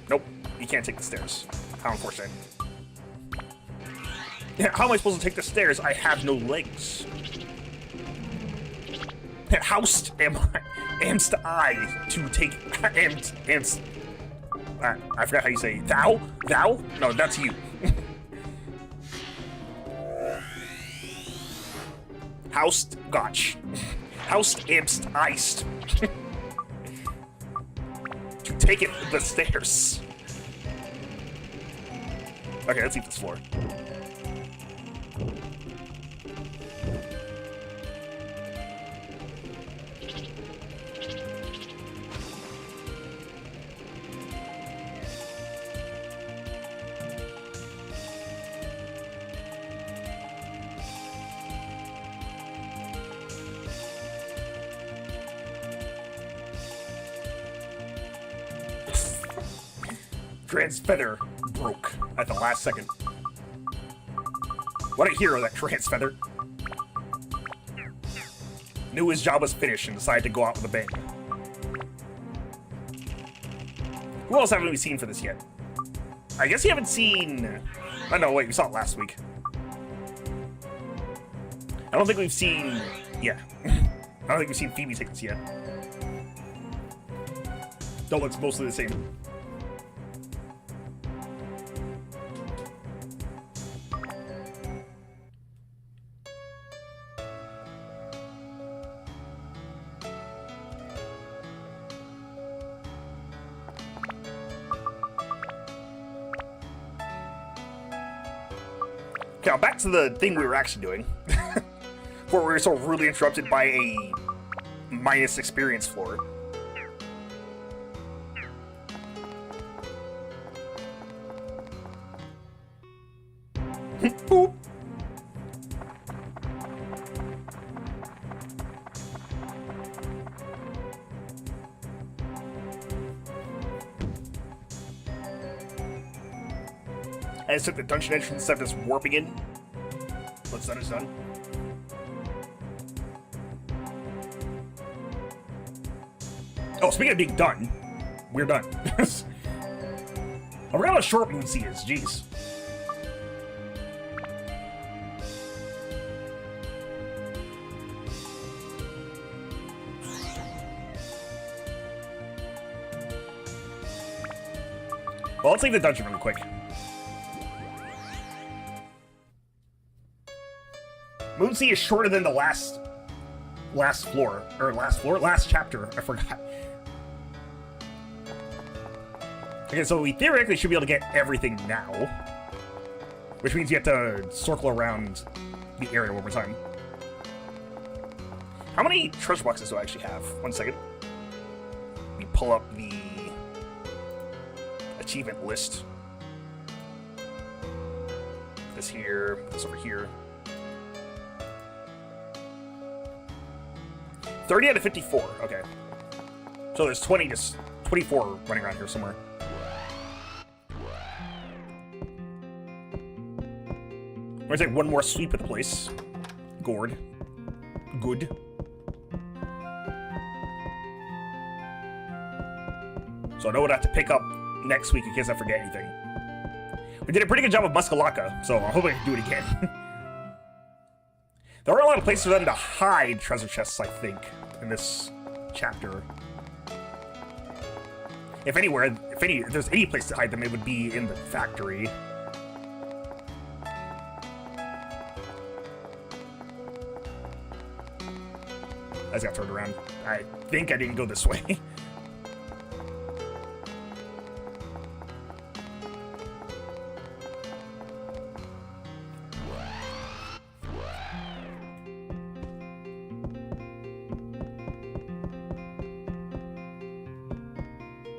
Nope, he can't take the stairs. How unfortunate. Yeah, how am I supposed to take the stairs? I have no legs. Housed amst I to take amst. I forgot how you say thou? Thou? No, that's you. Housed gotch. Housed amst iced. To take it the stairs. Okay, let's leave this floor. Trans feather broke at the last second. What a hero, that trans feather. Knew his job was finished and decided to go out with a bang. Who else haven't we seen for this yet? I guess you haven't seen... Oh no, wait, we saw it last week. I don't think we've seen... Yeah. I don't think we've seen Phoebe take this yet. Though it looks mostly the same. Now, back to the thing we were actually doing, where we were so rudely interrupted by a minus experience floor. Boop. I just took the dungeon entrance instead of just warping in. What's done is done. Oh, speaking of being done, we're done. I forgot how short Moonsea is, jeez. Well, let's leave the dungeon really quick. Moonsea is shorter than the last chapter. I forgot. Okay, so we theoretically should be able to get everything now. Which means you have to circle around the area one more time. How many treasure boxes do I actually have? 1 second. Let me pull up the achievement list. This here, this over here. 30 out of 54, okay. So there's 24 running around here somewhere. I'm gonna take one more sweep at the place. Gourd. Good. So I know what I have to pick up next week in case I forget anything. We did a pretty good job of Muskalaka, so I hope I can do it again. There are a lot of places for them to hide treasure chests, I think, in this chapter. If there's any place to hide them, it would be in the factory. I just got turned around. I think I didn't go this way.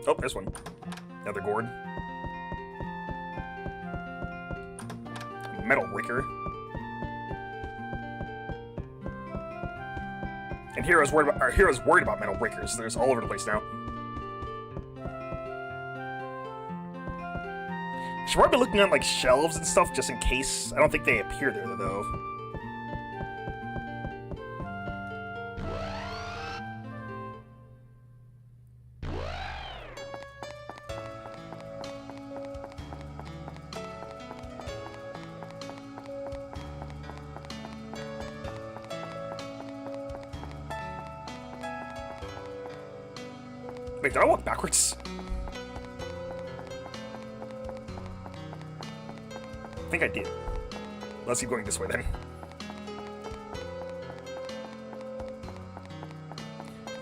Oh, there's one. Another gourd. Metal Ricker. And our hero's worried about metal breakers. There's all over the place now. Should probably be looking at like shelves and stuff just in case. I don't think they appear there though. Wait, did I walk backwards? I think I did. Let's keep going this way then.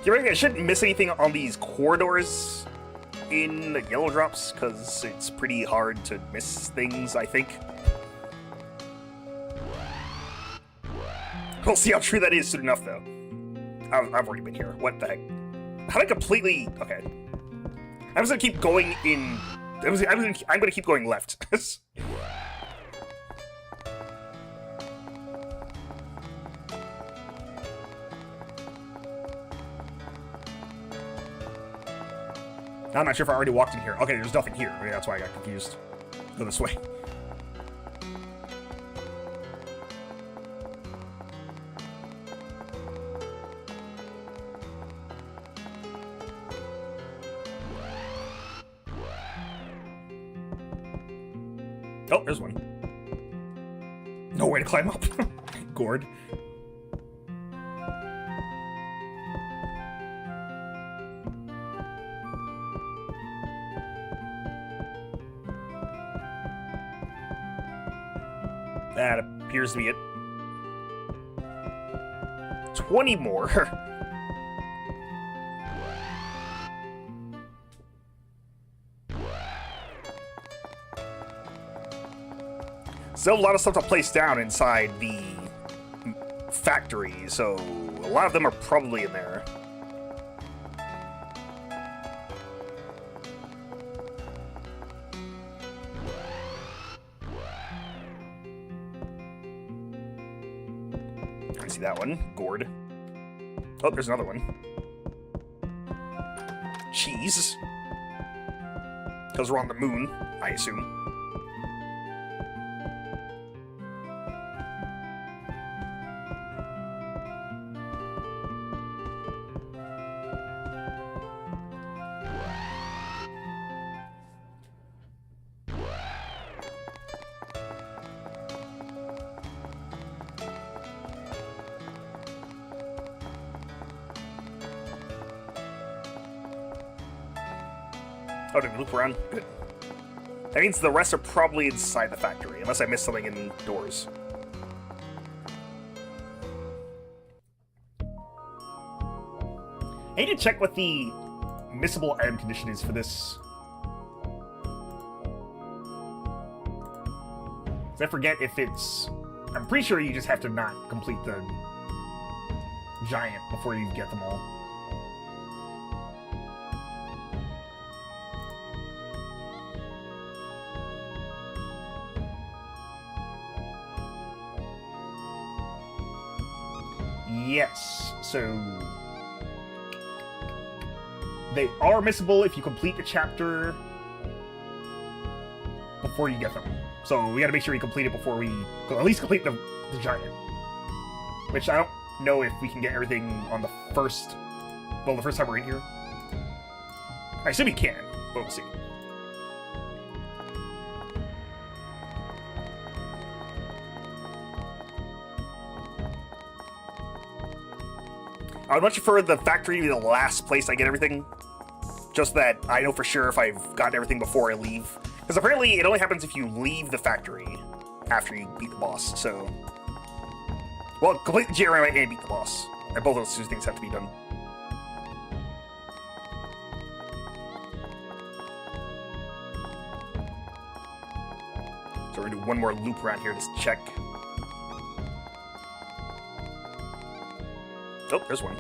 I shouldn't miss anything on these corridors in the yellow drops, because it's pretty hard to miss things, I think. We'll see how true that is soon enough, though. I've already been here. What the heck? How did I completely... Okay. I'm just gonna keep going in... I'm gonna keep going left. I'm not sure if I already walked in here. Okay, there's nothing here. Maybe that's why I got confused. Go this way. Oh, there's one. No way to climb up. Gourd. That appears to be it. 20 more. Still a lot of stuff to place down inside the factory, so a lot of them are probably in there. I see that one. Gourd. Oh, there's another one. Cheese. Because we're on the moon, I assume. Oh, did we loop around? Good. That means the rest are probably inside the factory, unless I missed something indoors. I need to check what the missable item condition is for this. I forget if it's... I'm pretty sure you just have to not complete the giant before you get them all. Yes, so they are missable if you complete the chapter before you get them. So we gotta make sure we complete it before we at least complete the giant. Which I don't know if we can get everything on the first... Well, the first time we're in here. I assume we can, but we'll see. I would much prefer the factory to be the last place I get everything. Just that I know for sure if I've gotten everything before I leave. Because apparently it only happens if you leave the factory after you beat the boss, so... Well, complete the GRM and beat the boss. And both of those two things have to be done. So we're gonna do one more loop around here, just check. Oh, there's one.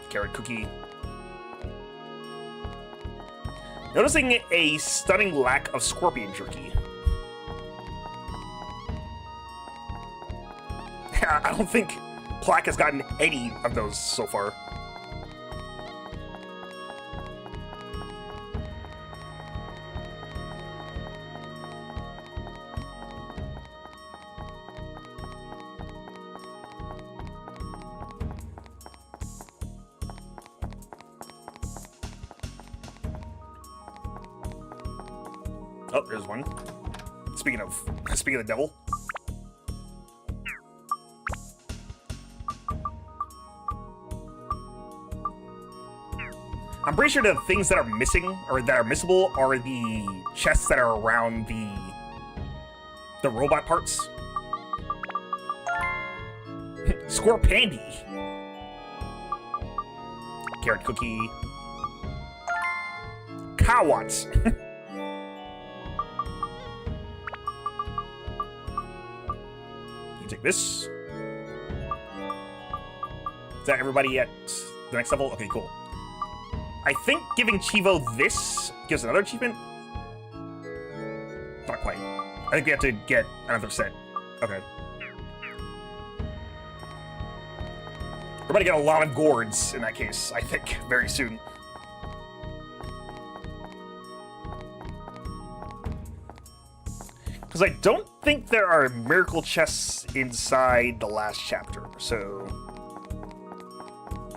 Carrot cookie. Noticing a stunning lack of scorpion jerky. I don't think Plaque has gotten any of those so far. Oh, there's one. Speaking of the devil. I'm pretty sure the things that are missing, or that are missable, are the chests that are around the robot parts. Scorpandy. Carrot cookie. Kawats. You take this. Is that everybody at the next level? Okay, cool. I think giving Chivo this gives another achievement. Not quite. I think we have to get another set. Okay. We're about to get a lot of gourds in that case, I think, very soon. Because I don't think there are miracle chests inside the last chapter, so...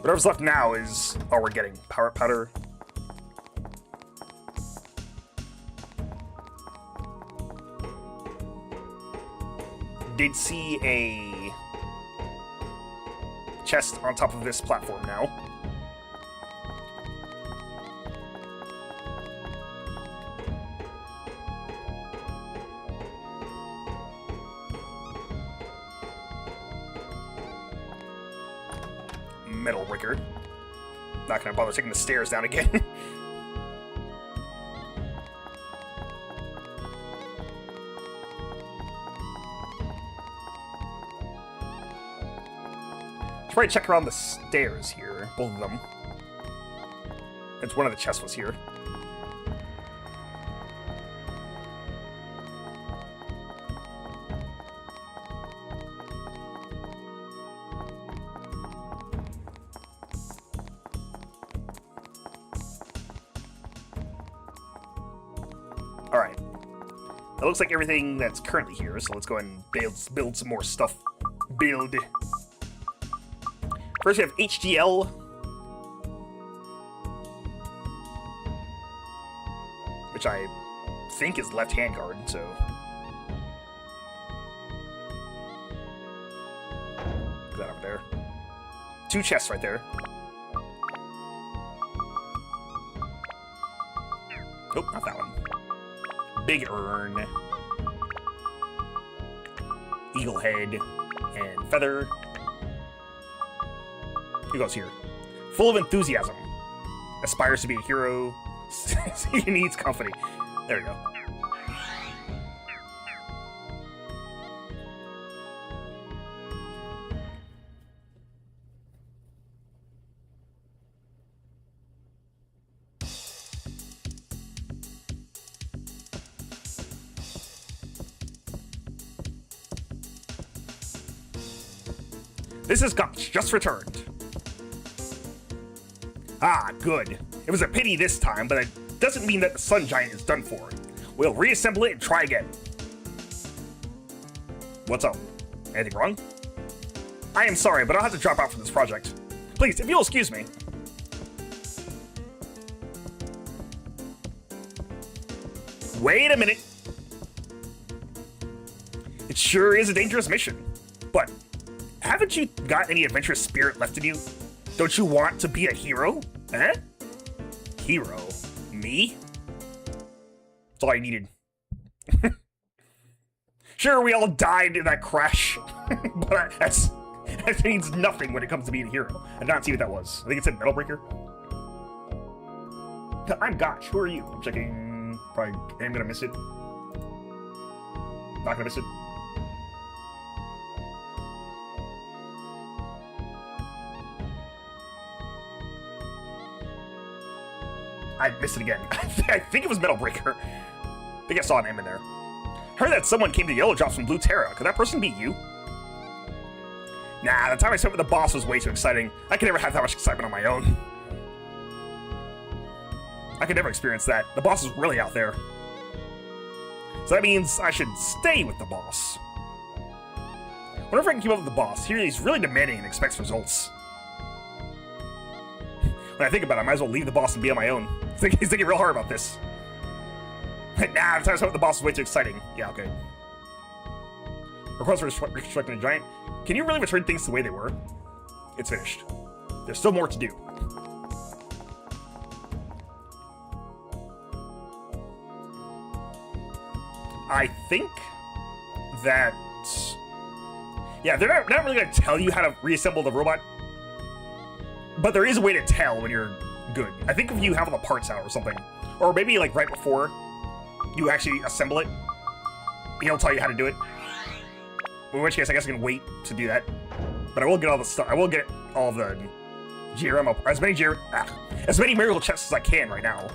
Whatever's left now is all we're getting. Power powder. Did see a chest on top of this platform now. Metal Ricker. Not gonna bother taking the stairs down again. Should probably check around the stairs here, both of them. Since one of the chests was here. Alright. That looks like everything that's currently here, so let's go ahead and build some more stuff. Build. First we have HDL. Which I think is left-hand guard, so... Put that over there. 2 chests right there. Oh, not that one. Big urn, eagle head, and feather. Who goes here? Full of enthusiasm. Aspires to be a hero. He needs company. There we go. This is Gotch, just returned. Ah, good. It was a pity this time, but it doesn't mean that the Sun Giant is done for. We'll reassemble it and try again. What's up? Anything wrong? I am sorry, but I'll have to drop out from this project. Please, if you'll excuse me. Wait a minute. It sure is a dangerous mission, but haven't you got any adventurous spirit left in you? Don't you want to be a hero? Eh? Hero? Me? That's all I needed. Sure, we all died in that crash, but that means nothing when it comes to being a hero. I did not see what that was. I think it said Metal Breaker. I'm Gotch. Who are you? I'm checking. Probably am gonna miss it. Not gonna miss it. I missed it again. I think it was Metal Breaker. I think I saw an M in there. Heard that someone came to Yellow Drops from Blue Terra. Could that person be you? Nah, the time I spent with the boss was way too exciting. I could never have that much excitement on my own. I could never experience that. The boss is really out there. So that means I should stay with the boss. Whenever I can keep up with the boss, he's really demanding and expects results. When I think about it, I might as well leave the boss and be on my own. He's thinking real hard about this. Nah, the time I spent with the boss was way too exciting. Yeah, okay. Request for reconstructing a giant. Can you really return things the way they were? It's finished. There's still more to do. I think that... Yeah, they're not really going to tell you how to reassemble the robot. But there is a way to tell when you're good. I think if you have all the parts out or something. Or maybe like right before you actually assemble it, he'll tell you how to do it. In which case, I guess I can wait to do that. But I will get all the stuff. I will get all the GRM, as many miracle chests as I can right now.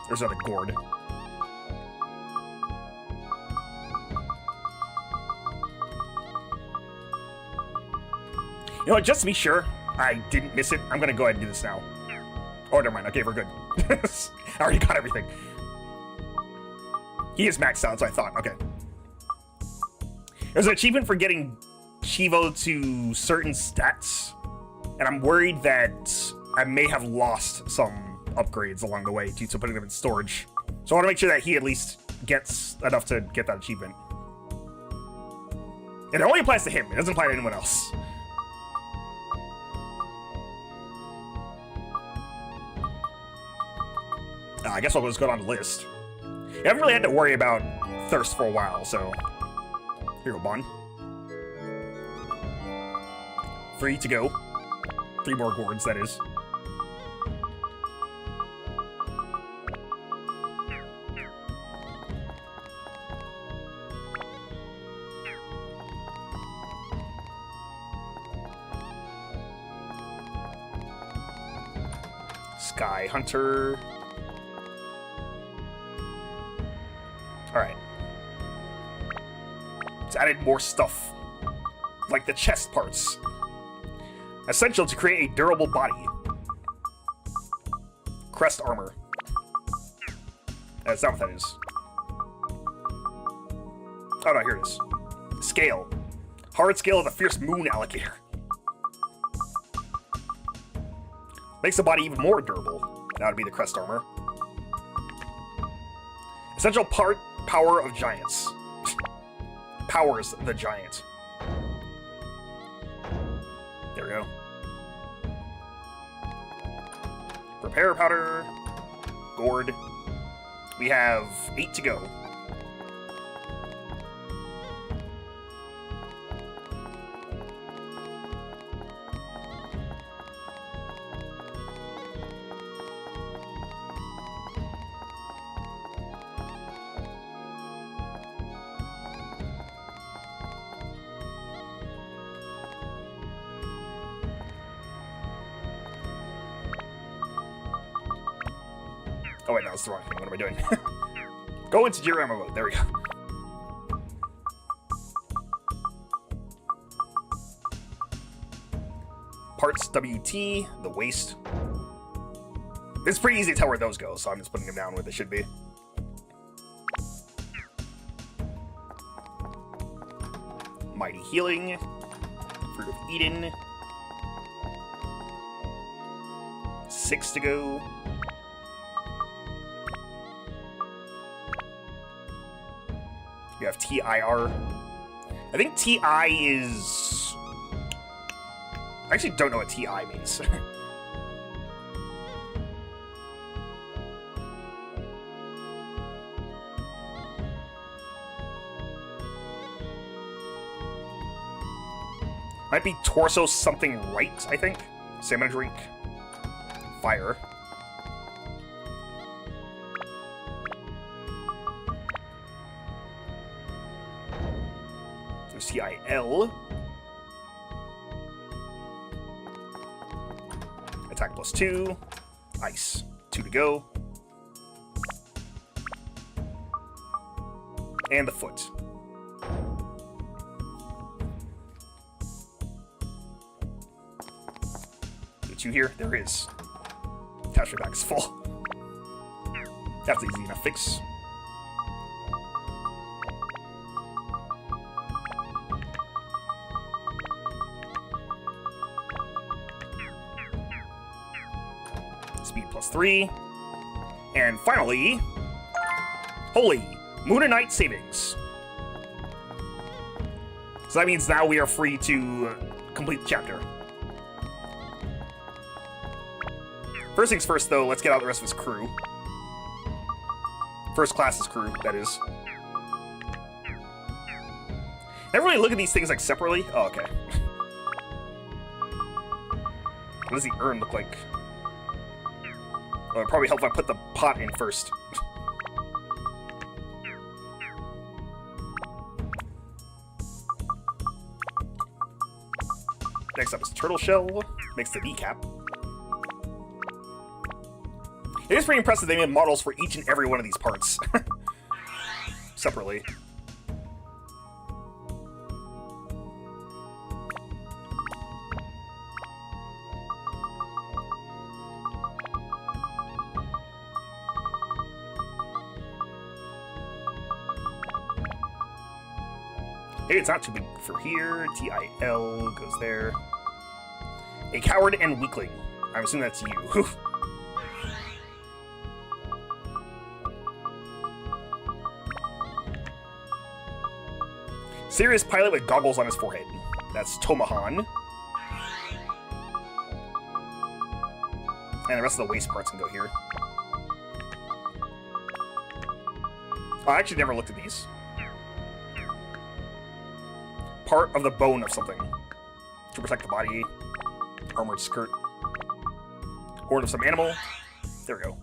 There's another gourd. You know what, just to be sure I didn't miss it, I'm gonna go ahead and do this now. Oh, never mind. Okay, we're good. I already got everything. He is maxed out, so I thought. Okay. There's an achievement for getting Chivo to certain stats, and I'm worried that I may have lost some upgrades along the way due to putting them in storage. So I want to make sure that he at least gets enough to get that achievement. It only applies to him. It doesn't apply to anyone else. I guess I'll just go down the list. I haven't really had to worry about thirst for a while, so... Here we go, Bon. 3 to go. 3 more gourds, that is. Sky Hunter... Alright. It's added more stuff. Like the chest parts. Essential to create a durable body. Crest armor. That's not what that is. Oh no, here it is. Scale. Hard scale of the fierce moon alligator. Makes the body even more durable. That would be the crest armor. Essential power of giants. Powers the giant. There we go. Repair powder. Gourd. We have 8 to go. Oh wait, no, that's the wrong thing. What am I doing? Go into diorama mode. There we go. Parts WT, the waste. It's pretty easy to tell where those go, so I'm just putting them down where they should be. Mighty Healing. Fruit of Eden. 6 to go. You have TIR. I think TI is... I actually don't know what TI means. Might be torso something right, I think. Salmon drink. Fire. There's CIL. Attack +2. Ice. 2 to go. And the foot. You here? There is. Attachment pack is full. That's easy enough fix. Speed +3. And finally, holy Moon and Night savings. So that means now we are free to complete the chapter. First things first, though, let's get out the rest of his crew. First class's crew, that is. Never really look at these things, like, separately. Oh, okay. What does the urn look like? Oh, it'd probably help if I put the pot in first. Next up is Turtle Shell. Makes the kneecap. It is pretty impressive they made models for each and every one of these parts. Separately. Hey, it's not too big for here. TIL goes there. A coward and weakling. I'm assuming that's you. Serious pilot with goggles on his forehead. That's Tomahan. And the rest of the waste parts can go here. Oh, I actually never looked at these. Part of the bone of something. To protect the body. Armored skirt. Horn of some animal. There we go.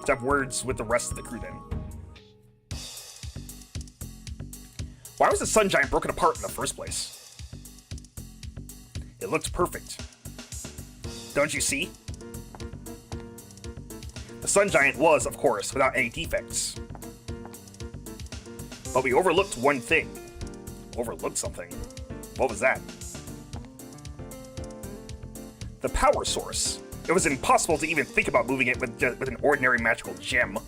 To have words with the rest of the crew then. Why was the Sun Giant broken apart in the first place? It looked perfect. Don't you see? The Sun Giant was, of course, without any defects. But we overlooked one thing. Overlooked something. What was that? The power source. It was impossible to even think about moving it with an ordinary magical gem.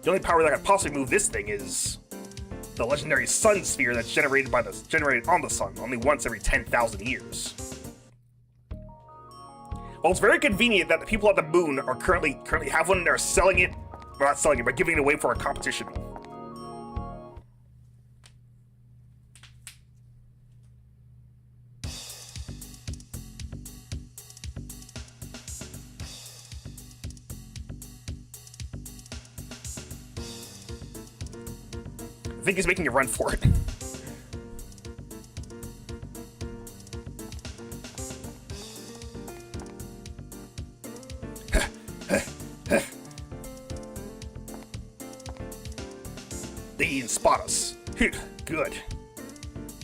The only power that could possibly move this thing is the legendary sun sphere that's generated on the sun only once every 10,000 years. Well, it's very convenient that the people at the moon are currently have one and they're selling it, well, not selling it, but giving it away for a competition. I think he's making a run for it. They didn't spot us. Good.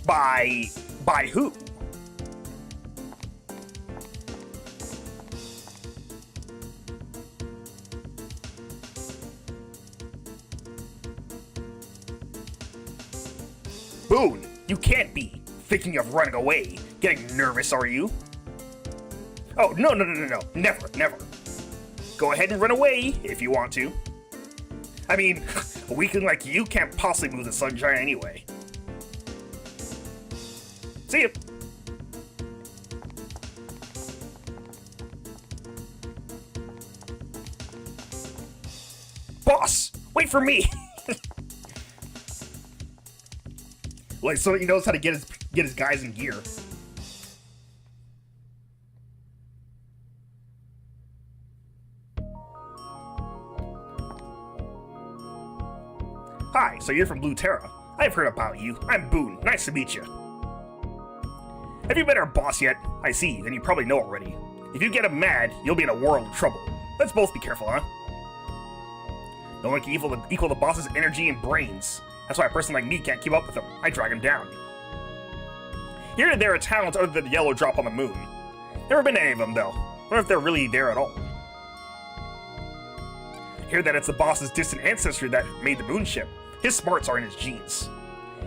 By who? Boone, you can't be thinking of running away. Getting nervous, are you? Oh, no. Never. Go ahead and run away if you want to. I mean, a weakling like you can't possibly move the sunshine anyway. See ya. Boss, wait for me. Like, so he knows how to get his guys in gear. Hi, so you're from Blue Terra. I've heard about you. I'm Boone. Nice to meet you. Have you met our boss yet? I see, then you probably know already. If you get him mad, you'll be in a world of trouble. Let's both be careful, huh? No one can equal the boss's energy and brains. That's why a person like me can't keep up with him. I drag him down. Here and there are talents other than the yellow drop on the moon. Never been to any of them, though. I wonder if they're really there at all. I hear that it's the boss's distant ancestor that made the moon ship. His smarts are in his genes.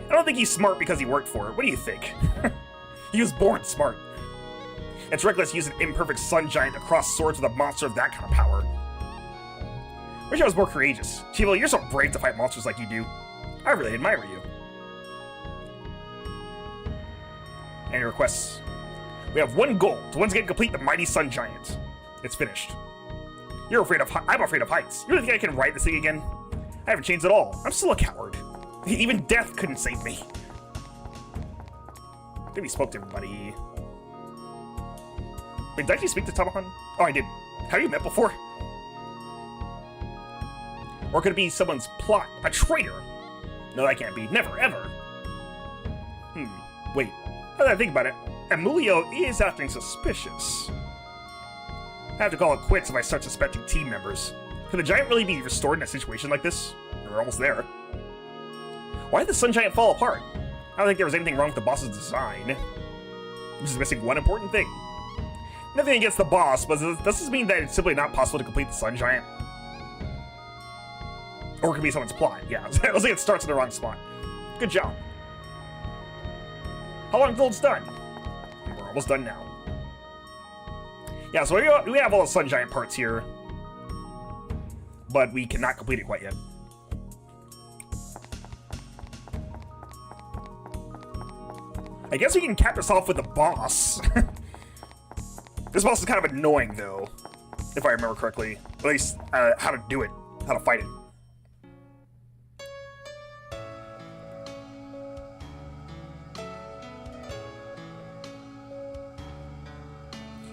I don't think he's smart because he worked for it. What do you think? He was born smart. It's reckless to use an imperfect sun giant to cross swords with a monster of that kind of power. Wish I was more courageous. Chivo, you're so brave to fight monsters like you do. I really admire you. Any requests? We have one goal, to once again complete the mighty sun giant. It's finished. I'm afraid of heights. You really think I can ride this thing again? I haven't changed at all. I'm still a coward. Even death couldn't save me. I think we spoke to everybody. Wait, did I actually speak to Tamahan? Oh, I did. Have you met before? Or could it be someone's plot? A traitor? No, that can't be. Never, ever. Wait. Now that I think about it, Emilio is acting suspicious. I have to call it quits if I start suspecting team members. Could the giant really be restored in a situation like this? We're almost there. Why did the sun giant fall apart? I don't think there was anything wrong with the boss's design. I'm just missing one important thing. Nothing against the boss, but does this mean that it's simply not possible to complete the sun giant? Or it could be someone's plot. Yeah, it looks like it starts in the wrong spot. Good job. How long until it's done? We're almost done now. Yeah, so we have all the sun giant parts here, but we cannot complete it quite yet. I guess we can cap this off with the boss. This boss is kind of annoying, though, if I remember correctly. At least, how to do it, how to fight it.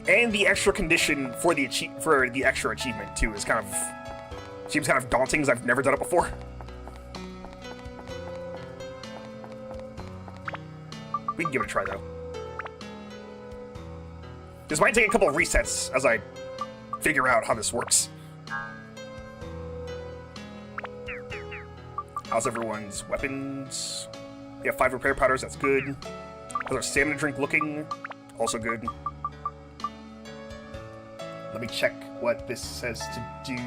And the extra condition for the extra achievement too is seems kind of daunting, as I've never done it before. We can give it a try though. This might take a couple of resets as I figure out how this works. How's everyone's weapons? We have 5 repair powders, that's good. How's our stamina drink looking? Also good. Let me check what this says to do.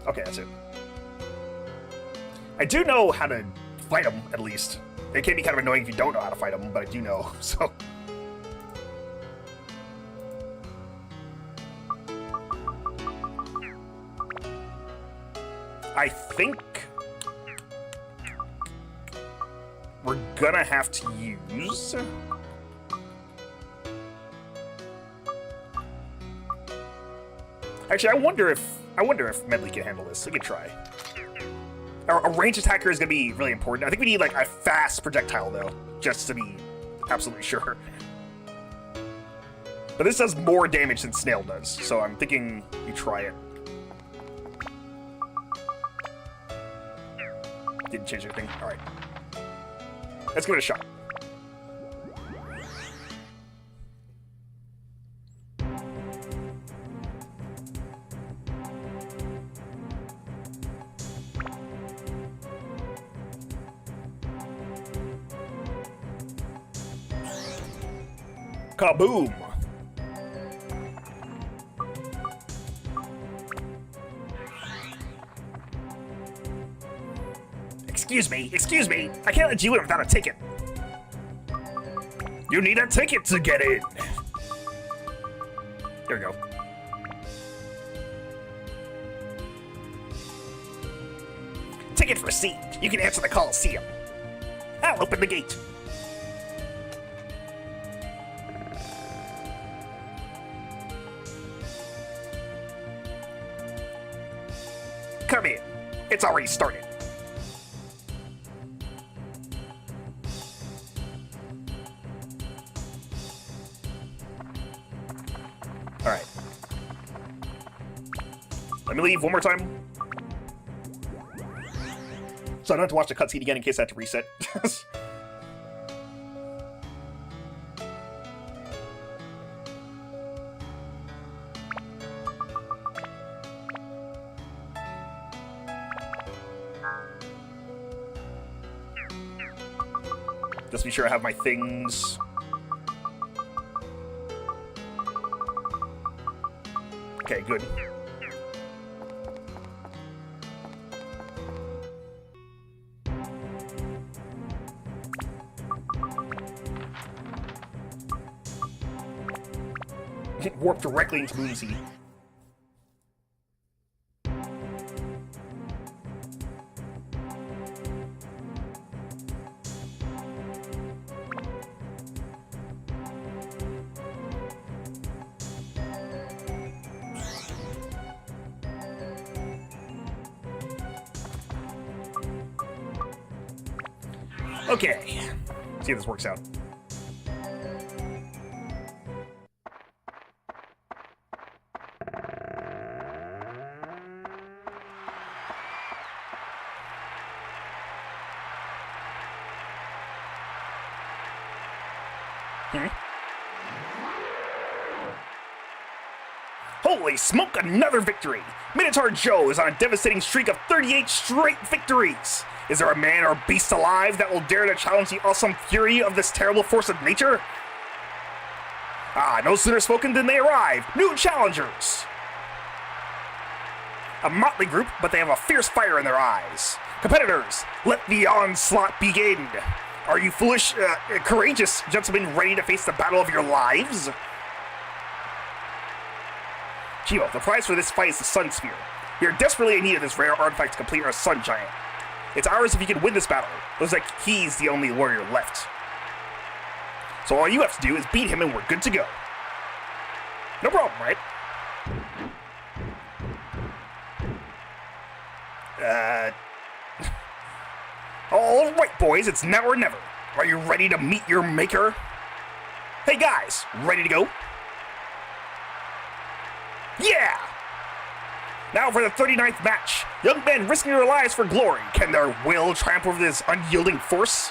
Okay, that's it. I do know how to fight them, at least. It can be kind of annoying if you don't know how to fight them, but I do know, so... I think... we're gonna have to use... Actually, I wonder if Medley can handle this. We could try. A range attacker is going to be really important. I think we need, like, a fast projectile, though, just to be absolutely sure. But this does more damage than Snail does, so I'm thinking we try it. Didn't change anything. Alright. Let's give it a shot. Kaboom! Excuse me. I can't let you in without a ticket. You need a ticket to get in. There we go. Ticket received. You can answer the Coliseum. I'll open the gate. Come in. It's already started. Alright. Let me leave one more time. So I don't have to watch the cutscene again in case I have to reset. Just be sure I have my things. Okay, good. Warp directly into Moonsea. Okay, see if this works out. Holy smoke, another victory! Minotaur Joe is on a devastating streak of 38 straight victories! Is there a man or beast alive that will dare to challenge the awesome fury of this terrible force of nature? Ah, no sooner spoken than they arrive! New challengers! A motley group, but they have a fierce fire in their eyes. Competitors, let the onslaught begin! Are you foolish, courageous gentlemen ready to face the battle of your lives? Chivo, the prize for this fight is the Sun Sphere. We are desperately in need of this rare artifact to complete our Sun Giant. It's ours if you can win this battle. Looks like he's the only warrior left. So all you have to do is beat him and we're good to go. No problem, right? Alright, boys, it's now or never. Are you ready to meet your maker? Hey guys, ready to go? Yeah! Now for the 39th match. Young men risking their lives for glory. Can their will triumph over this unyielding force?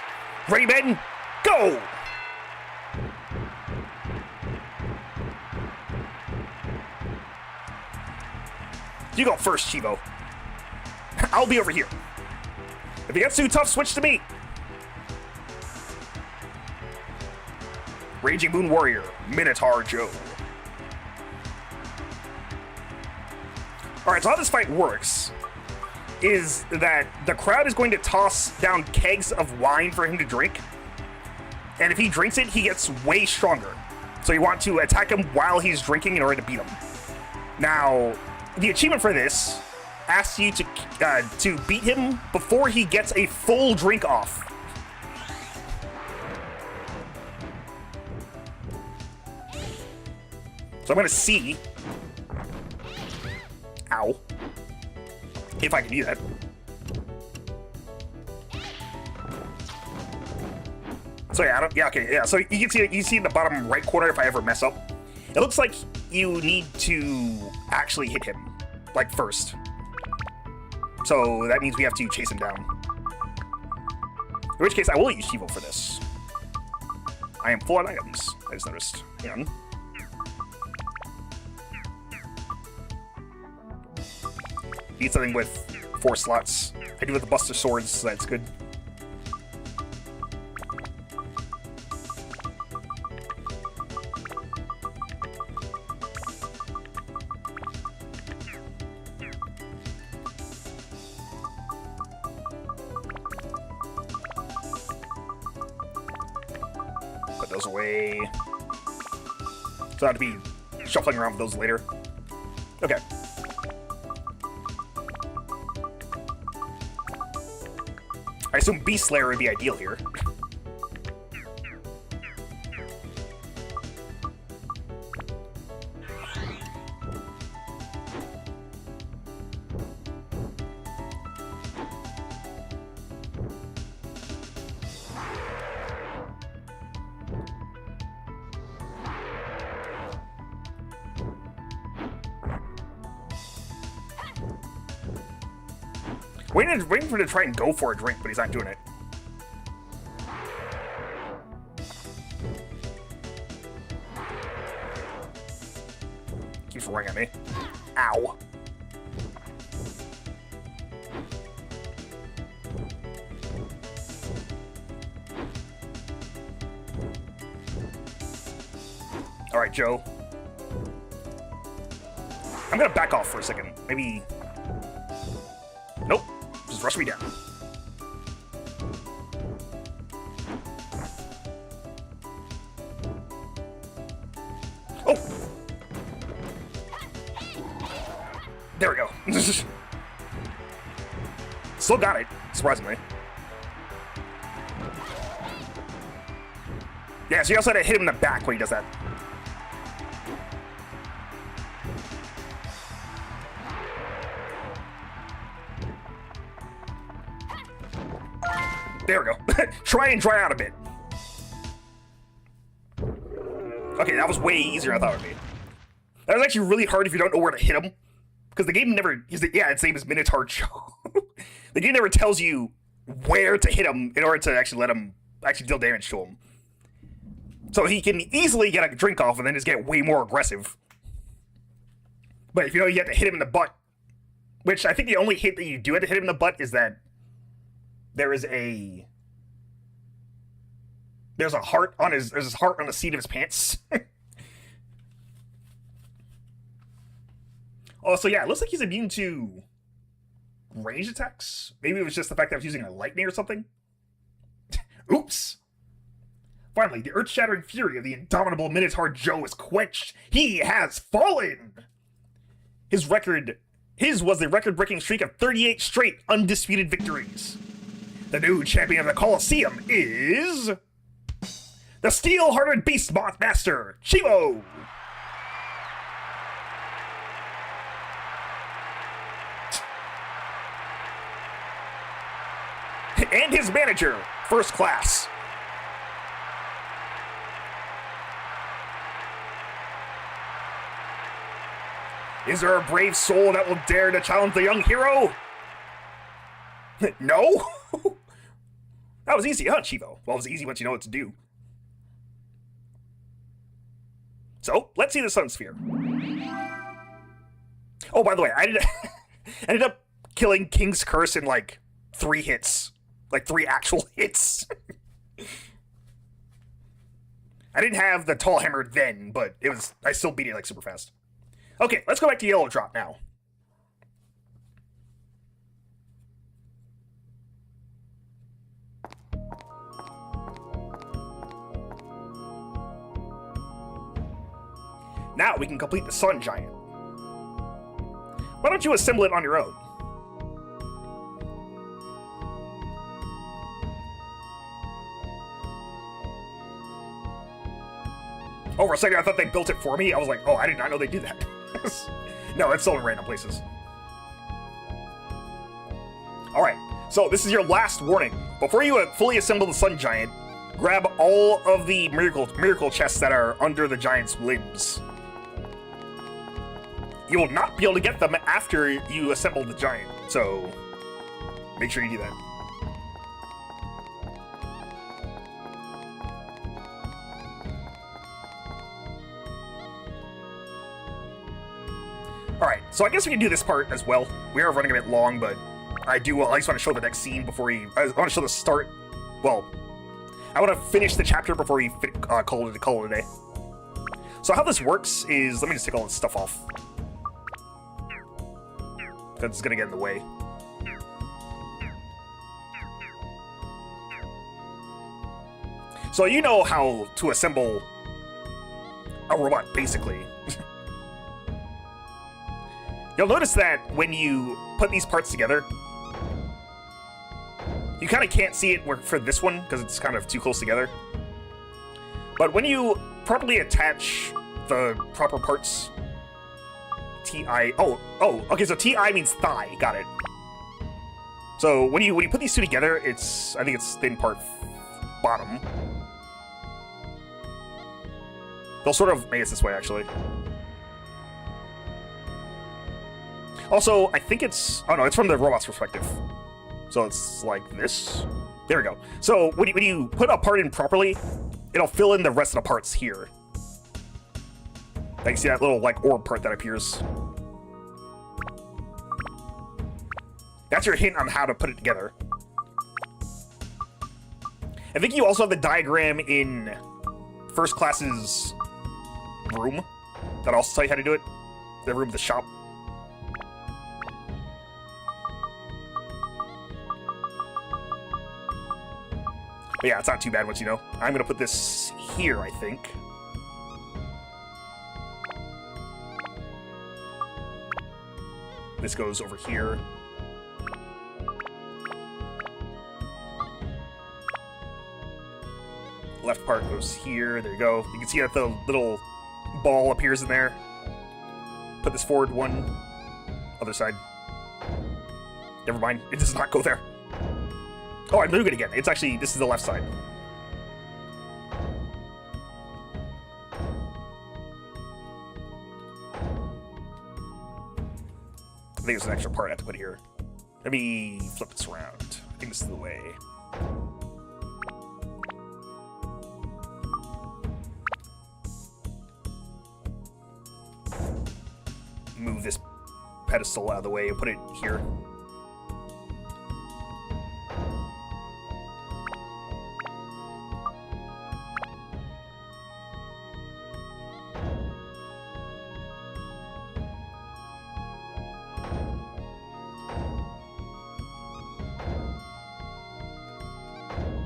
Ready, men? Go! You go first, Chivo. I'll be over here. If it gets too tough, switch to me. Raging Moon Warrior, Minotaur Joe. Alright, so how this fight works is that the crowd is going to toss down kegs of wine for him to drink. And if he drinks it, he gets way stronger. So you want to attack him while he's drinking in order to beat him. Now, the achievement for this asks you to beat him before he gets a full drink off. So I'm going to see... Ow. If I can do that. So yeah, okay, yeah. So you can see in the bottom right corner if I ever mess up. It looks like you need to actually hit him, like first. So that means we have to chase him down. In which case, I will use Chivo for this. I am full on items. I just noticed. Hang on. Need something with 4 slots. I do with the Buster Swords, so that's good. those away. So I have to be shuffling around with those later. Okay. I assume Beast Slayer would be ideal here. Waiting for him to try and go for a drink, but he's not doing it. Keeps roaring at me. Ow. Alright, Joe. I'm gonna back off for a second. Maybe... Nope. Just rush me down. Oh! There we go. Still got it, surprisingly. Yeah, so you also had to hit him in the back when he does that. There we go. Try and dry out a bit. Okay, that was way easier than I thought it would be. That was actually really hard if you don't know where to hit him. Because the game never... yeah, its name is Minotaur Joe. The game never tells you where to hit him in order to actually let him actually deal damage to him. So he can easily get a drink off and then just get way more aggressive. But if you know you have to hit him in the butt, which I think the only hit that you do have to hit him in the butt is that there's a heart on there's his heart on the seat of his pants. Oh, so yeah, it looks like he's immune to range attacks. Maybe it was just the fact that I was using a lightning or something. Oops. Finally, the earth-shattering fury of the indomitable Minotaur Joe is quenched. He has fallen. His was the record-breaking streak of 38 straight undisputed victories. The new champion of the Colosseum is... the Steel-Hearted Beast Master, Chivo! And his manager, First Class. Is there a brave soul that will dare to challenge the young hero? No? That was easy, huh, Chivo? Well, it was easy once you know what to do. So, let's see the Sun Sphere. Oh, by the way, I ended up killing King's Curse in, like, 3 hits. Like, 3 actual hits. I didn't have the Tall Hammer then, but I still beat it, like, super fast. Okay, let's go back to Yellow Drop now. Now we can complete the Sun Giant. Why don't you assemble it on your own? Oh, for a second I thought they built it for me. I was like, oh, I did not know they do that. No, it's still in random places. Alright, so this is your last warning. Before you fully assemble the Sun Giant, grab all of the miracle chests that are under the giant's limbs. You will not be able to get them after you assemble the giant, so make sure you do that. Alright, so I guess we can do this part as well. We are running a bit long, but I do at least want to show the next scene before I want to show the start. Well, I want to finish the chapter before we call it a day. So how this works is, let me just take all this stuff off. That's gonna get in the way. So you know how to assemble a robot, basically. You'll notice that when you put these parts together, you kind of can't see it for this one because it's kind of too close together. But when you properly attach the proper parts, TI. Oh, okay. So TI means thigh. Got it. So when you put these two together, I think it's thin part bottom. They'll sort of make it this way, actually. Also, I think it's... Oh, no, it's from the robot's perspective. So it's like this. There we go. So when you put a part in properly, it'll fill in the rest of the parts here. You see that little, like, orb part that appears. That's your hint on how to put it together. I think you also have the diagram in First Class's room. That'll also tell you how to do it. The room, the shop. But yeah, it's not too bad once you know. I'm gonna put this here, I think. This goes over here. Left part goes here. There you go. You can see that the little ball appears in there. Put this forward one. Other side. Never mind. It does not go there. Oh, I'm moving it again. It's actually, this is the left side. I think there's an extra part I have to put here. Let me flip this around. I think this is the way. Move this pedestal out of the way and put it here.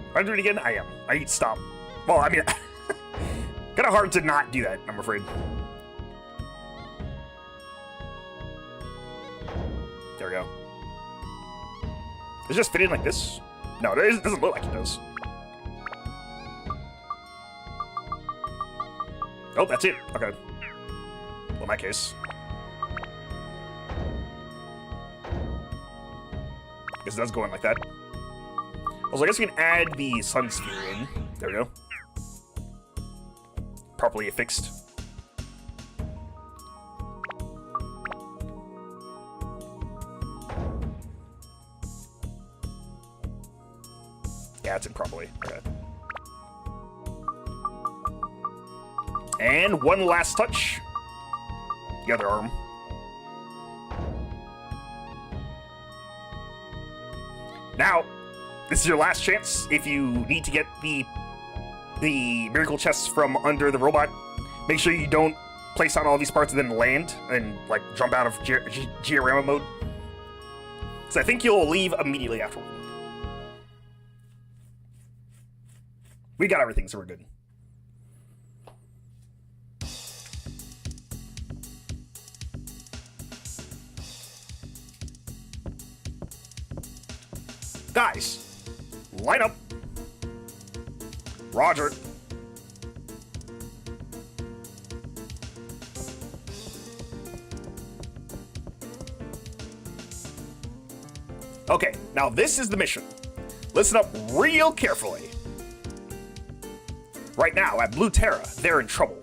Am I doing it again? I am. I need to stop. Well, I mean, kind of hard to not do that, I'm afraid. There we go. Does it just fit in like this? No, it doesn't look like it does. Oh, that's it. Okay. Well, in that case. I guess it does go in like that. Also, I guess we can add the sun sphere in. There we go. Properly affixed. Yeah, it's in properly. Okay. And one last touch. The other arm. Now, this is your last chance. If you need to get the miracle chests from under the robot, make sure you don't place on all these parts and then land and like jump out of Giorama mode. So I think you'll leave immediately afterward. We got everything, so we're good. Guys, line up. Roger. Okay, now this is the mission. Listen up real carefully. Right now, at Blue Terra, they're in trouble.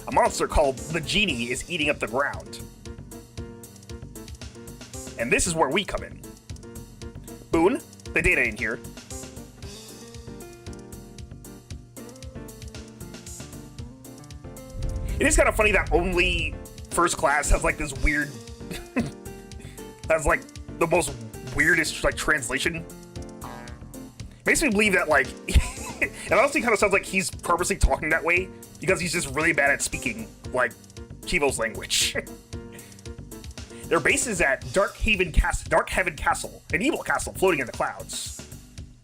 A monster called the Genie is eating up the ground. And this is where we come in. Boone, the data in here. It is kind of funny that only First Class has like this weird... has like the most weirdest like translation. Makes me believe that like... it honestly kind of sounds like he's purposely talking that way because he's just really bad at speaking like Chivo's language. Their base is at Dark Heaven Castle, an evil castle floating in the clouds.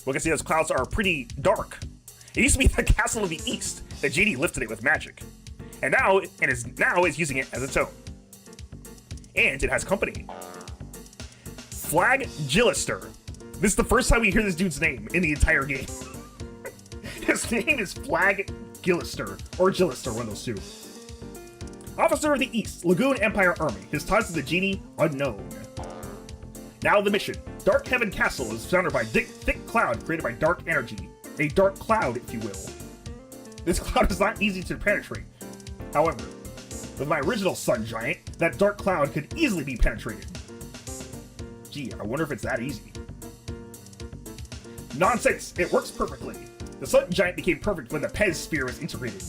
We can see those clouds are pretty dark. It used to be the castle of the east. The genie lifted it with magic. And now is using it as its own. And it has company. Flag-Gillister. This is the first time we hear this dude's name in the entire game. His name is Flag-Gillister, or Gillister, one of those two. Officer of the East, Lagoon Empire Army. His ties to the genie, unknown. Now the mission. Dark Heaven Castle is surrounded by thick cloud created by dark energy. A dark cloud, if you will. This cloud is not easy to penetrate. However, with my original sun giant, that dark cloud could easily be penetrated. Gee, I wonder if it's that easy. Nonsense! It works perfectly. The sun giant became perfect when the Pez sphere was integrated.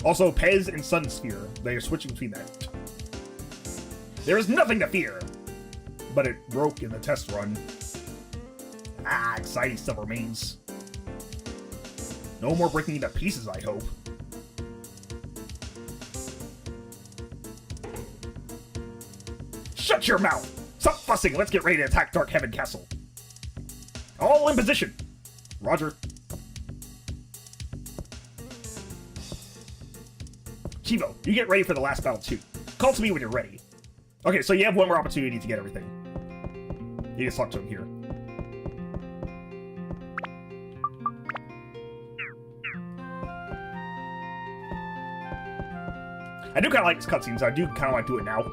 Also, Pez and Sun sphere, they are switching between that. There is nothing to fear! But it broke in the test run. Ah, exciting stuff remains. No more breaking into pieces, I hope. Shut your mouth! Stop fussing, let's get ready to attack Dark Heaven Castle. All in position! Roger. Chivo, you get ready for the last battle too. Call to me when you're ready. Okay, so you have one more opportunity to get everything. You just talk to him here. I do kind of like this cutscene, so I do kind of want to do it now.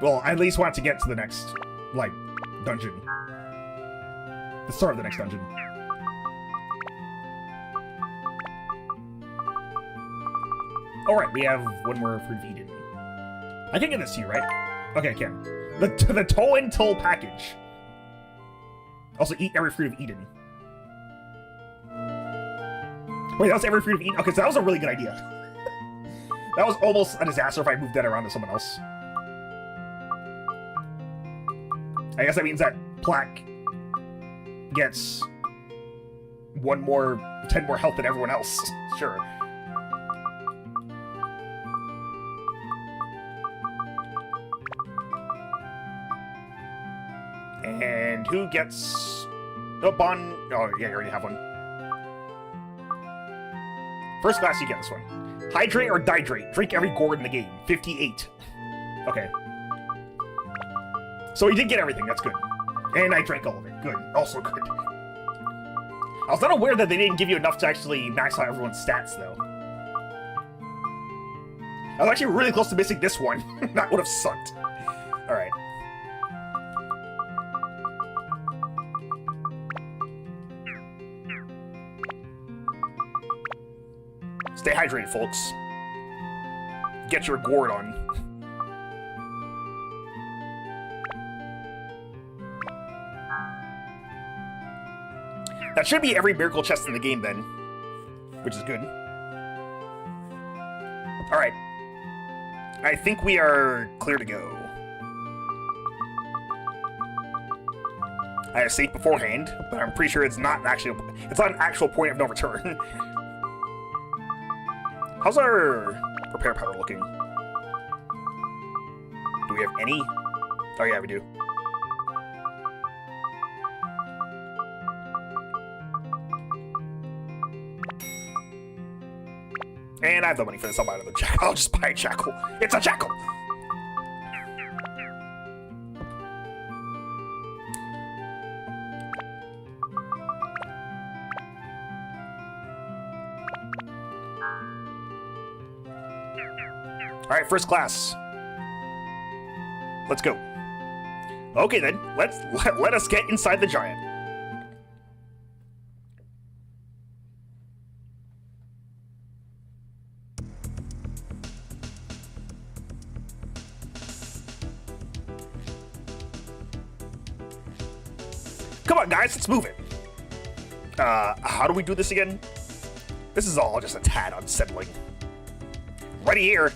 Well, I at least want to get to the next, like, dungeon. The start of the next dungeon. Alright, we have one more Fruit of Eden. I can get this to you, right? Okay, I can. The Toll and Toll package. Also, eat every Fruit of Eden. Wait, that was every Fruit of Eden? Okay, so that was a really good idea. That was almost a disaster if I moved that around to someone else. I guess that means that Plaque gets 10 more health than everyone else. Sure. And who gets... Oh, Bon... Oh, yeah, you already have one. First class, you get this one. Hydrate or Dihydrate. Drink every gourd in the game. 58. Okay. So he did get everything, that's good. And I drank all of it. Good. Also good. I was not aware that they didn't give you enough to actually max out everyone's stats, though. I was actually really close to missing this one. That would have sucked. Alright. Stay hydrated, folks. Get your gourd on. That should be every miracle chest in the game, then. Which is good. Alright. I think we are clear to go. I have saved beforehand, but I'm pretty sure it's not an actual point of no return. How's our repair powder looking? Do we have any? Oh yeah, we do. And I have the money for this. I'll buy another jackal. I'll just buy a jackal. It's a jackal! Alright, first class. Let's go. Okay then, let us get inside the giant. Come on, guys, let's move it. How do we do this again? This is all just a tad unsettling. Ready here.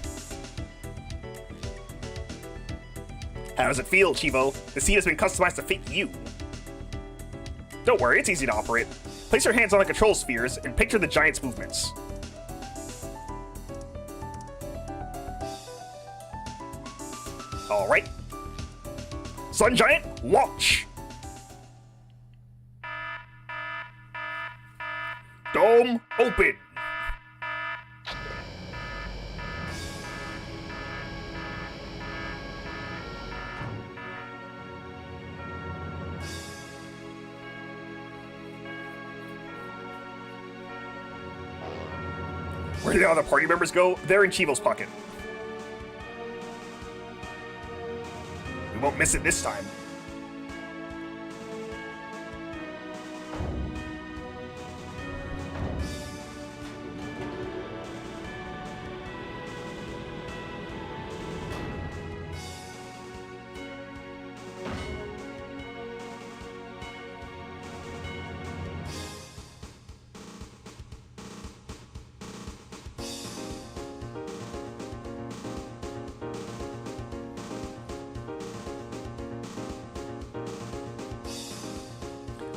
How does it feel, Chivo? The seat has been customized to fit you. Don't worry, it's easy to operate. Place your hands on the control spheres and picture the giant's movements. Alright. Sun Giant, launch! Dome, open! Where did all the party members go? They're in Chivo's pocket. We won't miss it this time.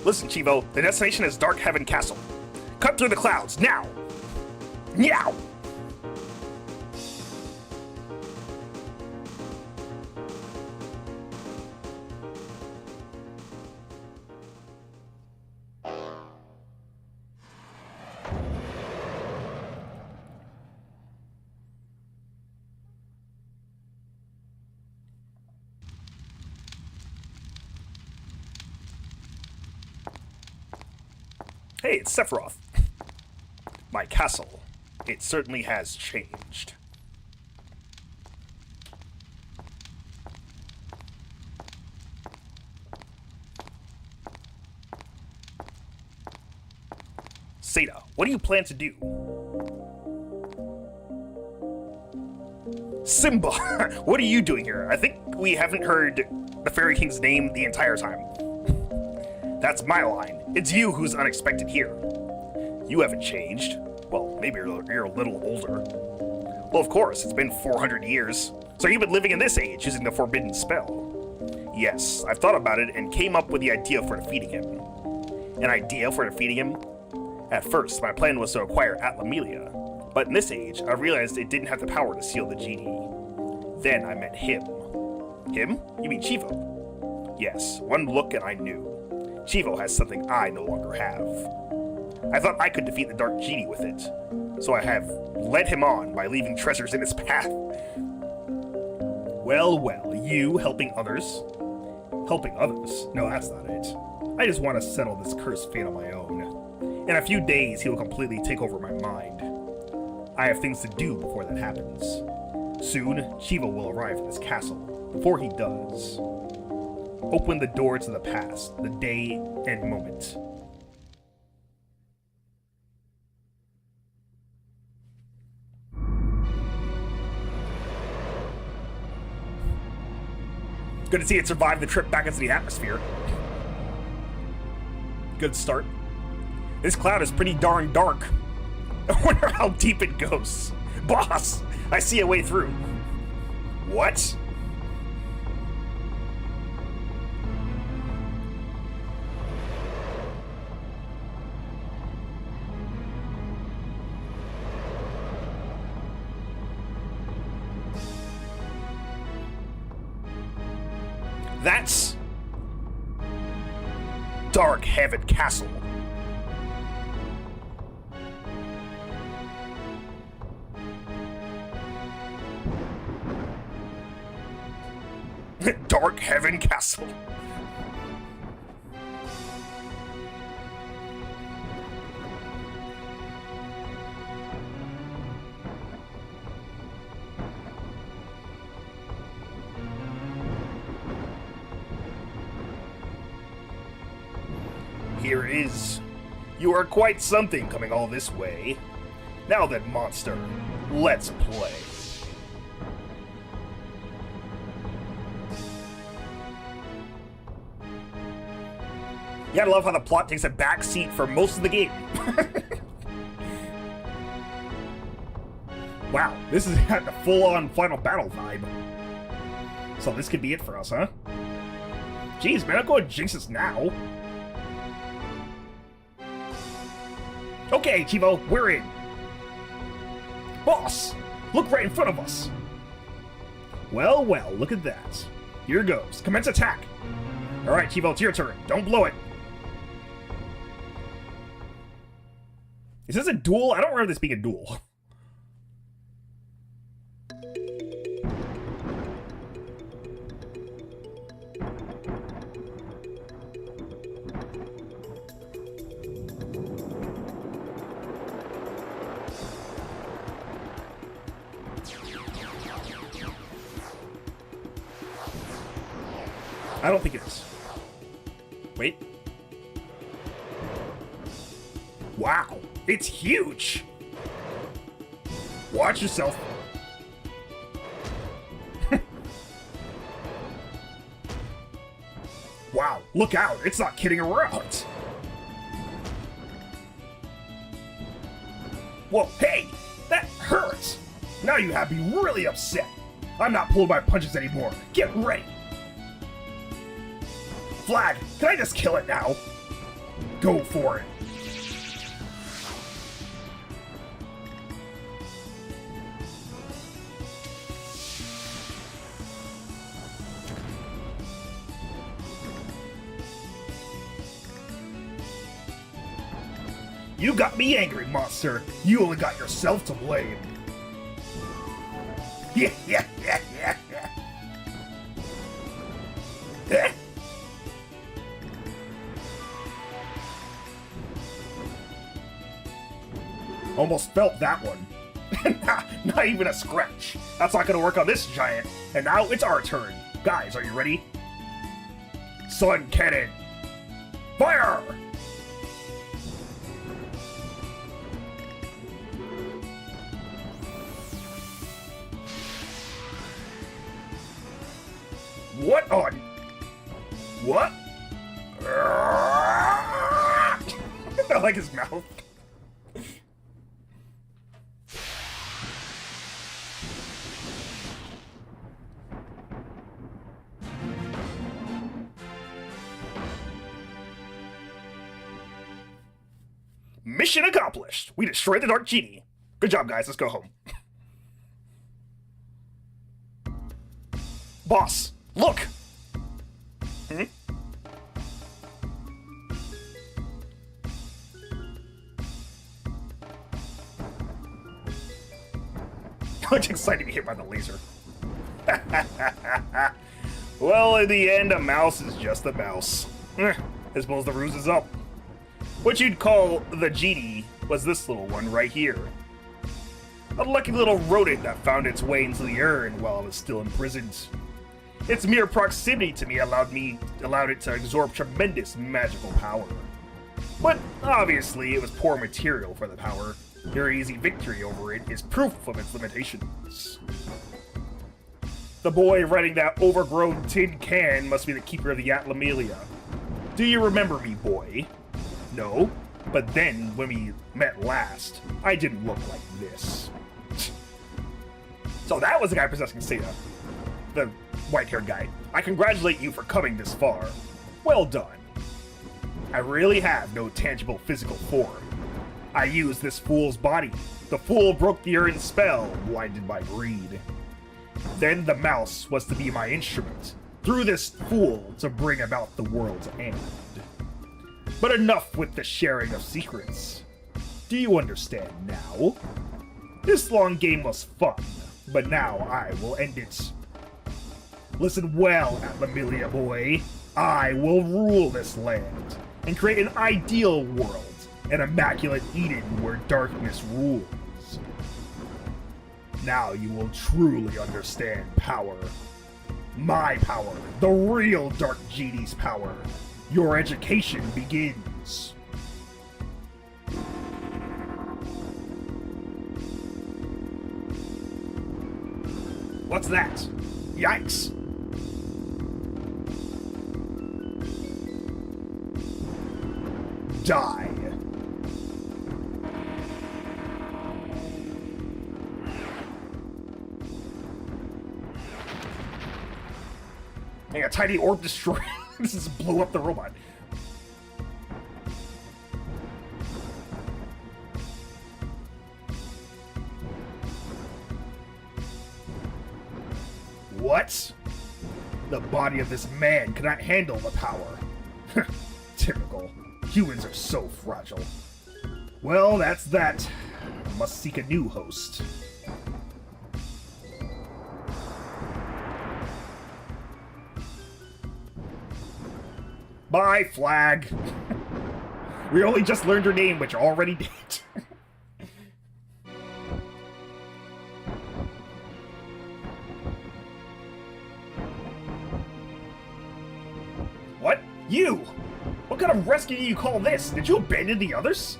Listen, Chivo, the destination is Dark Heaven Castle. Cut through the clouds, now! Meow! Hey, it's Sephiroth. My castle. It certainly has changed. Seda, what do you plan to do? Simba, what are you doing here? I think we haven't heard the Fairy King's name the entire time. That's my line. It's you who's unexpected here. You haven't changed. Well, maybe you're a little older. Well, of course, it's been 400 years. So you've been living in this age using the forbidden spell. Yes, I've thought about it and came up with the idea for defeating him. An idea for defeating him? At first, my plan was to acquire Atlamelia. But in this age, I realized it didn't have the power to seal the genie. Then I met him. Him? You mean Chivo? Yes, one look and I knew. Chivo has something I no longer have. I thought I could defeat the Dark Genie with it, so I have led him on by leaving treasures in his path. Well, well, you helping others? Helping others? No, that's not it. I just want to settle this cursed fate on my own. In a few days, he will completely take over my mind. I have things to do before that happens. Soon, Chivo will arrive in this castle. Before he does, open the door to the past, the day and moment. Good to see it survive the trip back into the atmosphere. Good start. This cloud is pretty darn dark. I wonder how deep it goes. Boss, I see a way through. What? That's Dark Heaven Castle. Dark Heaven Castle. Here it is. You are quite something coming all this way. Now then, monster, let's play. You gotta love how the plot takes a back seat for most of the game. Wow, this is got the full-on final battle vibe. So this could be it for us, huh? Jeez, man, I'm going to jinx this now. Okay, Chivo, we're in. Boss, look right in front of us. Well, well, look at that. Here goes. Commence attack. Alright, Chivo, it's your turn. Don't blow it. Is this a duel? I don't remember this being a duel. I don't think it is. Wait. Wow, it's huge! Watch yourself. Wow, look out, it's not kidding around. Whoa, hey, that hurts. Now you have me really upset. I'm not pulled by punches anymore. Get ready. Flag, can I just kill it now? Go for it. You got me angry, monster. You only got yourself to blame. Yeah. Almost felt that one. Not even a scratch. That's not gonna work on this giant. And now it's our turn. Guys, are you ready? Sun cannon. Fire! What on? What? I like his mouth. Mission accomplished. We destroyed the Dark Genie. Good job, guys. Let's go home. Boss, look! Hmm? I'm excited to be hit by the laser. Well, in the end, a mouse is just a mouse. I suppose the ruse is up. What you'd call the genie was this little one right here. A lucky little rodent that found its way into the urn while it was still imprisoned. Its mere proximity to me allowed it to absorb tremendous magical power. But obviously it was poor material for the power. Your easy victory over it is proof of its limitations. The boy riding that overgrown tin can must be the keeper of the Atlamelia. Do you remember me, boy? No, but then when we met last, I didn't look like this. So that was the guy possessing Seda. The white-haired guy. I congratulate you for coming this far. Well done. I really have no tangible physical form. I used this fool's body. The fool broke the urn spell, blinded by greed. Then the mouse was to be my instrument, through this fool to bring about the world's end. But enough with the sharing of secrets. Do you understand now? This long game was fun, but now I will end it. Listen well, Atlamelia boy. I will rule this land and create an ideal world, an immaculate Eden where darkness rules. Now you will truly understand power. My power, the real Dark Genie's power. Your education begins. What's that? Yikes. Die. Hey, a tiny orb destroyed. This just blew up the robot. What? The body of this man cannot handle the power. Typical. Humans are so fragile. Well, that's that. Must seek a new host. Bye, Flag. We only just learned your name, but you're already dead. What? You? What kind of rescue do you call this? Did you abandon the others?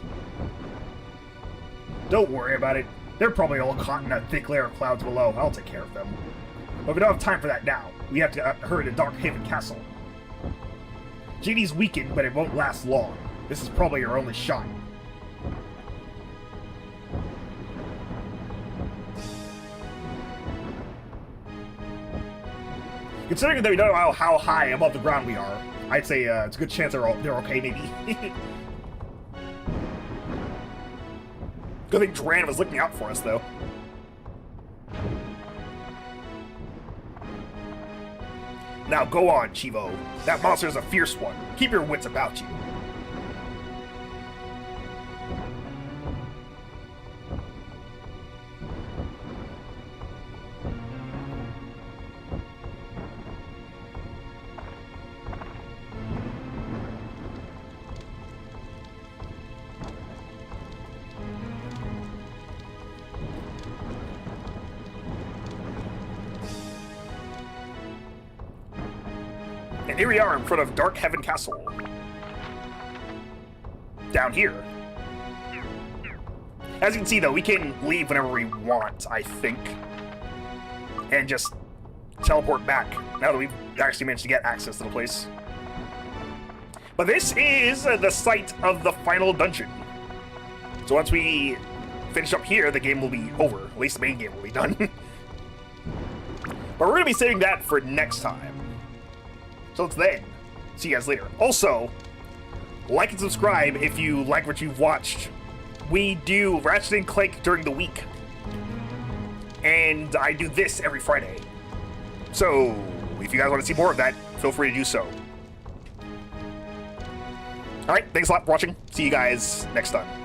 Don't worry about it. They're probably all caught in that thick layer of clouds below. I'll take care of them. But we don't have time for that now. We have to hurry to Darkhaven Castle. JD's weakened, but it won't last long. This is probably your only shot. Considering that we don't know how high above the ground we are, I'd say it's a good chance they're okay, maybe. Good thing Dran was looking out for us, though. Now go on, Chivo. That monster is a fierce one. Keep your wits about you. And here we are in front of Darkhaven Castle. Down here. As you can see, though, we can leave whenever we want, I think. And just teleport back, now that we've actually managed to get access to the place. But this is the site of the final dungeon. So once we finish up here, the game will be over. At least the main game will be done. But we're going to be saving that for next time. So it's then. See you guys later. Also, like and subscribe if you like what you've watched. We do Ratchet & Clank during the week. And I do this every Friday. So, if you guys want to see more of that, feel free to do so. Alright, thanks a lot for watching. See you guys next time.